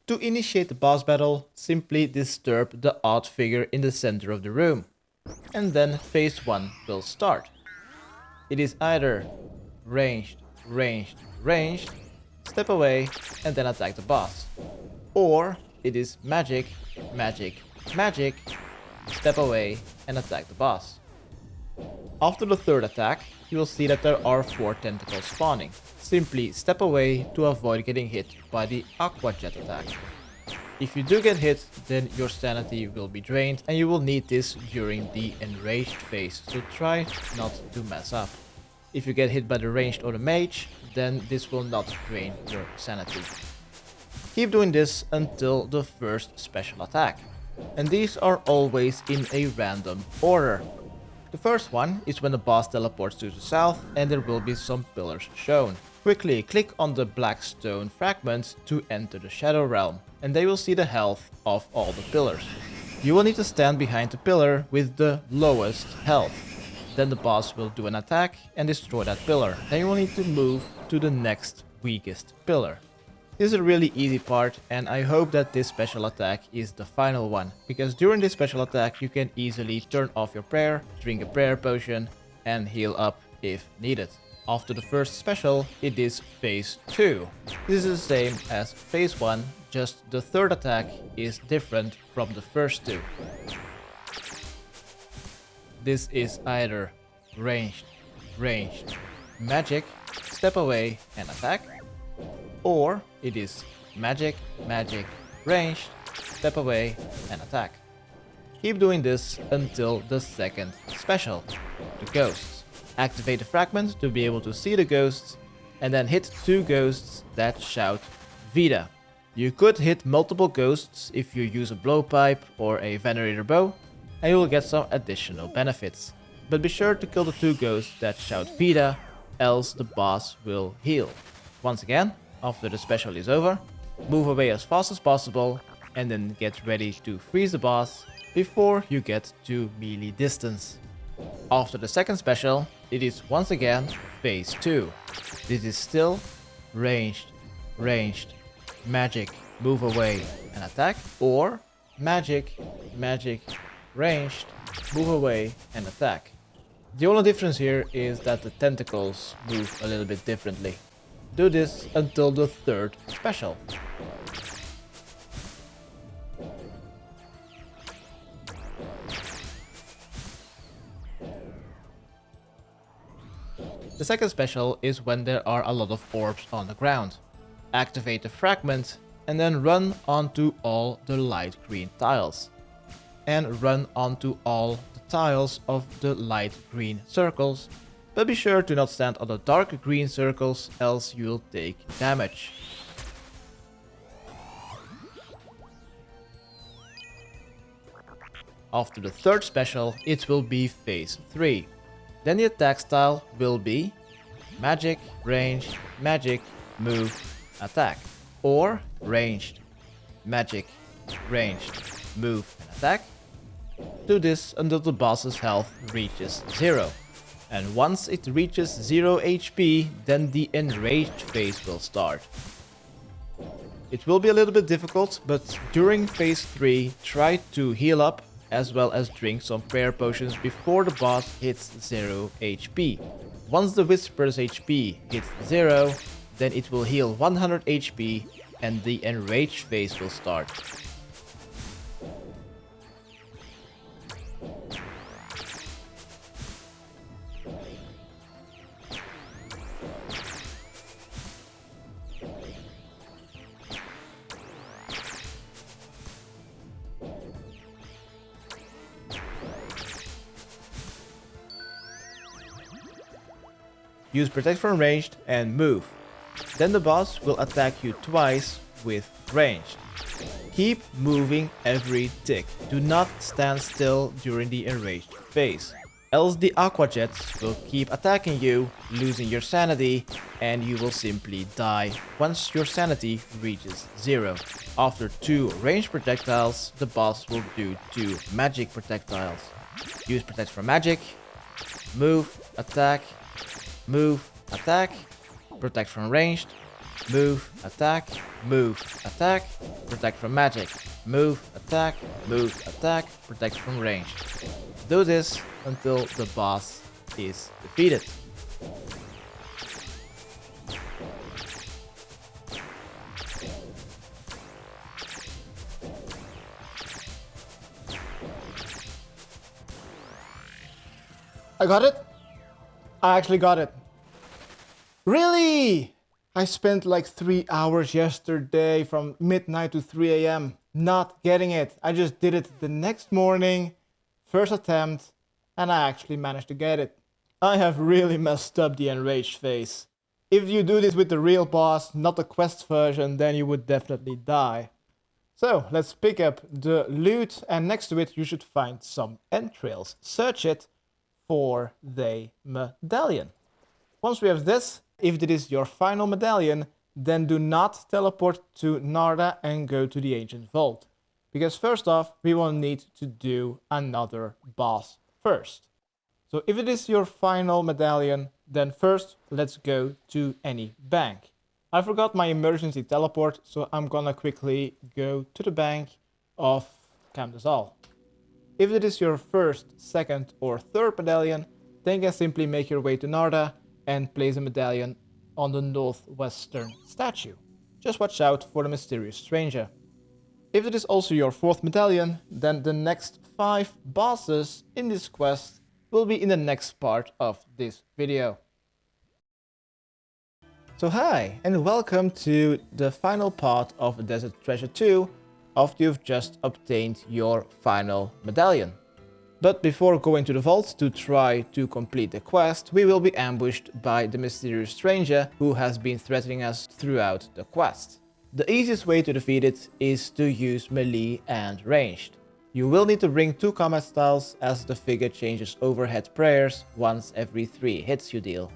To initiate the boss battle, simply disturb the odd figure in the center of the room, and then phase 1 will start. It is either ranged, ranged, ranged, step away, and then attack the boss. Or it is magic, magic, magic, step away, and attack the boss. After the third attack, you will see that there are 4 tentacles spawning. Simply step away to avoid getting hit by the Aqua Jet attack. If you do get hit, then your sanity will be drained and you will need this during the enraged phase, so try not to mess up. If you get hit by the ranged or the mage, then this will not drain your sanity. Keep doing this until the first special attack, and these are always in a random order. The first one is when the boss teleports to the south and there will be some pillars shown. Quickly click on the black stone fragments to enter the Shadow Realm, and they will see the health of all the pillars. You will need to stand behind the pillar with the lowest health. Then the boss will do an attack and destroy that pillar. Then you will need to move to the next weakest pillar. This is a really easy part, and I hope that this special attack is the final one, because during this special attack you can easily turn off your prayer, drink a prayer potion, and heal up if needed. After the first special, it is phase 2. This is the same as phase 1, just the third attack is different from the first two. This is either ranged, magic, step away and attack, or it is magic, ranged, step away and attack. Keep doing this until the second special, the ghosts. Activate the fragment to be able to see the ghosts, and then hit 2 ghosts that shout Vida. You could hit multiple ghosts if you use a blowpipe or a venerator bow, and you will get some additional benefits. But be sure to kill the 2 ghosts that shout Vida, else the boss will heal. Once again, after the special is over, move away as fast as possible, and then get ready to freeze the boss before you get to melee distance. After the second special, it is once again phase 2. This is still ranged, magic, move away and attack, or magic, ranged, move away and attack. The only difference here is that the tentacles move a little bit differently. Do this until the third special. The second special is when there are a lot of orbs on the ground. Activate the fragment and then run onto all the light green tiles. And run onto all the tiles of the light green circles, but be sure to not stand on the dark green circles, else you'll take damage. After the third special, it will be phase 3. Then the attack style will be magic, ranged, magic, move, attack. Or ranged, magic, ranged, move and attack. Do this until the boss's health reaches 0. And once it reaches 0 HP, then the enraged phase will start. It will be a little bit difficult, but during phase 3 try to heal up as well as drink some prayer potions before the boss hits 0 HP. Once the Whisper's HP hits 0, then it will heal 100 HP and the enraged phase will start. Use Protect from ranged and move. Then the boss will attack you twice with ranged. Keep moving every tick. Do not stand still during the enraged phase. Else the aqua jets will keep attacking you, losing your sanity, and you will simply die once your sanity reaches 0. After 2 ranged projectiles, the boss will do 2 magic projectiles. Use Protect from magic, move, attack, move, attack, protect from ranged, move, attack, protect from magic, move, attack, protect from ranged. Do this until the boss is defeated. I got it? I actually got it. Really? I spent like 3 hours yesterday from midnight to 3 AM not getting it. I just did it the next morning, first attempt, and I actually managed to get it. I have really messed up the enraged phase. If you do this with the real boss, not the quest version, then you would definitely die. So let's pick up the loot, and next to it you should find some entrails. Search it for the medallion. Once we have this, if it is your final medallion, then do not teleport to Narda and go to the ancient vault. Because first off, we will need to do another boss first. So if it is your final medallion, then first let's go to any bank. I forgot my emergency teleport, so I'm gonna quickly go to the bank of Camp des Al. If it is your first, second or third medallion, then you can simply make your way to Narda and place a medallion on the northwestern statue. Just watch out for the mysterious stranger. If it is also your fourth medallion, then the next 5 bosses in this quest will be in the next part of this video. So hi, and welcome to the final part of Desert Treasure 2 after you've just obtained your final medallion. But before going to the vault to try to complete the quest, we will be ambushed by the mysterious stranger who has been threatening us throughout the quest. The easiest way to defeat it is to use melee and ranged. You will need to bring 2 combat styles as the figure changes overhead prayers once every 3 hits you deal.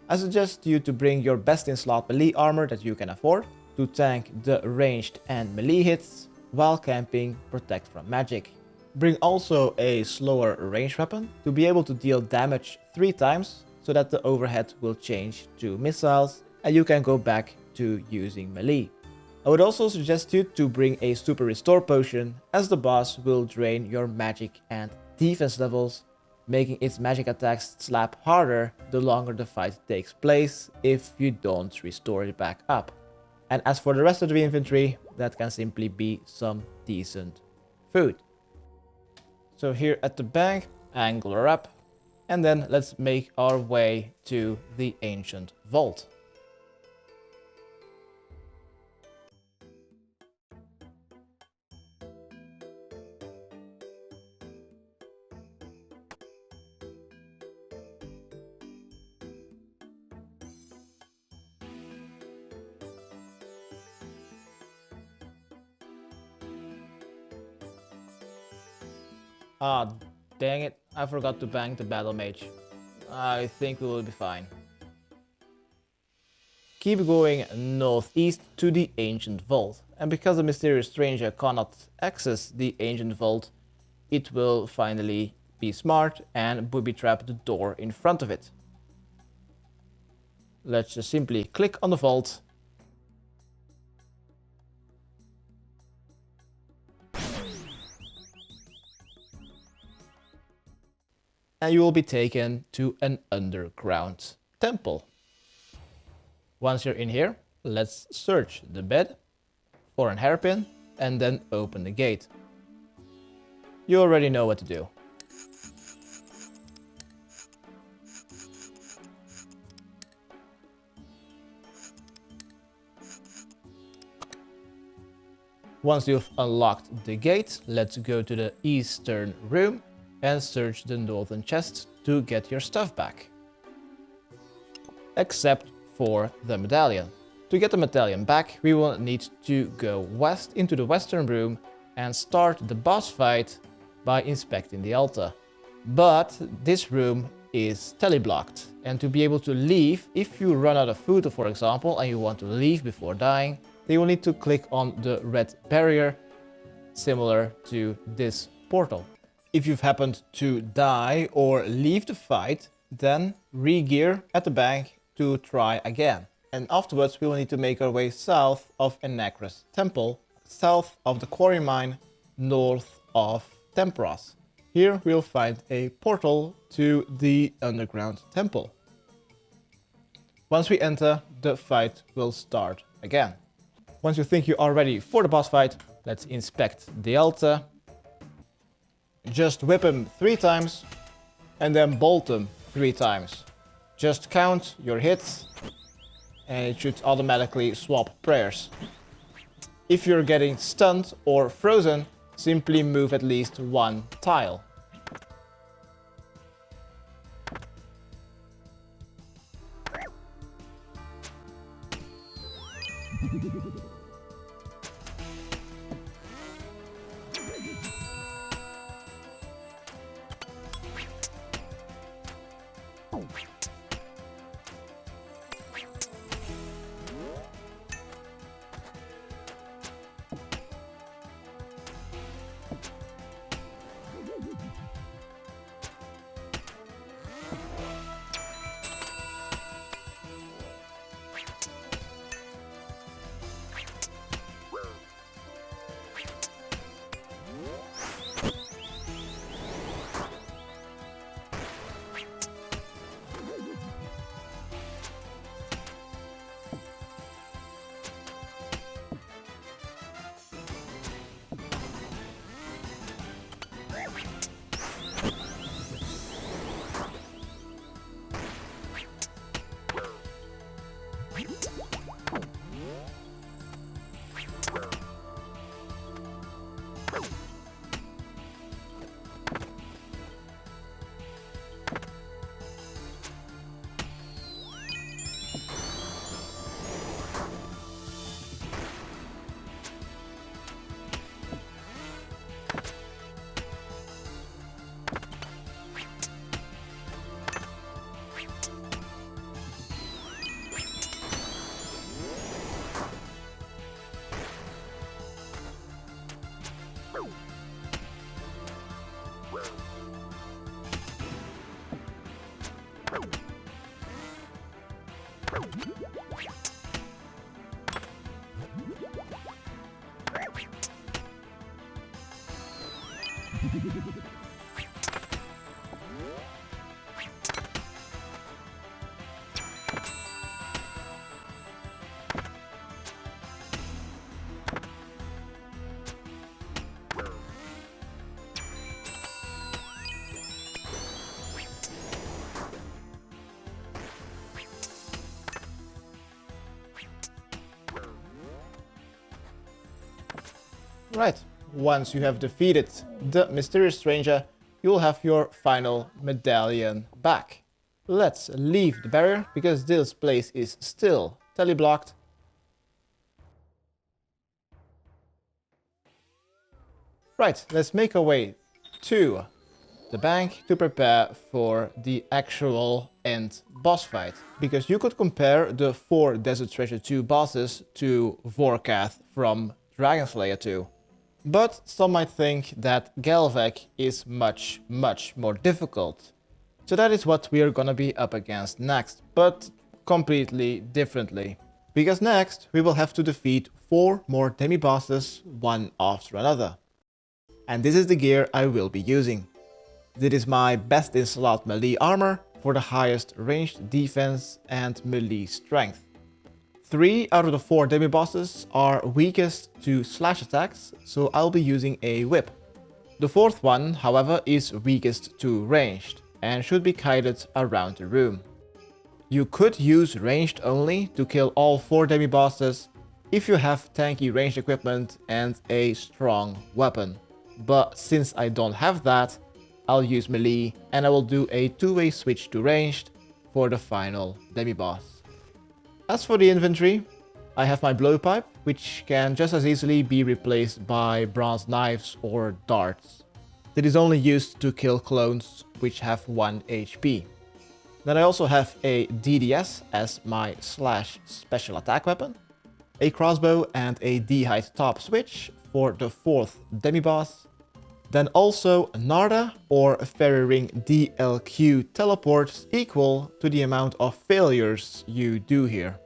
I suggest you to bring your best in slot melee armor that you can afford to tank the ranged and melee hits while camping protect from magic. Bring also a slower range weapon to be able to deal damage 3 times so that the overhead will change to missiles and you can go back to using melee. I would also suggest you to bring a super restore potion as the boss will drain your magic and defense levels, making its magic attacks slap harder the longer the fight takes place if you don't restore it back up. And as for the rest of the infantry, that can simply be some decent food. So here at the bank, angler up, and then let's make our way to the ancient vault. Ah, dang it, I forgot to bank the battle mage. I think we will be fine. Keep going northeast to the ancient vault, and because the mysterious stranger cannot access the ancient vault, it will finally be smart and booby trap the door in front of it. Let's just simply click on the vault. And you will be taken to an underground temple. Once you're in here, let's search the bed for an hairpin and then open the gate. You already know what to do. Once you've unlocked the gate, let's go to the eastern room and search the northern chest to get your stuff back. Except for the medallion. To get the medallion back, we will need to go west into the western room and start the boss fight by inspecting the altar. But this room is teleblocked, and to be able to leave, if you run out of food for example and you want to leave before dying, then you will need to click on the red barrier similar to this portal. If you've happened to die or leave the fight, then re-gear at the bank to try again. And afterwards we will need to make our way south of Anacris Temple, south of the quarry mine, north of Tempras. Here we'll find a portal to the underground temple. Once we enter, the fight will start again. Once you think you are ready for the boss fight, let's inspect the altar. Just whip him 3 times and then bolt him 3 times. Just count your hits and it should automatically swap prayers. If you're getting stunned or frozen, simply move at least 1 tile. Right, once you have defeated the mysterious stranger, you'll have your final medallion back. Let's leave the barrier, because this place is still tele-blocked. Right, let's make our way to the bank to prepare for the actual end boss fight. Because you could compare the 4 Desert Treasure 2 bosses to Vorkath from Dragon Slayer 2. But some might think that Galvek is much more difficult. So that is what we are gonna be up against next, but completely differently. Because next we will have to defeat 4 more demi-bosses one after another. And this is the gear I will be using. This is my best in slot melee armor for the highest ranged defense and melee strength. 3 out of the 4 demi-bosses are weakest to slash attacks, so I'll be using a whip. The 4th one, however, is weakest to ranged and should be kited around the room. You could use ranged only to kill all 4 demi-bosses if you have tanky ranged equipment and a strong weapon. But since I don't have that, I'll use melee and I will do a 2-way switch to ranged for the final demi-boss. As for the inventory, I have my blowpipe, which can just as easily be replaced by bronze knives or darts. It is only used to kill clones which have 1 HP. Then I also have a DDS as my slash special attack weapon, a crossbow and a D-height top switch for the 4th demi-boss. Then also Narda or Fairy Ring DLQ teleports equal to the amount of failures you do here.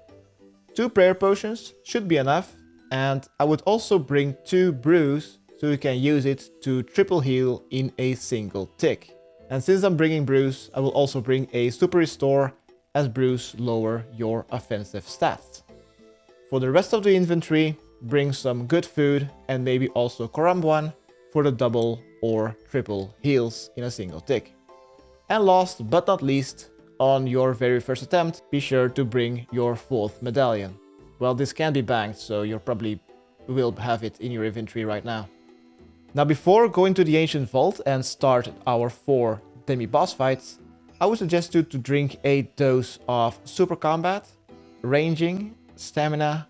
2 prayer potions should be enough, and I would also bring 2 brews so you can use it to triple heal in a single tick. And since I'm bringing brews, I will also bring a super restore, as brews lower your offensive stats. For the rest of the inventory, bring some good food and maybe also Korambwan for the double or triple heals in a single tick. And last but not least, on your very first attempt, be sure to bring your 4th medallion. Well, this can be banked, so you probably will have it in your inventory right now. Now, before going to the Ancient Vault and start our 4 demi-boss fights, I would suggest you to drink a dose of Super Combat, Ranging, Stamina,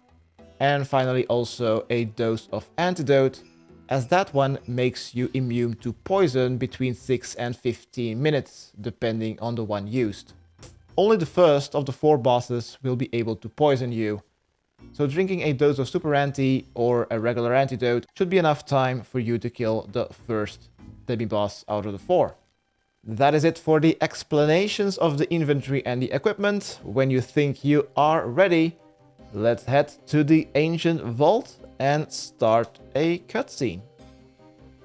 and finally also a dose of Antidote, as that one makes you immune to poison between 6 and 15 minutes, depending on the one used. Only the first of the 4 bosses will be able to poison you, so drinking a dose of Super Anti or a regular Antidote should be enough time for you to kill the first demi-boss out of the 4. That is it for the explanations of the inventory and the equipment. When you think you are ready, let's head to the Ancient Vault and start a cutscene.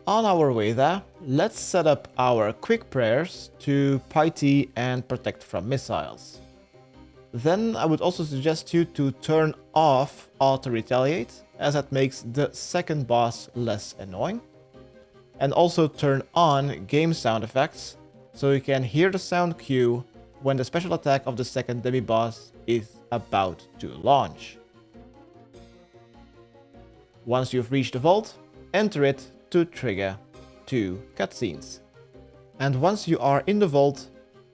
On our way there, let's set up our quick prayers to piety and protect from missiles. Then I would also suggest you to turn off Auto Retaliate, as that makes the second boss less annoying. And also turn on game sound effects, so you can hear the sound cue when the special attack of the second demi-boss is about to launch. Once you've reached the vault, enter it to trigger 2 cutscenes. And once you are in the vault,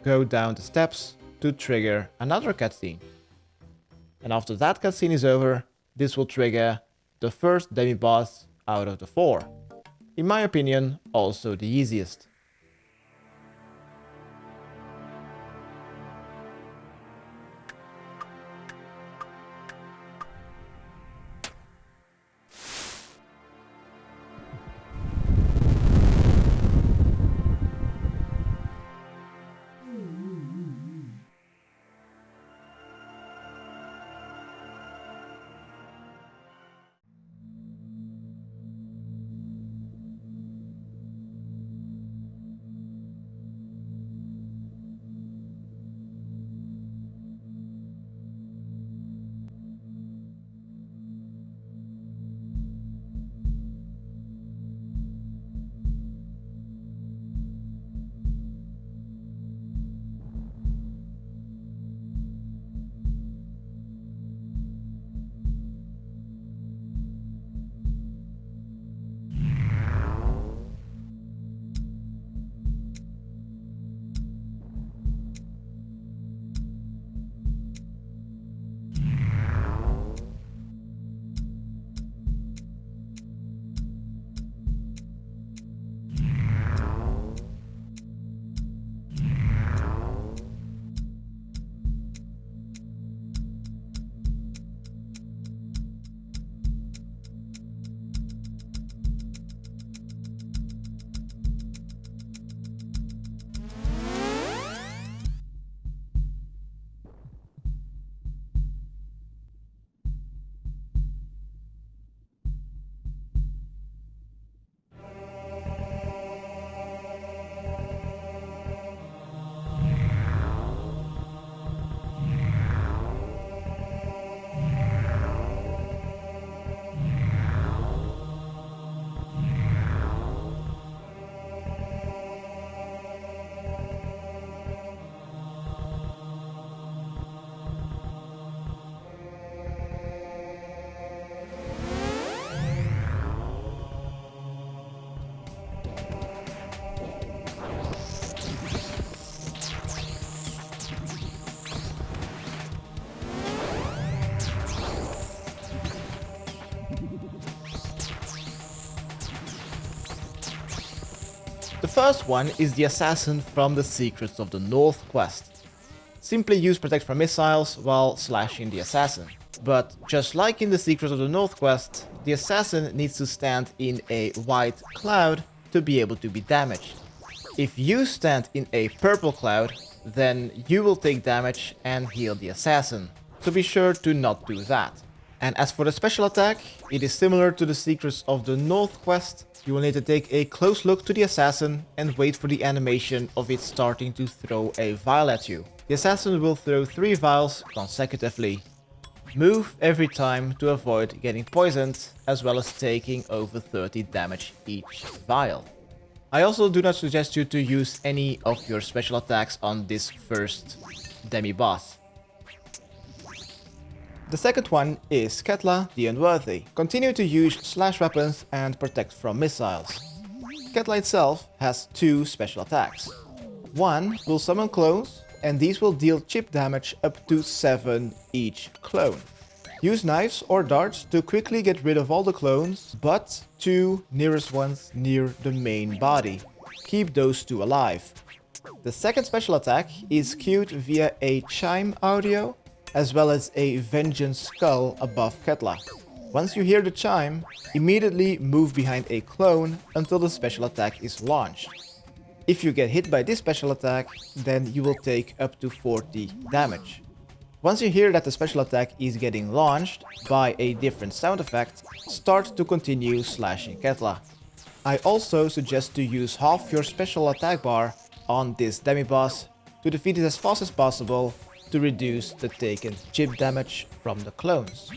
go down the steps to trigger another cutscene. And after that cutscene is over, this will trigger the first demi-boss out of the 4. In my opinion, also the easiest. first one is the assassin from the Secrets of the North quest. Simply use protect from missiles while slashing the assassin. But just like in the Secrets of the North quest, the assassin needs to stand in a white cloud to be able to be damaged. If you stand in a purple cloud, then you will take damage and heal the assassin. So be sure to not do that. And as for the special attack, it is similar to the Secrets of the North quest. You will need to take a close look to the assassin and wait for the animation of it starting to throw a vial at you. The assassin will throw 3 vials consecutively. Move every time to avoid getting poisoned, as well as taking over 30 damage each vial. I also do not suggest you to use any of your special attacks on this first demi-boss. The second one is Ketla the Unworthy. Continue to use slash weapons and protect from missiles. Ketla itself has 2 special attacks. One will summon clones, and these will deal chip damage up to 7 each clone. Use knives or darts to quickly get rid of all the clones, but 2 nearest ones near the main body. Keep those 2 alive. The second special attack is cued via a chime audio, as well as a vengeance skull above Ketla. Once you hear the chime, immediately move behind a clone until the special attack is launched. If you get hit by this special attack, then you will take up to 40 damage. Once you hear that the special attack is getting launched by a different sound effect, start to continue slashing Ketla. I also suggest to use half your special attack bar on this demi-boss to defeat it as fast as possible to reduce the taken chip damage from the clones.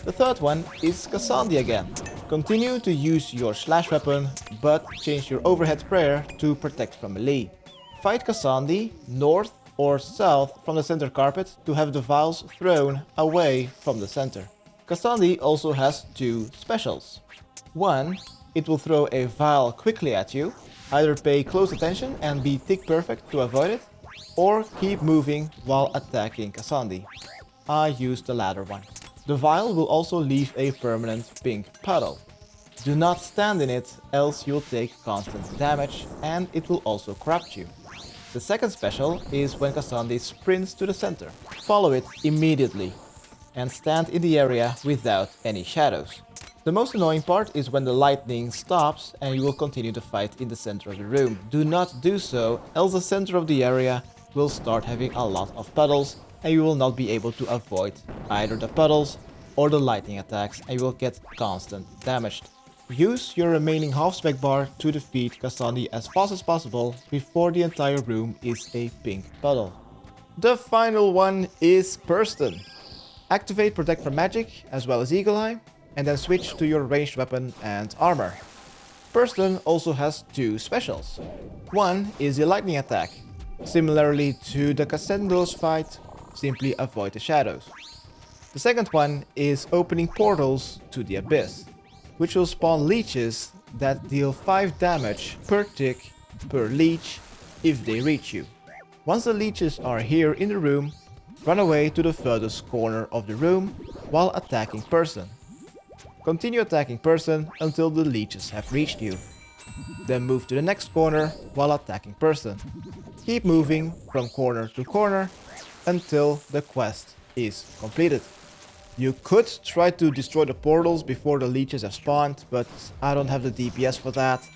The third one is Kasonde again. Continue to use your slash weapon, but change your overhead prayer to protect from melee. Fight Kasonde north or south from the center carpet to have the vials thrown away from the center. Kasonde also has 2 specials. One, it will throw a vial quickly at you. Either pay close attention and be tick perfect to avoid it, or keep moving while attacking Kasonde. I use the latter one. The vial will also leave a permanent pink puddle. Do not stand in it, else you'll take constant damage and it will also corrupt you. The second special is when Kasonde sprints to the center. Follow it immediately and stand in the area without any shadows. The most annoying part is when the lightning stops and you will continue to fight in the center of the room. Do not do so, else the center of the area will start having a lot of puddles and you will not be able to avoid either the puddles or the lightning attacks and you will get constant damage. Use your remaining half spec bar to defeat Kasonde as fast as possible before the entire room is a pink puddle. The final one is Presten. Activate Protect from Magic as well as Eagle Eye and then switch to your ranged weapon and armor. Presten also has 2 specials. One is a lightning attack. Similarly to the Kasonde's fight, simply avoid the shadows. The second one is opening portals to the abyss, which will spawn leeches that deal 5 damage per tick per leech if they reach you. Once the leeches are here in the room, run away to the furthest corner of the room while attacking Presten. Continue attacking Presten until the leeches have reached you. Then move to the next corner while attacking Presten. Keep moving from corner to corner until the quest is completed. You could try to destroy the portals before the leeches have spawned, but I don't have the DPS for that,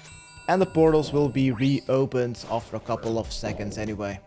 and the portals will be reopened after a couple of seconds anyway.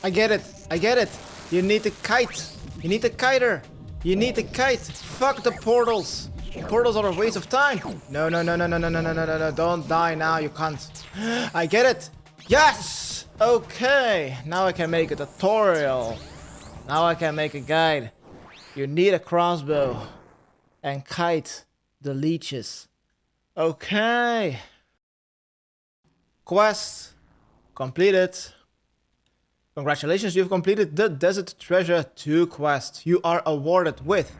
I get it. I get it. You need a kite. You need a kiter. You need a kite. Fuck the portals. Portals are a waste of time. No, no, no, no, no, no, no, no, no, no, no. Don't die now, you can't. I get it. Yes! Okay. Now I can make a tutorial. Now I can make a guide. You need a crossbow. And kite the leeches. Okay. Quest completed. Congratulations, you've completed the Desert Treasure 2 quest. You are awarded with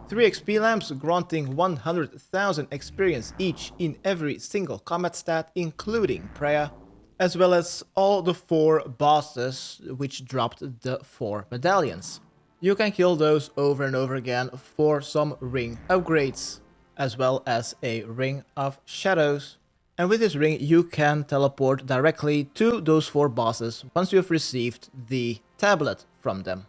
3 XP lamps granting 100,000 experience each in every single combat stat, including prayer, as well as all the 4 bosses which dropped the 4 medallions. You can kill those over and over again for some ring upgrades, as well as a ring of shadows. And with this ring you can teleport directly to those 4 bosses once you have received the tablet from them.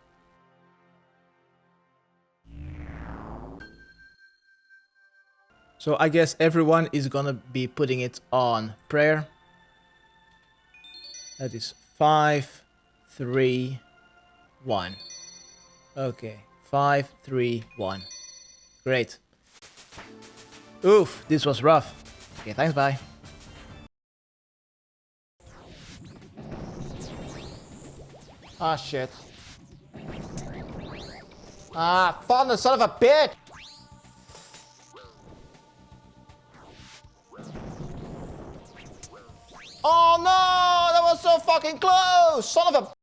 So I guess everyone is gonna be putting it on prayer. That is 5, 3, 1. Okay, 5, 3, 1. Great. Oof, this was rough. Okay, thanks, bye. Ah, shit. Ah, fun, son of a bitch! Oh no! That was so fucking close! Son of a...